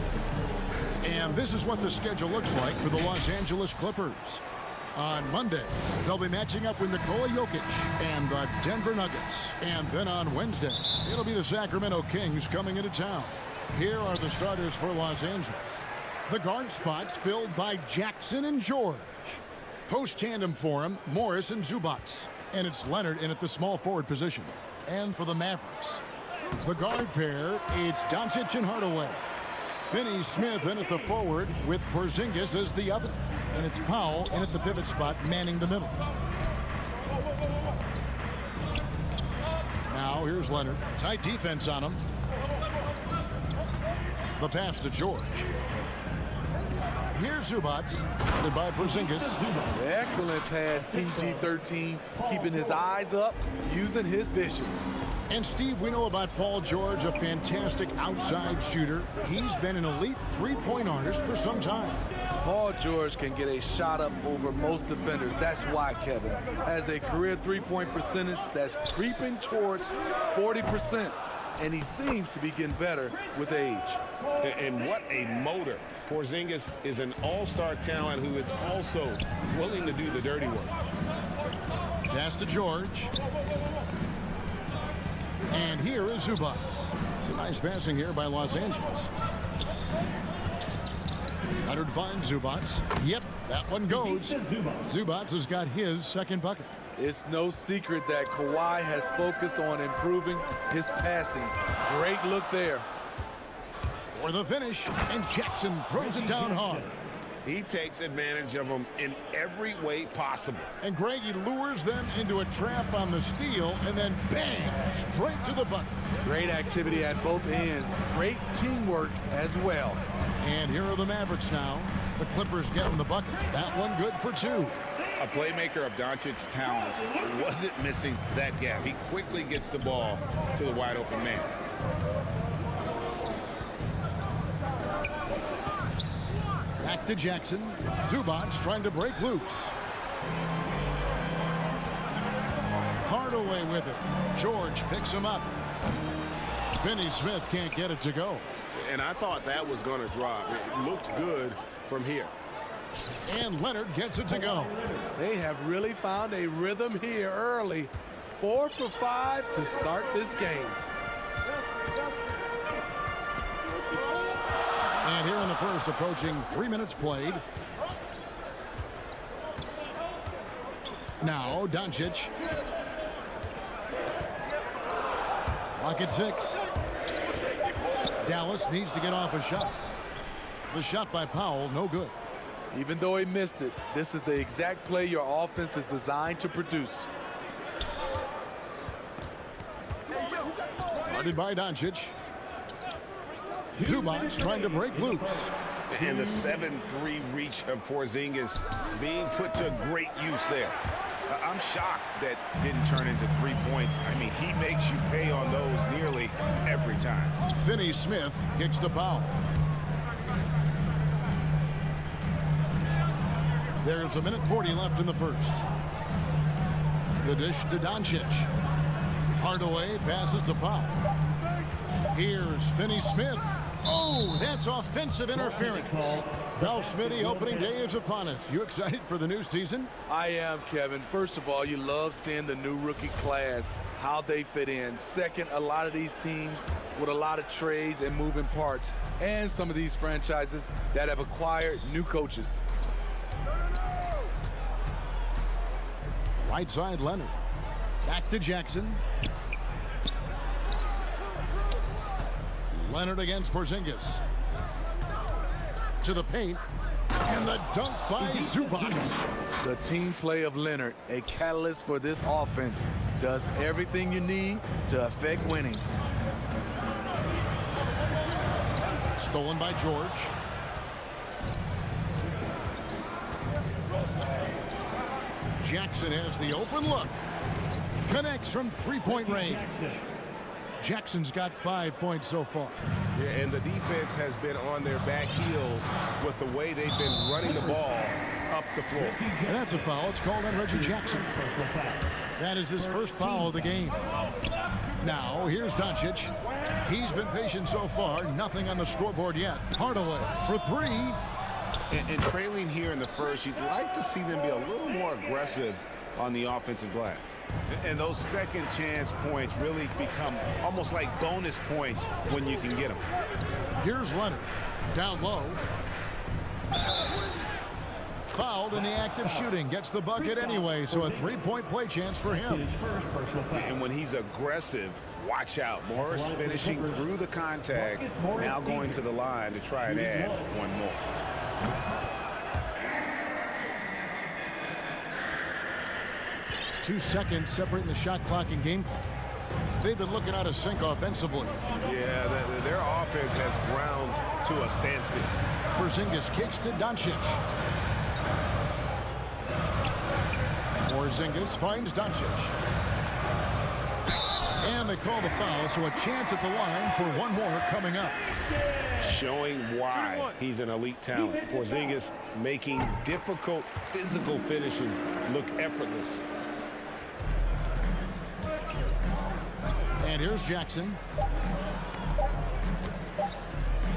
And this is what the schedule looks like for the Los Angeles Clippers. On Monday, they'll be matching up with Nikola Jokic and the Denver Nuggets. And then on Wednesday, it'll be the Sacramento Kings coming into town. Here are the starters for Los Angeles. The guard spots filled by Jackson and George. Post-tandem for him, Morris and Zubac. And it's Leonard in at the small forward position. And for the Mavericks, the guard pair, it's Doncic and Hardaway. Finney-Smith in at the forward with Porzingis as the other. And it's Powell in at the pivot spot, manning the middle. Now here's Leonard. Tight defense on him. The pass to George. Here's Zubac, led by Porzingis. Excellent pass, PG-13, keeping his eyes up, using his vision. And Steve, we know about Paul George, a fantastic outside shooter. He's been an elite three-point artist for some time. Paul George can get a shot up over most defenders. That's why, Kevin, has a career three-point percentage that's creeping towards 40%. And he seems to be getting better with age. And what a motor. Porzingis is an all-star talent who is also willing to do the dirty work. Pass to George. And here is Zubac. Some nice passing here by Los Angeles. Leonard finds Zubac. Yep, that one goes. Zubac has got his second bucket. It's no secret that Kawhi has focused on improving his passing. Great look there. For the finish, and Jackson throws it down hard. He takes advantage of them in every way possible. And Greg, he lures them into a trap on the steal, and then bang, straight to the bucket. Great activity at both ends. Great teamwork as well. And here are the Mavericks now. The Clippers getting the bucket. That one good for 2. A playmaker of Doncic's talents wasn't missing that gap. He quickly gets the ball to the wide open man. Back to Jackson. Zubac trying to break loose. Hardaway with it. George picks him up. Finney-Smith can't get it to go. And I thought that was going to drop. It looked good from here. And Leonard gets it to go. They have really found a rhythm here early. 4 for 5 to start this game. And here in the first, approaching 3 minutes played. Now, Doncic. Clock at 6. Dallas needs to get off a shot. The shot by Powell, no good. Even though he missed it, this is the exact play your offense is designed to produce. Guarded by Doncic. Zubac trying to break loose. And the 7-3 reach of Porzingis being put to great use there. I'm shocked that didn't turn into 3 points. I mean, he makes you pay on those nearly every time. Finney-Smith kicks to Powell. There's 1:40 left in the first. The dish to Doncic. Hardaway passes to Powell. Here's Finney-Smith. Oh, that's offensive interference. Bell Smitty, opening day is upon us. You excited for the new season? I am, Kevin. First of all, you love seeing the new rookie class, how they fit in. Second, a lot of these teams with a lot of trades and moving parts, and some of these franchises that have acquired new coaches. Right side, Leonard. Back to Jackson. Leonard against Porzingis. To the paint. And the dunk by Zubac. The team play of Leonard, a catalyst for this offense, does everything you need to affect winning. Stolen by George. Jackson has the open look. Connects from three-point range. Jackson's got 5 points so far. Yeah, and the defense has been on their back heels with the way they've been running the ball up the floor. And that's a foul. It's called on Reggie Jackson. That is his first foul of the game. Now, here's Doncic. He's been patient so far. Nothing on the scoreboard yet. Hardaway for three. And trailing here in the first, you'd like to see them be a little more aggressive on the offensive glass. And those second chance points really become almost like bonus points when you can get them. Here's Leonard. Down low. Fouled in the act of shooting. Gets the bucket anyway, so a three-point play chance for him. And when he's aggressive, watch out. Morris finishing through the contact, now going to the line to try and add one more. 2 seconds separating the shot clock and game clock. They've been looking out of sync offensively. Yeah, their offense has ground to a standstill. Porzingis kicks to Doncic. Porzingis finds Doncic. And they call the foul, so a chance at the line for one more coming up. Showing why he's an elite talent. Porzingis making difficult physical finishes look effortless. And here's Jackson.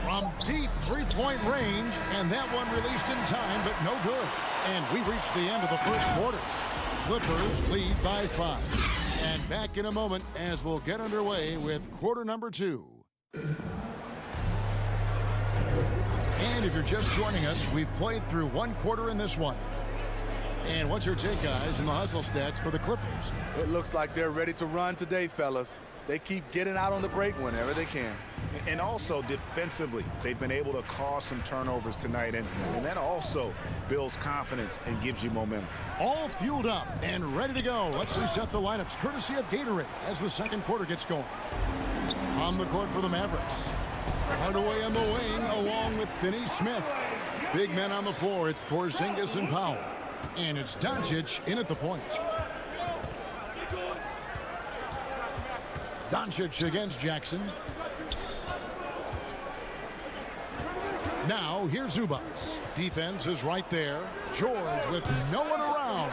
From deep three-point range, and that one released in time, but no good. And we reached the end of the first quarter. Clippers lead by 5. And back in a moment as we'll get underway with quarter number 2. And if you're just joining us, we've played through one quarter in this one. And what's your take, guys, in the hustle stats for the Clippers? It looks like they're ready to run today, fellas. They keep getting out on the break whenever they can. And also defensively, they've been able to cause some turnovers tonight, and that also builds confidence and gives you momentum. All fueled up and ready to go. Let's reset the lineups courtesy of Gatorade as the second quarter gets going. On the court for the Mavericks. Hardaway on the wing along with Finney-Smith. Big men on the floor. It's Porzingis and Powell. And it's Doncic in at the point. Doncic against Jackson. Now, here's Zubats. Defense is right there. George with no one around.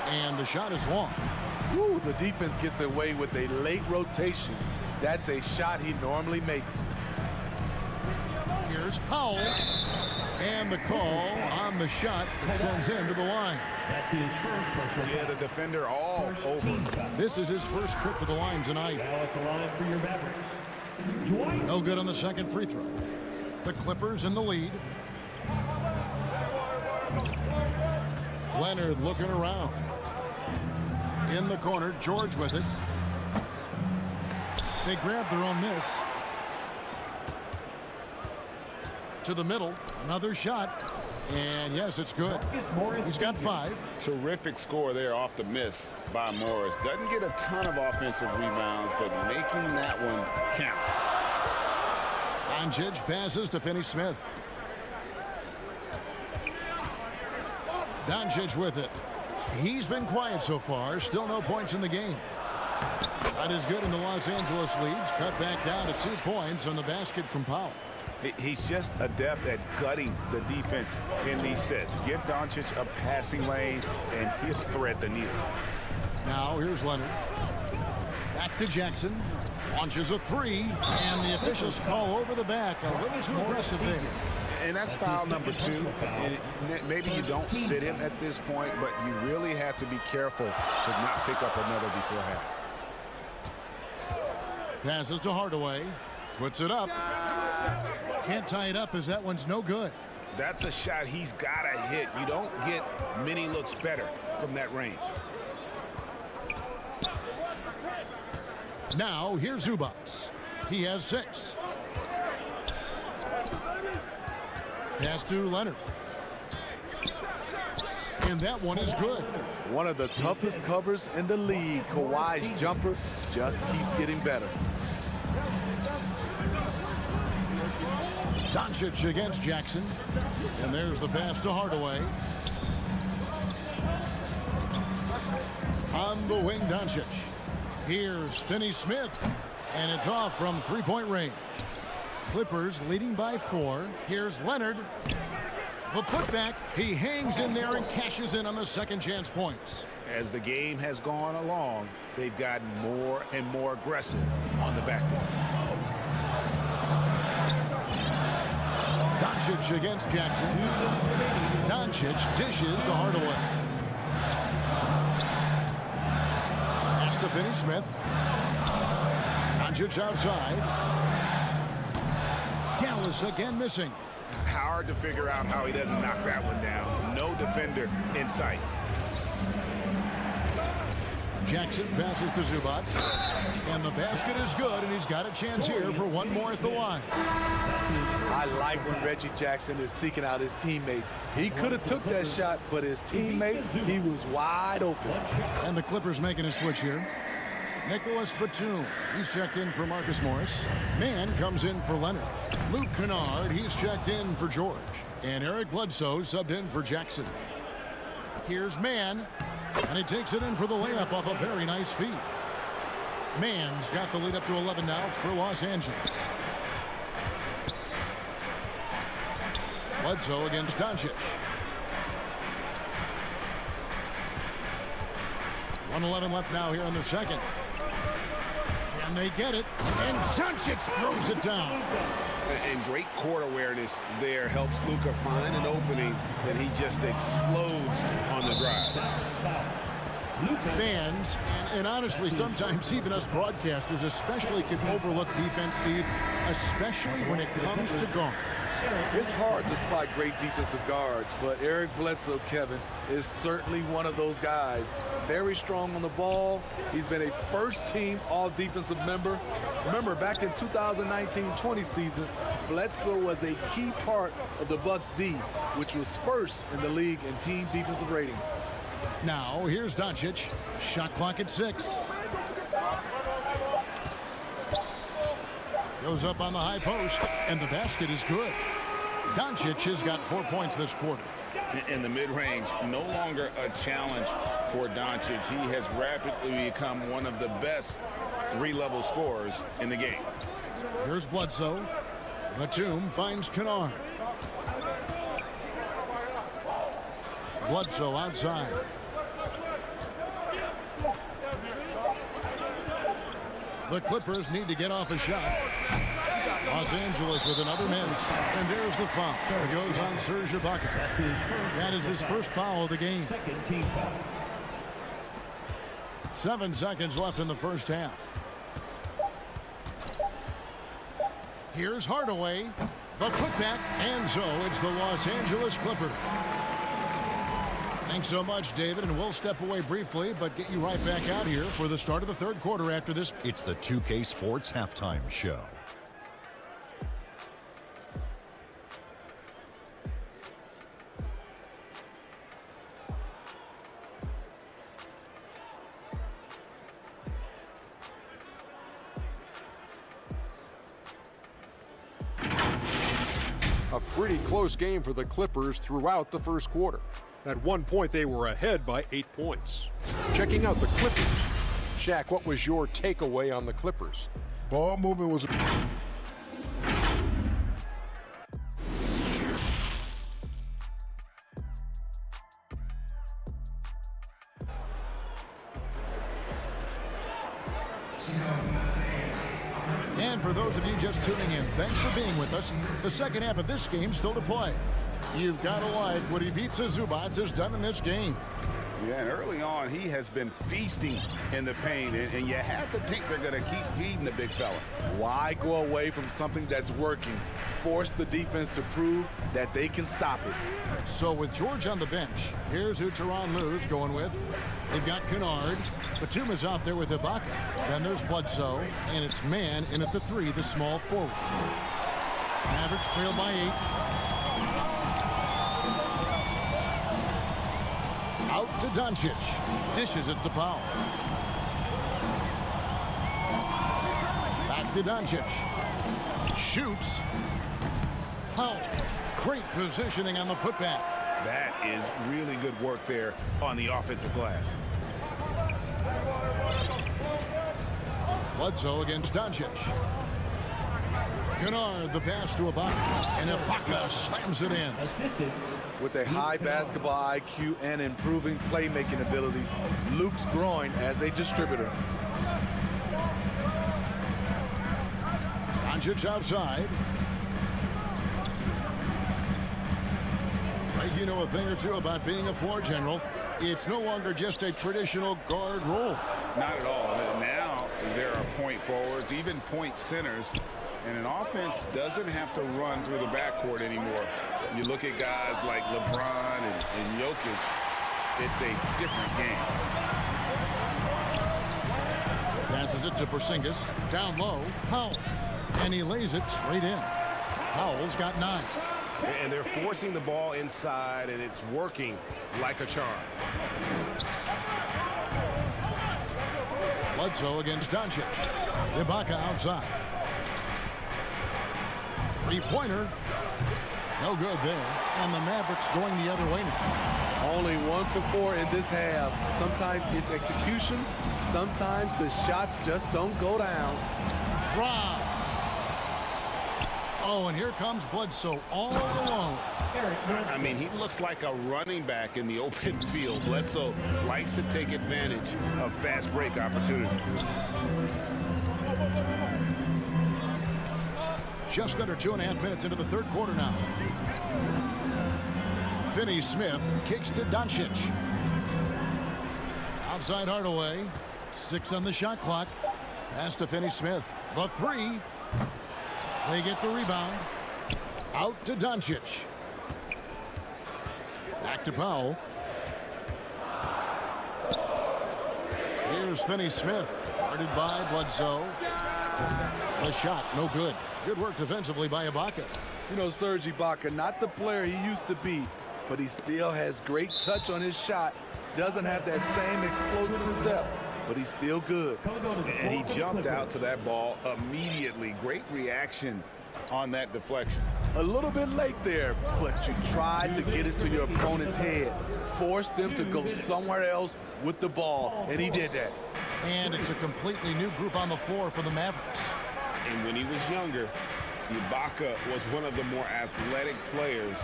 And the shot is long. Woo, the defense gets away with a late rotation. That's a shot he normally makes. Here's Powell. And the call on the shot that sends him to the line. That's his first personal Yeah, the defender all over. This is his first trip to the line tonight. Now at the line for your Mavericks. No good on the second free throw. The Clippers in the lead. Leonard looking around. In the corner, George with it. They grab their own miss. To the middle, another shot, and yes, it's good. He's got 5. Terrific score there off the miss by Morris. Doesn't get a ton of offensive rebounds, but making that one count. Doncic passes to Finney-Smith. Doncic with it. He's been quiet so far. Still no points in the game. Shot is good in the Los Angeles leads. Cut back down to 2 points on the basket from Powell. He's just adept at gutting the defense in these sets. Give Doncic a passing lane, and he'll thread the needle. Now here's Leonard. Back to Jackson. Launches a 3, and the officials call over the back. A little too aggressive there. And that's foul number 2. And maybe you don't sit him at this point, but you really have to be careful to not pick up another before half. Passes to Hardaway. Puts it up. Can't tie it up as that one's no good. That's a shot he's got to hit. You don't get many looks better from that range. Now, here's Zubats. He has 6. Pass to Leonard. And that one is good. One of the toughest covers in the league. Kawhi's jumper just keeps getting better. Doncic against Jackson. And there's the pass to Hardaway. On the wing, Doncic. Here's Finney-Smith. And it's off from three-point range. Clippers leading by 4. Here's Leonard. The putback. He hangs in there and cashes in on the second chance points. As the game has gone along, they've gotten more and more aggressive on the backboard. Doncic against Jackson. Doncic dishes to Hardaway. Pass to Finney-Smith. Doncic outside. Dallas again missing. Hard to figure out how he doesn't knock that one down. No defender in sight. Jackson passes to Zubac. And the basket is good, and he's got a chance here for one more at the line. I like when Reggie Jackson is seeking out his teammates. He could have took that shot, but his teammate, he was wide open. And the Clippers making a switch here. Nicholas Batum, he's checked in for Marcus Morris. Mann comes in for Leonard. Luke Kennard, he's checked in for George. And Eric Bledsoe subbed in for Jackson. Here's Mann, and he takes it in for the layup off a very nice feed. Mann's got the lead up to 11 now for Los Angeles. Bledsoe against Doncic. 1:11 left now here in the second. And they get it. And Doncic throws it down. And great court awareness there helps Luka find an opening, and he just explodes on the drive. Fans, and honestly, sometimes even us broadcasters especially can overlook defense, Steve, especially when it comes to guards. It's hard to spot great defensive guards, but Eric Bledsoe, Kevin, is certainly one of those guys. Very strong on the ball. He's been a first-team all-defensive member. Remember, back in 2019-20 season, Bledsoe was a key part of the Bucks' D, which was first in the league in team defensive rating. Now, here's Doncic. Shot clock at 6. Goes up on the high post, and the basket is good. Doncic has got 4 points this quarter. In the mid-range, no longer a challenge for Doncic. He has rapidly become one of the best three-level scorers in the game. Here's Bledsoe. Batum finds Kennard. Bledsoe outside. The Clippers need to get off a shot. Los Angeles with another miss. And there's the foul. It goes on Serge Ibaka. That is his first foul of the game. 7 seconds left in the first half. Here's Hardaway. The putback. And so it's the Los Angeles Clippers. Thanks so much, David, and we'll step away briefly, but get you right back out here for the start of the third quarter after this. It's the 2K Sports Halftime Show. A pretty close game for the Clippers throughout the first quarter. At one point, they were ahead by 8 points. Checking out the Clippers. Shaq, what was your takeaway on the Clippers? Ball movement was... And for those of you just tuning in, thanks for being with us. The second half of this game still to play. You've got to like what Ivica Zubac has done in this game. Yeah, and early on, he has been feasting in the paint, and you have to think they're going to keep feeding the big fella. Why go away from something that's working? Force the defense to prove that they can stop it. So with George on the bench, here's who Tyronn Lue's going with. They've got Kennard. Batum is out there with Ibaka. Then there's Bledsoe, and it's Mann in at the 3, the small forward. Mavericks trail by 8. Out to Doncic. Dishes it to Powell. Back to Doncic. Shoots. Powell. Great positioning on the putback. That is really good work there on the offensive glass. Bledsoe against Doncic. Kennard, the pass to Ibaka, and Ibaka slams it in. With a high basketball IQ and improving playmaking abilities, Luke's growing as a distributor. Doncic outside. Right, you know a thing or two about being a floor general. It's no longer just a traditional guard role. Not at all. Now there are point forwards, even point centers. And an offense doesn't have to run through the backcourt anymore. You look at guys like LeBron and Jokic, it's a different game. Passes it to Porzingis. Down low, Powell. And he lays it straight in. Powell's got 9. And they're forcing the ball inside, and it's working like a charm. Bledsoe against Doncic. Ibaka outside. Three-pointer. No good there. And the Mavericks going the other way now. Only 1 for 4 in this half. Sometimes it's execution. Sometimes the shots just don't go down. Rob. Oh, and here comes Bledsoe all alone. I mean, he looks like a running back in the open field. Bledsoe likes to take advantage of fast break opportunities. Just under 2.5 minutes into the third quarter now. Finney-Smith kicks to Doncic. Outside Hardaway. 6 on the shot clock. Pass to Finney-Smith. The 3. They get the rebound. Out to Doncic. Back to Powell. Here's Finney-Smith. Guarded by Bledsoe. The shot, no good. Good work defensively by Ibaka. You know, Serge Ibaka, not the player he used to be, but he still has great touch on his shot. Doesn't have that same explosive step, but he's still good. And he jumped out to that ball immediately. Great reaction on that deflection. A little bit late there, but you tried to get it to your opponent's head. Force them to go somewhere else with the ball, and he did that. And it's a completely new group on the floor for the Mavericks. And when he was younger, Ibaka was one of the more athletic players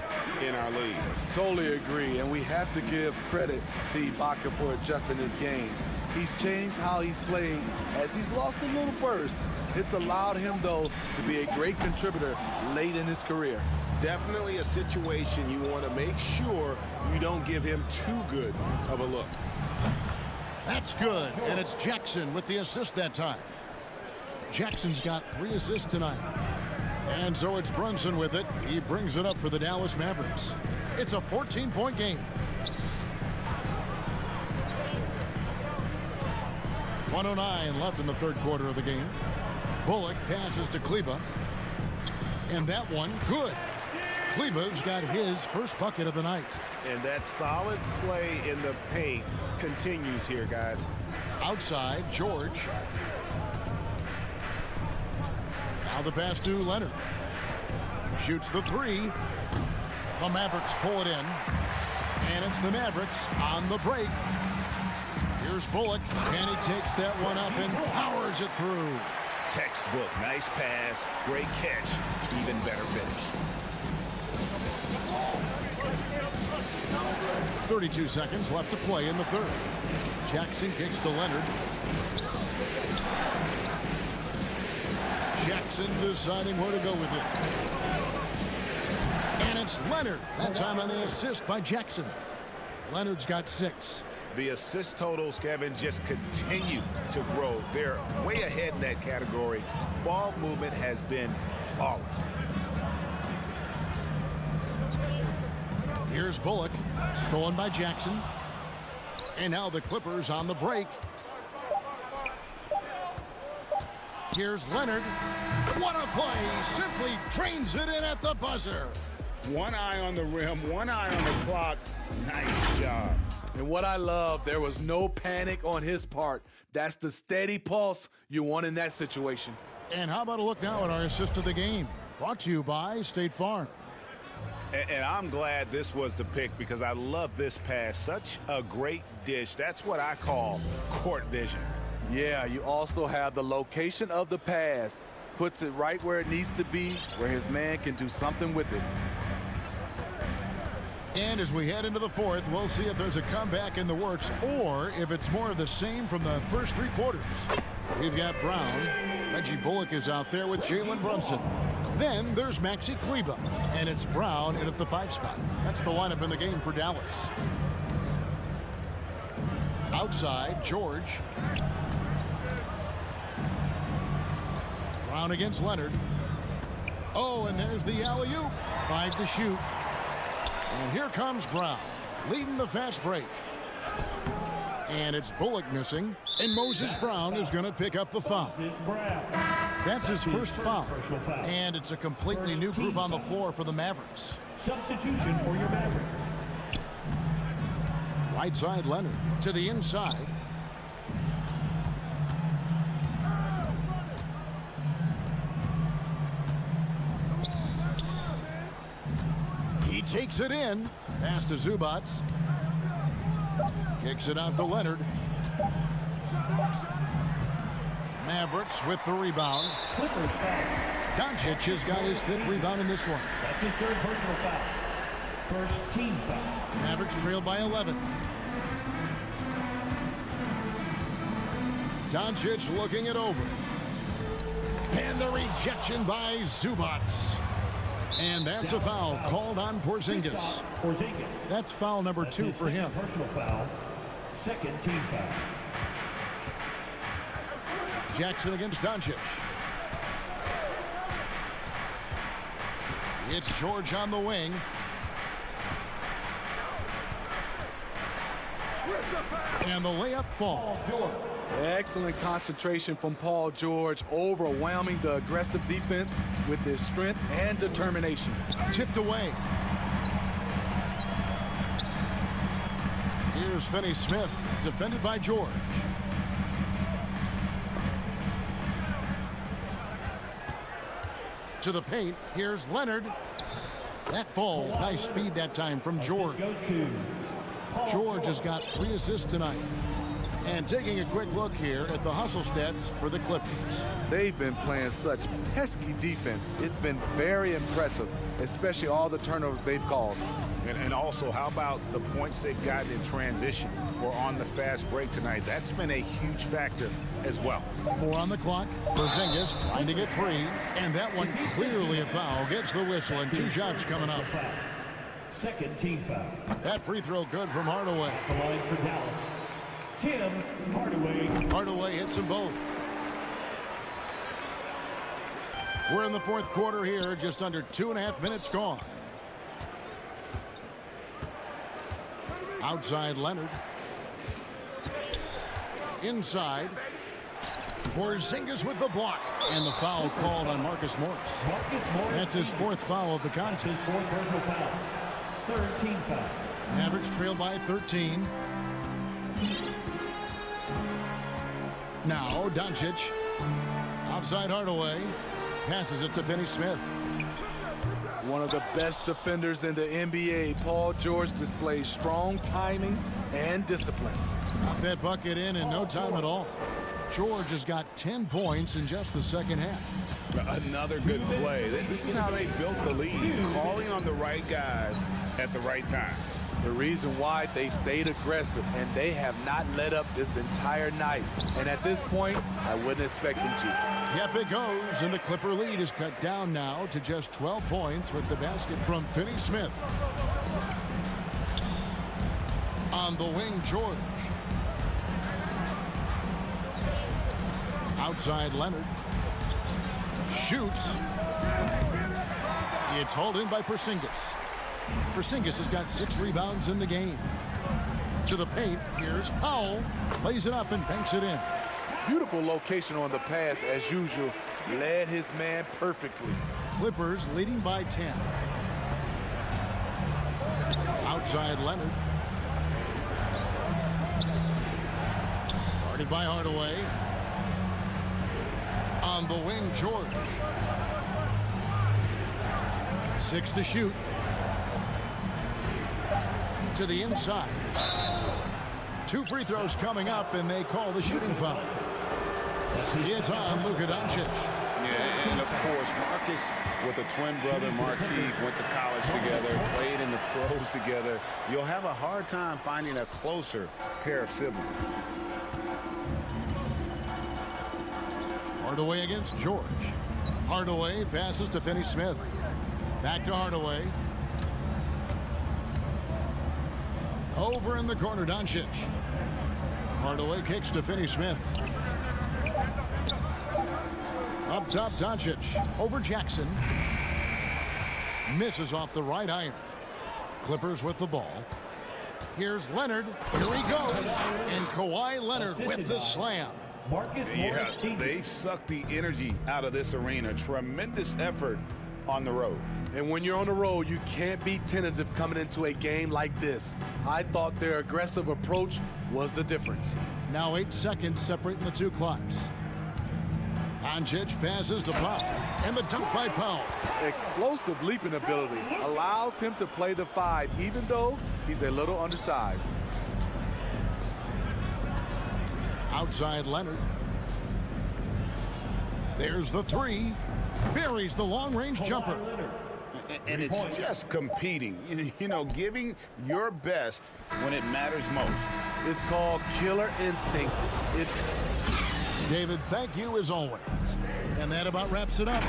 in our league. Totally agree, and we have to give credit to Ibaka for adjusting his game. He's changed how he's played as he's lost a little burst. It's allowed him, though, to be a great contributor late in his career. Definitely a situation you want to make sure you don't give him too good of a look. That's good, and it's Jackson with the assist that time. Jackson's got 3 assists tonight. And so it's Brunson with it. He brings it up for the Dallas Mavericks. It's a 14-point game. 1:09 left in the third quarter of the game. Bullock passes to Kleba. And that one, good. Kleba's got his first bucket of the night. And that solid play in the paint continues here, guys. Outside, George. Now the pass to Leonard. Shoots the 3. The Mavericks pull it in. And it's the Mavericks on the break. Here's Bullock. And he takes that one up and powers it through. Textbook. Nice pass. Great catch. Even better finish. 32 seconds left to play in the third. Jackson kicks to Leonard. Jackson deciding where to go with it. And it's Leonard. That time on the assist by Jackson. Leonard's got 6. The assist totals, Kevin, just continue to grow. They're way ahead in that category. Ball movement has been flawless. Here's Bullock. Stolen by Jackson. And now the Clippers on the break. Here's Leonard. What a play. Simply drains it in at the buzzer. One eye on the rim, one eye on the clock. Nice job. And what I love, there was no panic on his part. That's the steady pulse you want in that situation. And how about a look now at our assist of the game? Brought to you by State Farm. And I'm glad this was the pick because I love this pass. Such a great dish. That's what I call court vision. Yeah, you also have the location of the pass. Puts it right where it needs to be, where his man can do something with it. And as we head into the fourth, we'll see if there's a comeback in the works or if it's more of the same from the first 3 quarters. We've got Brown. Reggie Bullock is out there with Jalen Brunson. Then there's Maxi Kleba, and it's Brown in at the 5 spot. That's the lineup in the game for Dallas. Outside, George. Brown against Leonard. Oh, and there's the alley-oop. 5 to shoot. And here comes Brown, leading the fast break. And it's Bullock missing, and Moses Brown is going to pick up the foul. That's his first foul. And it's a completely new group on the floor for the Mavericks. Substitution for your Mavericks. Right side, Leonard to the inside. He takes it in. Pass to Zubats. Kicks it out to Leonard. Mavericks with the rebound. Doncic has got his 5th rebound in this one. That's his 3rd personal foul. First team foul. Mavericks trail by 11. Doncic looking it over. And the rejection by Zubats. And that's a foul called on Porzingis. That's foul number 2 for him. Personal foul. 2nd team foul. Jackson against Doncic. It's George on the wing. And the layup falls. Excellent concentration from Paul George, overwhelming the aggressive defense with his strength and determination. Tipped away. Here's Finney Smith, defended by George. To the paint, here's Leonard. That falls. Nice feed that time from George. George has got 3 assists tonight. And taking a quick look here at the hustle stats for the Clippers. They've been playing such pesky defense. It's been very impressive, especially all the turnovers they've caused. And also, how about the points they've gotten in transition or on the fast break tonight? That's been a huge factor as well. 4 on the clock. Porzingis trying to get free. And that one clearly a foul. Gets the whistle and 2 shots coming up. 2nd team foul. That free throw good from Hardaway. The line for Dallas. Tim Hardaway. Hardaway hits them both. We're in the 4th quarter here. Just under 2.5 minutes gone. Outside Leonard. Inside. Porzingis with the block. And the foul called on Marcus Morris. That's his 4th foul of the contest. His 4th personal foul. 3rd team foul. Mavericks trail by 13. Now Doncic. Outside Hardaway. Passes it to Finney Smith. One of the best defenders in the NBA, Paul George displays strong timing and discipline. Got that bucket in no time at all. George has got 10 points in just the 2nd half. Another good play. This is how they built the lead, calling on the right guys at the right time. The reason why they stayed aggressive, and they have not let up this entire night. And at this point, I wouldn't expect them to. Yep, it goes, and the Clipper lead is cut down now to just 12 points with the basket from Finney Smith. On the wing, George. Outside Leonard. Shoots. It's hauled in by Porzingis. Porzingis has got 6 rebounds in the game. To the paint, here's Powell. Plays it up and banks it in. Beautiful location on the pass as usual. Led his man perfectly. Clippers leading by 10. Outside Leonard. Guarded by Hardaway. On the wing, George. 6 to shoot. To the inside. 2 free throws coming up, and they call the shooting foul. It's on Luka Doncic. Yeah, and of course, Marcus with a twin brother, Marquise, went to college together, played in the pros together. You'll have a hard time finding a closer pair of siblings. Hardaway against George. Hardaway passes to Finney-Smith. Back to Hardaway. Over in the corner, Doncic. Hardaway kicks to Finney-Smith. Up top, Doncic. Over Jackson. Misses off the right iron. Clippers with the ball. Here's Leonard. Here he goes. And Kawhi Leonard with the slam. Yeah, they've sucked the energy out of this arena. Tremendous effort on the road. And when you're on the road, you can't be tentative coming into a game like this. I thought their aggressive approach was the difference. Now 8 seconds separating the 2 clocks. Doncic passes to Powell. And the dunk by Powell. Explosive leaping ability allows him to play the 5, even though he's a little undersized. Outside Leonard. There's the 3. Buries the long-range jumper. And it's just competing, you know, giving your best when it matters most. It's called killer instinct. David, thank you as always. And that about wraps it up.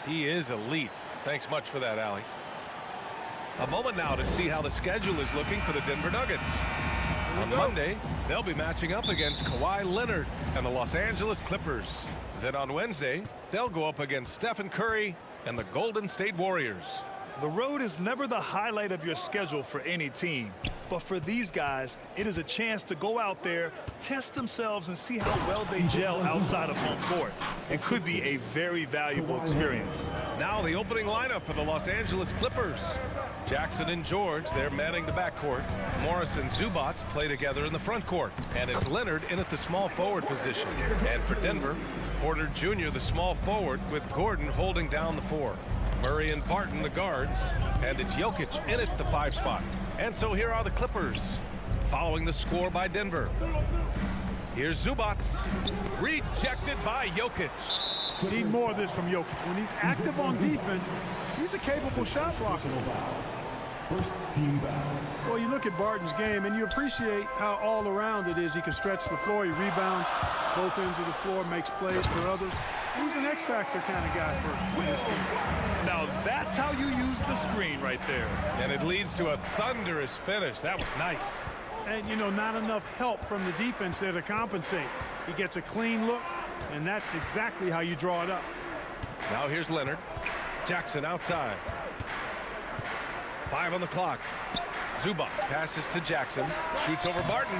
He is elite. Thanks much for that, Allie. A moment now to see how the schedule is looking for the Denver Nuggets. On Monday, they'll be matching up against Kawhi Leonard and the Los Angeles Clippers. Then on Wednesday, they'll go up against Stephen Curry and the Golden State Warriors. The road is never the highlight of your schedule for any team, But for these guys, it is a chance to go out there, test themselves, and see how well they gel outside of home court. It could be a very valuable experience. Now the opening lineup for the Los Angeles Clippers. Jackson and George, they're manning the backcourt. Morris and Zubac play together in the front court. And it's Leonard in at the small forward position. And for Denver, Porter Jr., the small forward, with Gordon holding down the 4. Murray and Barton, the guards. And it's Jokic in at the 5 spot. And so here are the Clippers, following the score by Denver. Here's Zubac, rejected by Jokic. We need more of this from Jokic. When he's active on defense, he's a capable shot blocker. First team foul. Well, you look at Barton's game, and you appreciate how all-around it is. He can stretch the floor. He rebounds both ends of the floor, makes plays for others. He's an X-factor kind of guy for this team. Now, that's how you use the screen right there. And it leads to a thunderous finish. That was nice. And, you know, not enough help from the defense there to compensate. He gets a clean look, and that's exactly how you draw it up. Now here's Leonard. Jackson outside. 5 on the clock. Zubac passes to Jackson. Shoots over Barton.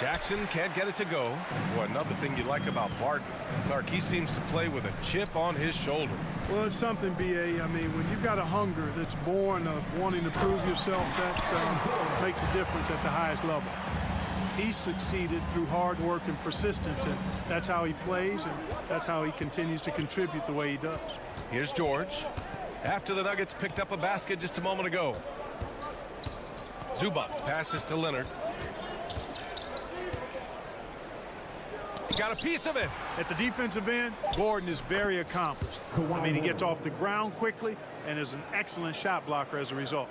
Jackson can't get it to go. Boy, another thing you like about Barton, Clark, he seems to play with a chip on his shoulder. Well, it's something, B.A. I mean, when you've got a hunger that's born of wanting to prove yourself, that makes a difference at the highest level. He succeeded through hard work and persistence, and that's how he plays, and that's how he continues to contribute the way he does. Here's George. After the Nuggets picked up a basket just a moment ago. Zubac passes to Leonard. He got a piece of it. At the defensive end, Gordon is very accomplished. I mean, he gets off the ground quickly and is an excellent shot blocker as a result.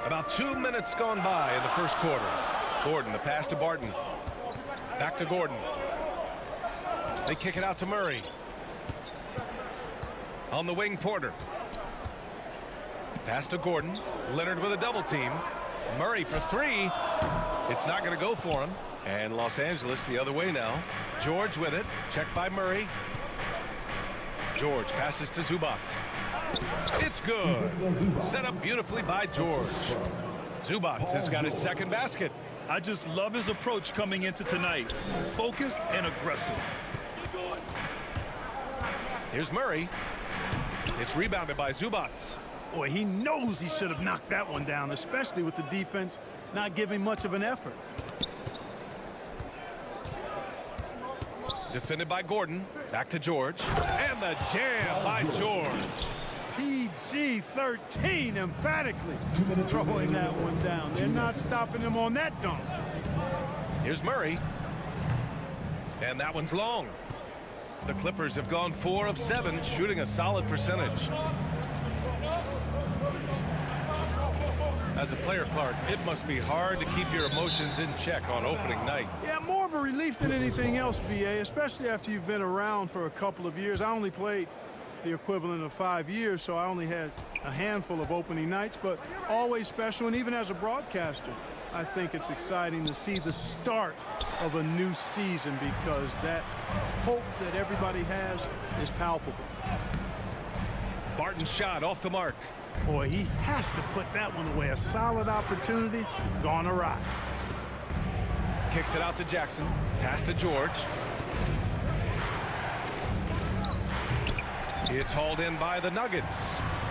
About 2 minutes gone by in the first quarter. Gordon, the pass to Barton. Back to Gordon. They kick it out to Murray. On the wing, Porter. Pass to Gordon. Leonard with a double team. Murray for 3. It's not going to go for him. And Los Angeles the other way now. George with it. Checked by Murray. George passes to Zubac. It's good. Set up beautifully by George. Zubac has got his second basket. I just love his approach coming into tonight. Focused and aggressive. Here's Murray. It's rebounded by Zubac. Boy, he knows he should have knocked that one down, especially with the defense not giving much of an effort. Defended by Gordon. Back to George. And the jam by George. PG-13 emphatically throwing that one down. They're not stopping him on that dunk. Here's Murray. And that one's long. The Clippers have gone 4 of 7, shooting a solid percentage. As a player, Clark, it must be hard to keep your emotions in check on opening night. Yeah, more of a relief than anything else, B.A., especially after you've been around for a couple of years. I only played the equivalent of 5 years, so I only had a handful of opening nights, but always special. And even as a broadcaster, I think it's exciting to see the start of a new season because that hope that everybody has is palpable. Barton's shot off the mark. Boy, he has to put that one away. A solid opportunity gone awry. Kicks it out to Jackson. Pass to George. It's hauled in by the Nuggets.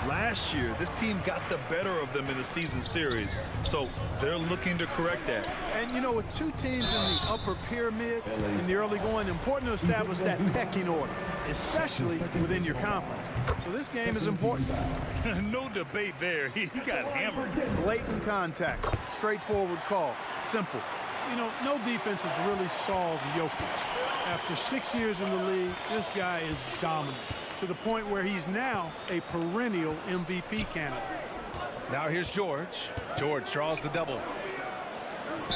Last year, this team got the better of them in the season series, so they're looking to correct that. And, you know, with 2 teams in the upper pyramid in the early going, important to establish that pecking order, especially within your conference. So this game is important. No debate there. He got hammered. Blatant contact. Straightforward call. Simple. You know, no defense has really solved Jokic. After 6 years in the league, this guy is dominant, to the point where he's now a perennial MVP candidate. Now here's George. George draws the double.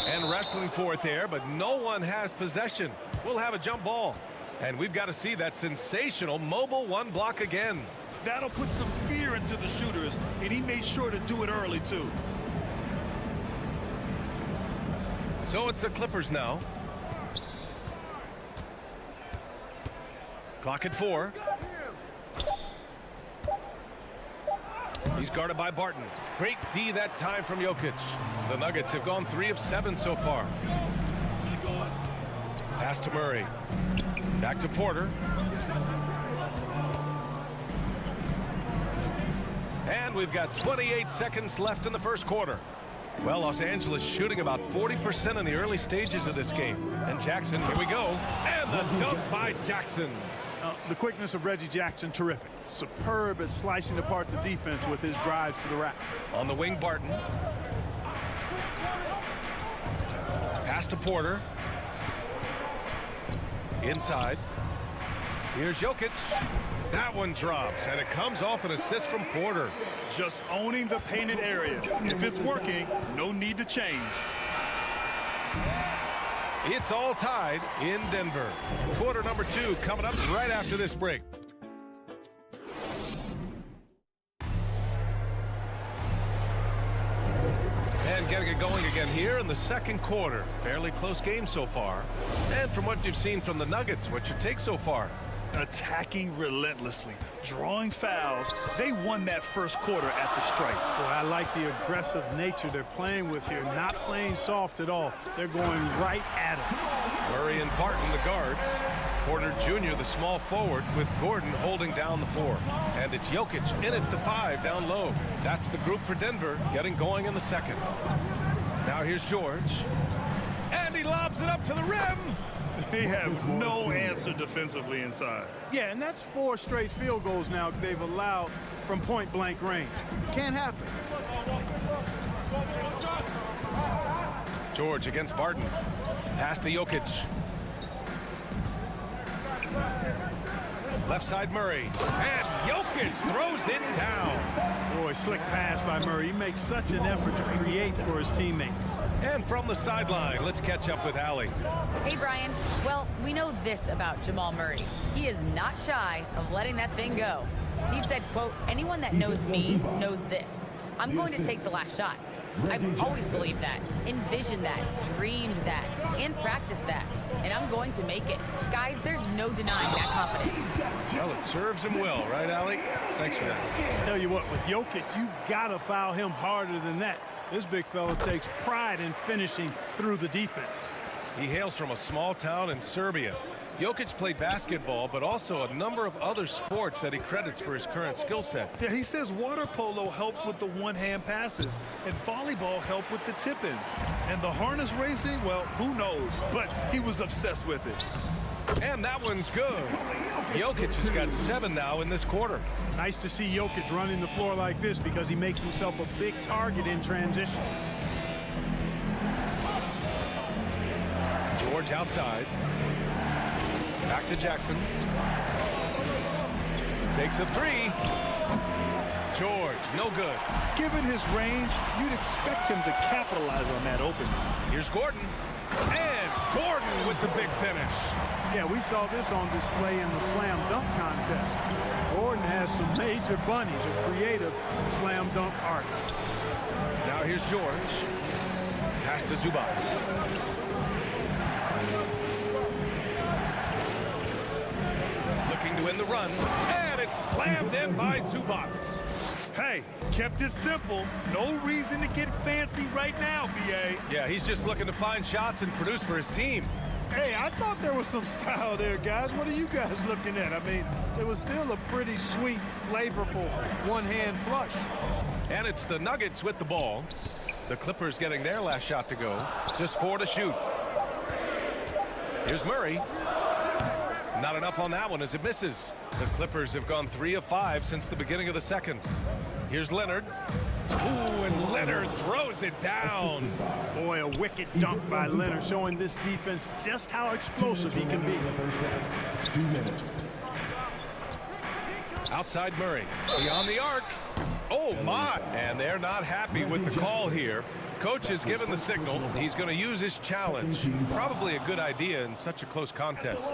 And wrestling for it there, but no one has possession. We'll have a jump ball. And we've got to see that sensational mobile 1 block again. That'll put some fear into the shooters, and he made sure to do it early, too. So it's the Clippers now. Clock at 4. He's guarded by Barton. Great D that time from Jokic. The Nuggets have gone 3 of 7 so far. Pass to Murray. Back to Porter. And we've got 28 seconds left in the first quarter. Well, Los Angeles shooting about 40% in the early stages of this game. And Jackson, here we go. And the dunk by Jackson. The quickness of Reggie Jackson, terrific. Superb at slicing apart the defense with his drives to the rack. On the wing, Barton. Pass to Porter. Inside. Here's Jokic. That one drops, and it comes off an assist from Porter. Just owning the painted area. If it's working, no need to change. It's all tied in Denver. Quarter number 2 coming up right after this break. And getting it going again here in the second quarter. Fairly close game so far. And from what you've seen from the Nuggets, what's your take so far? Attacking relentlessly, drawing fouls. They won that first quarter at the stripe. Boy, I like the aggressive nature they're playing with here. Not playing soft at all. They're going right at it. Murray and Barton, the guards. Porter Jr., the small forward, with Gordon holding down the 4. And it's Jokic in at the 5 down low. That's the group for Denver getting going in the second. Now here's George. And he lobs it up to the rim. They have no answer defensively inside. Yeah, and that's 4 straight field goals now they've allowed from point-blank range. Can't happen. George against Barton. Pass to Jokic. Left side Murray. And Jokic throws it down. Boy, slick pass by Murray. He makes such an effort to create for his teammates. And from the sideline, let's catch up with Allie. Hey, Brian. Well, we know this about Jamal Murray. He is not shy of letting that thing go. He said, quote, anyone that knows me knows this. I'm going to take the last shot. I've always believed that, envisioned that, dreamed that, and practiced that. And I'm going to make it. Guys, there's no denying that confidence. Well, it serves him well, right, Allie? Thanks for that. Tell you what, with Jokic, you've got to foul him harder than that. This big fella takes pride in finishing through the defense. He hails from a small town in Serbia. Jokic played basketball, but also a number of other sports that he credits for his current skill set. Yeah, he says water polo helped with the one-hand passes, and volleyball helped with the tip-ins. And the harness racing, well, who knows? But he was obsessed with it. And that one's good. Jokic has got 7 now in this quarter. Nice to see Jokic running the floor like this because he makes himself a big target in transition. George outside. Back to Jackson. Takes a 3. George, no good. Given his range, you'd expect him to capitalize on that opening. Here's Gordon. And Gordon with the big finish. Yeah, we saw this on display in the slam dunk contest. Gordon has some major bunnies of creative slam dunk artists. Now here's George. Pass to Zubac. Looking to win the run. And it's slammed in by Zubac. Hey, kept it simple. No reason to get fancy right now, B.A. Yeah, he's just looking to find shots and produce for his team. Hey, I thought there was some style there, guys. What are you guys looking at? I mean, it was still a pretty sweet, flavorful one-hand flush. And it's the Nuggets with the ball. The Clippers getting their last shot to go. Just 4 to shoot. Here's Murray. Not enough on that one as it misses. The Clippers have gone 3 of 5 since the beginning of the second. Here's Leonard. Ooh, and Leonard throws it down. Boy, a wicked dunk by Leonard, showing this defense just how explosive he can be. 2 minutes. Outside Murray. Beyond the arc. Oh, my. And they're not happy with the call here. Coach has given the signal. He's going to use his challenge. Probably a good idea in such a close contest.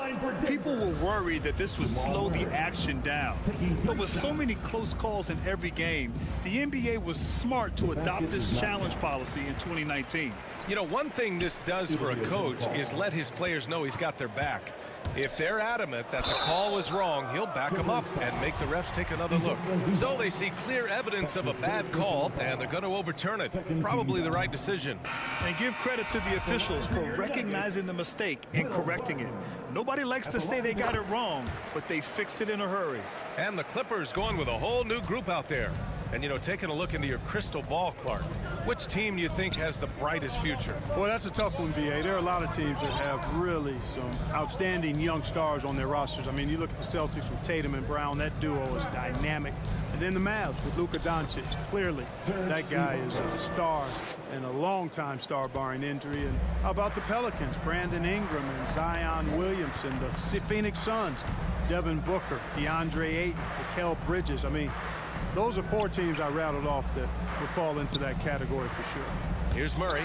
People were worried that this would slow the action down. But with so many close calls in every game, the NBA was smart to adopt this challenge policy in 2019. You know, one thing this does for a coach is let his players know he's got their back. If they're adamant that the call was wrong, he'll back them up and make the refs take another look. So they see clear evidence of a bad call, and they're going to overturn it. Probably the right decision. And give credit to the officials for recognizing the mistake and correcting it. Nobody likes to say they got it wrong, but they fixed it in a hurry. And the Clippers going with a whole new group out there. And, you know, taking a look into your crystal ball, Clark, which team do you think has the brightest future? Well, that's a tough one, B.A. There are a lot of teams that have really some outstanding young stars on their rosters. I mean, you look at the Celtics with Tatum and Brown. That duo is dynamic. And then the Mavs with Luka Doncic. Clearly, that guy is a star and a long-time star barring injury. And how about the Pelicans? Brandon Ingram and Zion Williamson. The Phoenix Suns, Devin Booker, DeAndre Ayton, Mikal Bridges. I mean, those are 4 teams I rattled off that would fall into that category for sure. Here's Murray.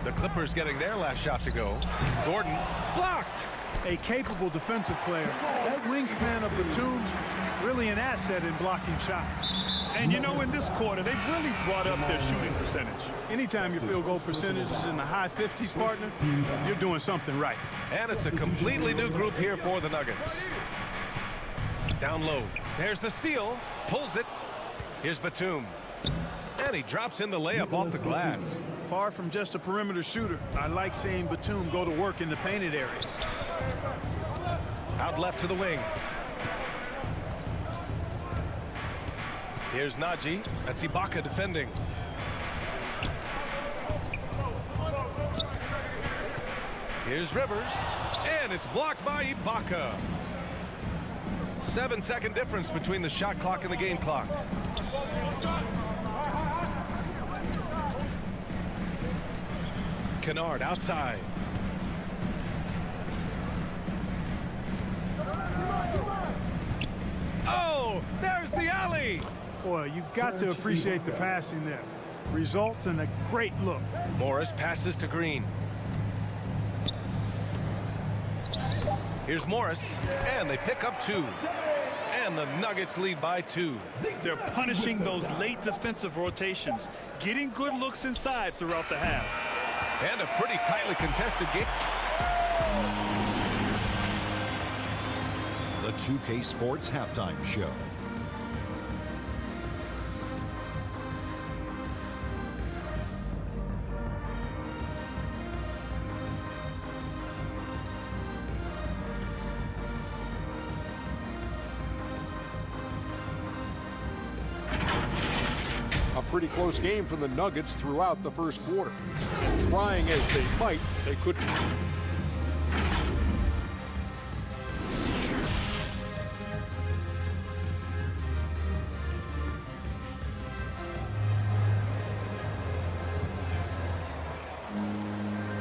The Clippers getting their last shot to go. Gordon blocked. A capable defensive player. That wingspan of Batum's really an asset in blocking shots. And you know, in this quarter, they've really brought up their shooting percentage. Anytime your field goal percentage is in the high 50s, partner, you're doing something right. And it's a completely new group here for the Nuggets. Down low. There's the steal. Pulls it. Here's Batum. And he drops in the layup off the glass. Far from just a perimeter shooter. I like seeing Batum go to work in the painted area. Out left to the wing. Here's Najee. That's Ibaka defending. Here's Rivers. And it's blocked by Ibaka. 7-second difference between the shot clock and the game clock. Kennard outside. Oh, there's the alley. Boy, you've got to appreciate the passing there. Results in a great look. Morris passes to Green. Here's Morris, and they pick up 2. And the Nuggets lead by 2. They're punishing those late defensive rotations, getting good looks inside throughout the half. And a pretty tightly contested game. The 2K Sports Halftime Show. Pretty close game for the Nuggets throughout the first quarter. Trying as they might, they couldn't.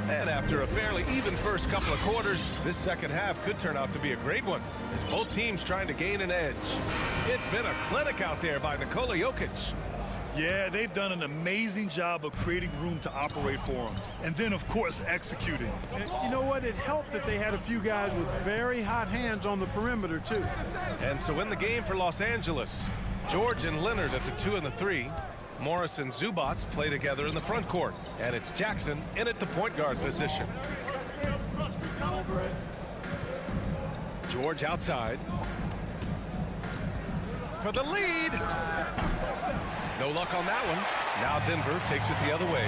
And after a fairly even first couple of quarters, this second half could turn out to be a great one, as both teams trying to gain an edge. It's been a clinic out there by Nikola Jokic. Yeah, they've done an amazing job of creating room to operate for him. And then, of course, executing. And you know what? It helped that they had a few guys with very hot hands on the perimeter, too. And so in the game for Los Angeles, George and Leonard at the 2 and the 3. Morris and Zubats play together in the front court. And it's Jackson in at the point guard position. George outside. For the lead. No luck on that one. Now Denver takes it the other way.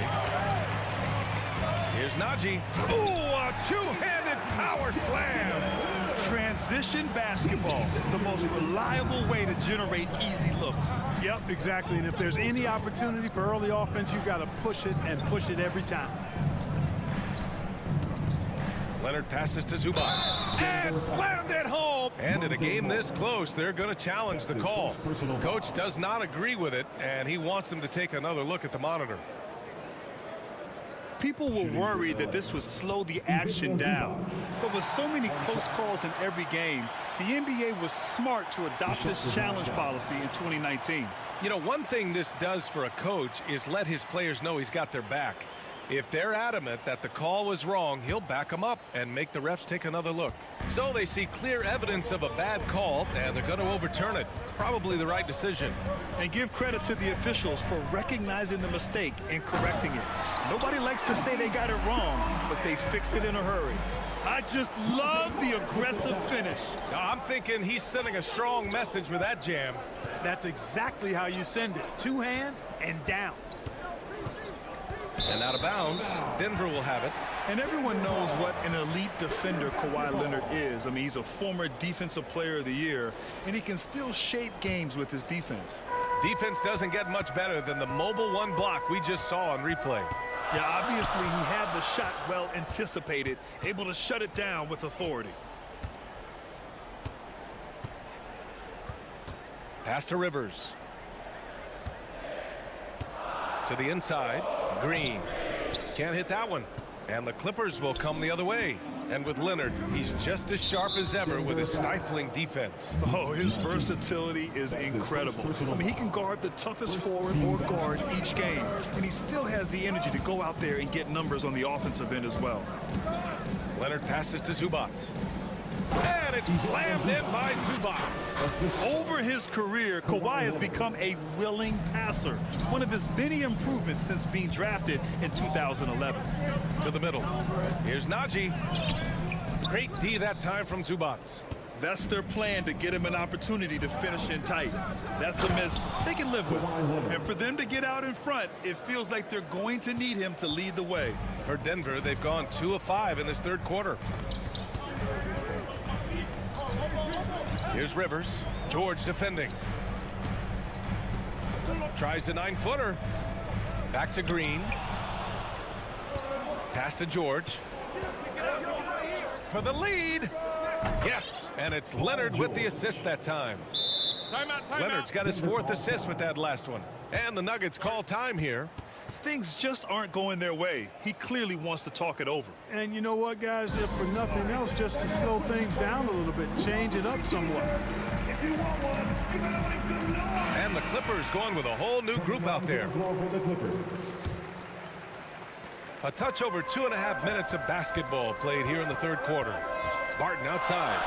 Here's Najee. Ooh, a two-handed power slam. Transition basketball, the most reliable way to generate easy looks. Yep, exactly. And if there's any opportunity for early offense, you've got to push it and push it every time. Leonard passes to Zubats. And slammed it home. And in a game this close, they're going to challenge the call. Coach does not agree with it, and he wants them to take another look at the monitor. People were worried that this would slow the action down. But with so many close calls in every game, the NBA was smart to adopt this challenge policy in 2019. You know, one thing this does for a coach is let his players know he's got their back. If they're adamant that the call was wrong, he'll back them up and make the refs take another look. So they see clear evidence of a bad call, and they're going to overturn it. Probably the right decision. And give credit to the officials for recognizing the mistake and correcting it. Nobody likes to say they got it wrong, but they fixed it in a hurry. I just love the aggressive finish. I'm thinking he's sending a strong message with that jam. That's exactly how you send it. 2 hands and down. And out of bounds, Denver will have it. And everyone knows what an elite defender Kawhi Leonard is. I mean, he's a former Defensive Player of the Year, and he can still shape games with his defense. Defense doesn't get much better than the mobile one block we just saw on replay. Yeah, obviously he had the shot well anticipated, able to shut it down with authority. Pass to Rivers. To the inside. Green. Can't hit that one. And the Clippers will come the other way. And with Leonard, he's just as sharp as ever with his stifling defense. Oh, his versatility is incredible. I mean, he can guard the toughest forward or guard each game. And he still has the energy to go out there and get numbers on the offensive end as well. Leonard passes to Zubac. And it's slammed in by Zubac. Over his career, Kawhi has become a willing passer. One of his many improvements since being drafted in 2011. To the middle. Here's Najee. Great D that time from Zubac. That's their plan, to get him an opportunity to finish in tight. That's a miss they can live with. And for them to get out in front, it feels like they're going to need him to lead the way. For Denver, they've gone 2 of 5 in this third quarter. Here's Rivers. George defending. Tries the 9-footer. Back to Green. Pass to George. For the lead. Yes, and it's Leonard with the assist that time. Leonard's got his 4th assist with that last one. And the Nuggets call time here. Things just aren't going their way. He clearly wants to talk it over. And you know what, guys? If for nothing else, just to slow things down a little bit, change it up somewhat. And the Clippers going with a whole new group out there. A touch over 2.5 minutes of basketball played here in the third quarter. Barton outside.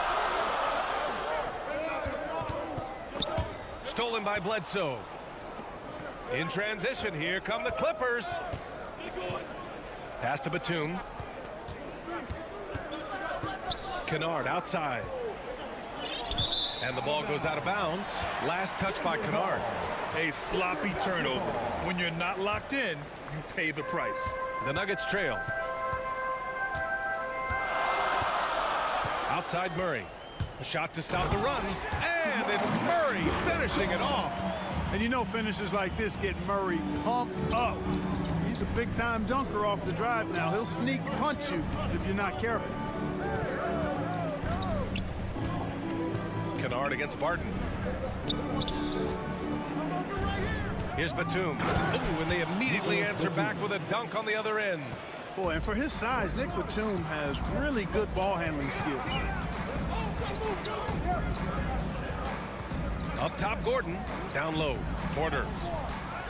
Stolen by Bledsoe. In transition, here come the Clippers. Pass to Batum. Kennard outside. And the ball goes out of bounds. Last touch by Kennard. A sloppy turnover. When you're not locked in, you pay the price. The Nuggets trail. Outside Murray. A shot to stop the run. And it's Murray finishing it off. And you know finishes like this get Murray pumped up. He's a big-time dunker off the drive now. He'll sneak punch you if you're not careful. Kennard against Barton. Here's Batum. Ooh, and they immediately answer back with a dunk on the other end. Boy, and for his size, Nick Batum has really good ball handling skill. Up top, Gordon. Down low, Porter.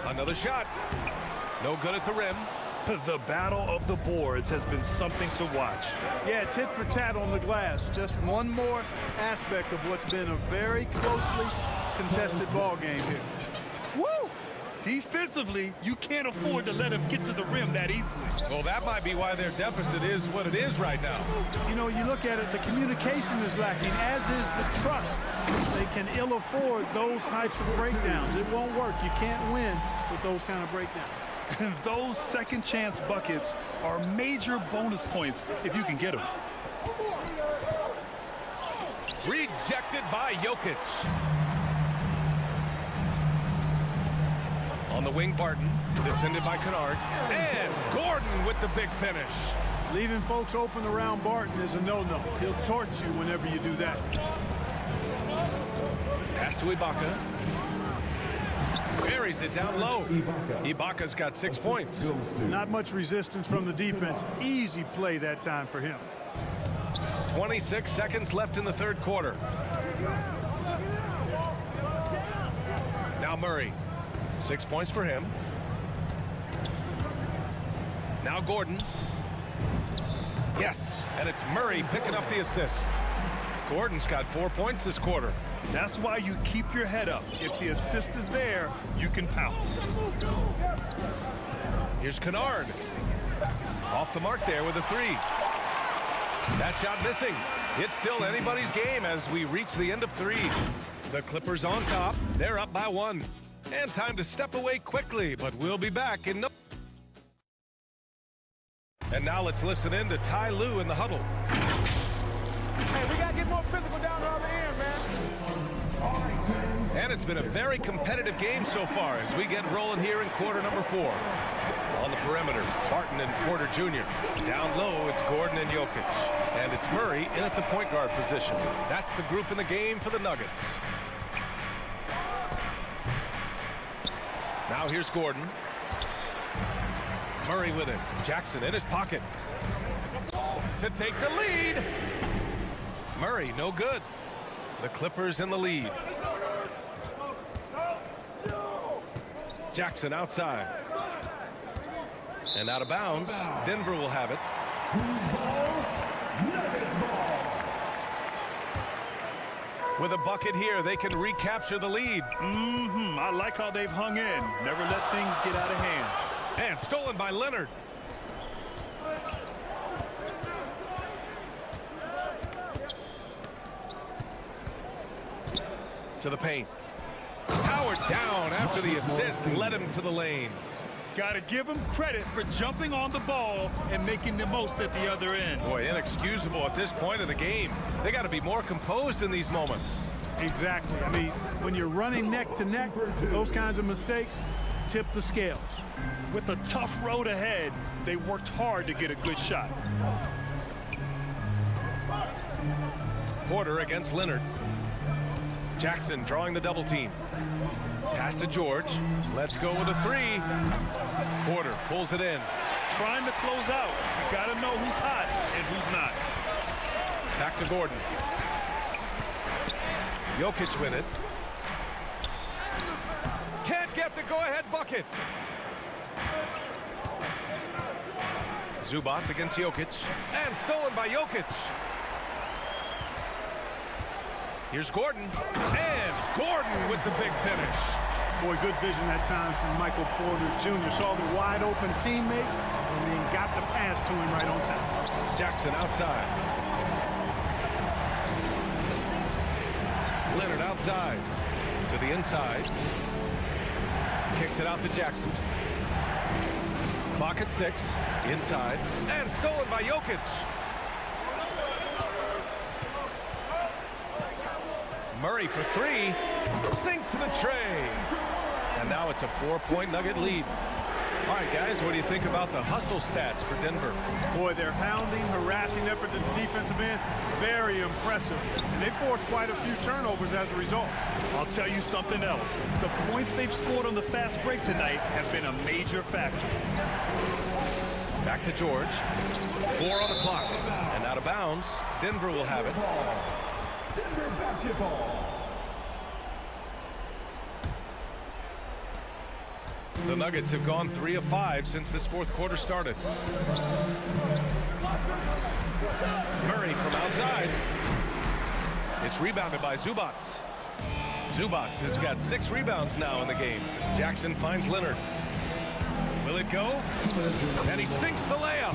Another shot. No good at the rim. The battle of the boards has been something to watch. Yeah, tit for tat on the glass. Just one more aspect of what's been a very closely contested ball game here. Woo! Defensively, you can't afford to let him get to the rim that easily. Well, that might be why their deficit is what it is right now. You know, you look at it, the communication is lacking, as is the trust. They can ill afford those types of breakdowns. It won't work. You can't win with those kind of breakdowns. And those second chance buckets are major bonus points if you can get them. Rejected by Jokic. On the wing, Barton, defended by Kennard. And Gordon with the big finish. Leaving folks open around Barton is a no-no. He'll torch you whenever you do that. Pass to Ibaka. Buries it down low. Ibaka's got 6 points. Not much resistance from the defense. Easy play that time for him. 26 seconds left in the third quarter. Now Murray. 6 points for him. Now Gordon. Yes, and it's Murray picking up the assist. Gordon's got 4 points this quarter. That's why you keep your head up. If the assist is there, you can pounce. Here's Kennard. Off the mark there with a 3. That shot missing. It's still anybody's game as we reach the end of 3. The Clippers on top. They're up by 1. And time to step away quickly, but we'll be back in no... And now let's listen in to Ty Lue in the huddle. Hey, we got to get more physical down the other end, man. And it's been a very competitive game so far as we get rolling here in quarter number 4. On the perimeter, Barton and Porter Jr. Down low, it's Gordon and Jokic. And it's Murray in at the point guard position. That's the group in the game for the Nuggets. Now here's Gordon. Murray with him. Jackson in his pocket. To take the lead. Murray, no good. The Clippers in the lead. Jackson outside. And out of bounds. Denver will have it. With a bucket here, they can recapture the lead. I like how they've hung in. Never let things get out of hand. And stolen by Leonard. To the paint. Howard down after the assist. Led him to the lane. Got to give him credit for jumping on the ball and making the most at the other end. Boy, inexcusable at this point of the game. They got to be more composed in these moments. Exactly. I mean, when you're running neck to neck, those kinds of mistakes tip the scales. With a tough road ahead, they worked hard to get a good shot. Porter against Leonard. Jackson drawing the double team. Pass to George. Let's go with a 3. Porter pulls it in. Trying to close out. You got to know who's hot and who's not. Back to Gordon. Jokic with it. Can't get the go-ahead bucket. Zubac against Jokic. And stolen by Jokic. Here's Gordon. And Gordon with the big finish. Boy, good vision that time from Michael Porter Jr. Saw the wide open teammate and then got the pass to him right on time. Jackson outside. Leonard outside. To the inside. Kicks it out to Jackson. Clock at 6. Inside. And stolen by Jokic. Murray for 3. Sinks to the tray. And now it's a 4-point Nugget lead. All right, guys, what do you think about the hustle stats for Denver? Boy, their hounding, harassing effort at the defensive end, very impressive. And they forced quite a few turnovers as a result. I'll tell you something else. The points they've scored on the fast break tonight have been a major factor. Back to George. 4 on the clock. And out of bounds. Denver will have it. Denver basketball. The Nuggets have gone 3 of 5 since this fourth quarter started. Murray from outside. It's rebounded by Zubac. Zubac has got 6 rebounds now in the game. Jackson finds Leonard. Will it go? And he sinks the layup.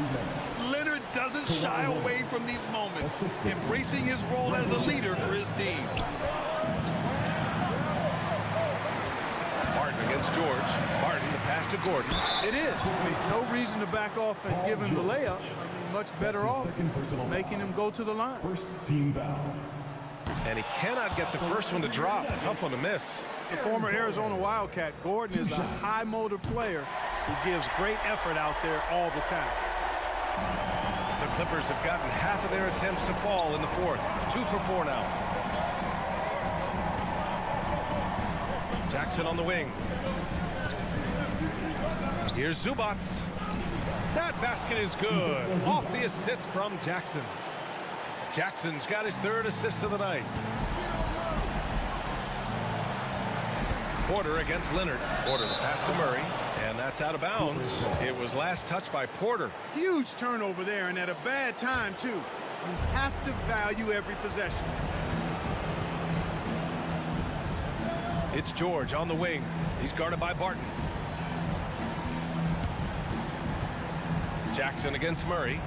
Leonard doesn't shy away from these moments, embracing his role as a leader for his team. Barton against George. Barton, the pass to Gordon. It is. There's no reason to back off and give him the layup. Much better off making him go to the line. First team foul. And he cannot get the first one to drop. Tough one to miss. The former Arizona Wildcat, Gordon, is a high-motor player who gives great effort out there all the time. The Clippers have gotten half of their attempts to fall in the fourth. 2 for 4 now. Jackson on the wing. Here's Zubac. That basket is good. Off the assist from Jackson. Jackson's got his 3rd assist of the night. Porter against Leonard. Porter the pass to Murray. And that's That's out of bounds. It was last touched by Porter. Huge turnover there, and at a bad time, too. You have to value every possession. It's George on the wing. He's guarded by Barton. Jackson against Murray.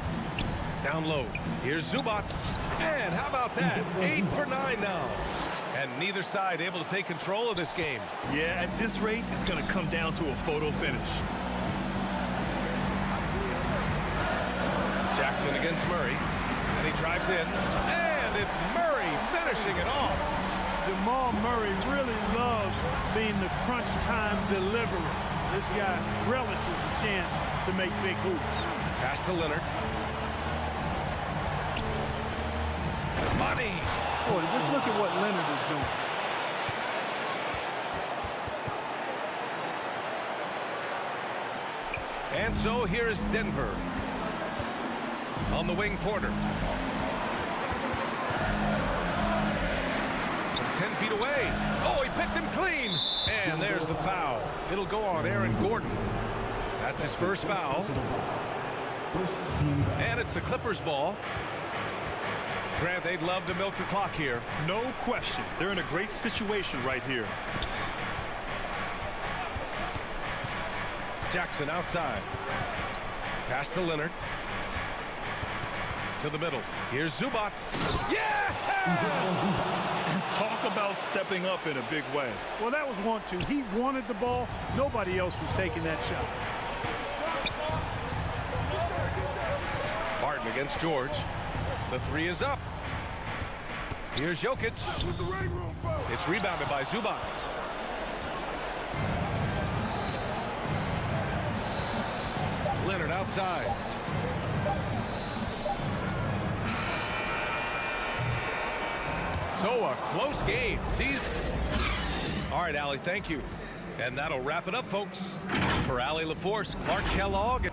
Down low. Here's Zubats. And how about that? 8 for 9 now. And neither side able to take control of this game. Yeah, at this rate, it's going to come down to a photo finish. Jackson against Murray. And he drives in. And it's Murray finishing it off. Jamal Murray really loves being the crunch time deliverer. This guy relishes the chance to make big hoops. Pass to Leonard. Money. Boy, just look at what Leonard is doing. And so here is Denver. On the wing, Porter. 10 feet away. Oh, he picked him clean. And there's the foul. It'll go on Aaron Gordon. That's his first foul. And it's the Clippers' ball. Grant, they'd love to milk the clock here. No question. They're in a great situation right here. Jackson outside. Pass to Leonard. To the middle. Here's Zubats. Yeah! Talk about stepping up in a big way. Well, that was 1-2. He wanted the ball. Nobody else was taking that shot. Barton against George. The three is up. Here's Jokic. It's rebounded by Zubats. Leonard outside. So a close game. Seized. All right, Allie, thank you. And that'll wrap it up, folks. For Allie LaForce, Clark Kellogg.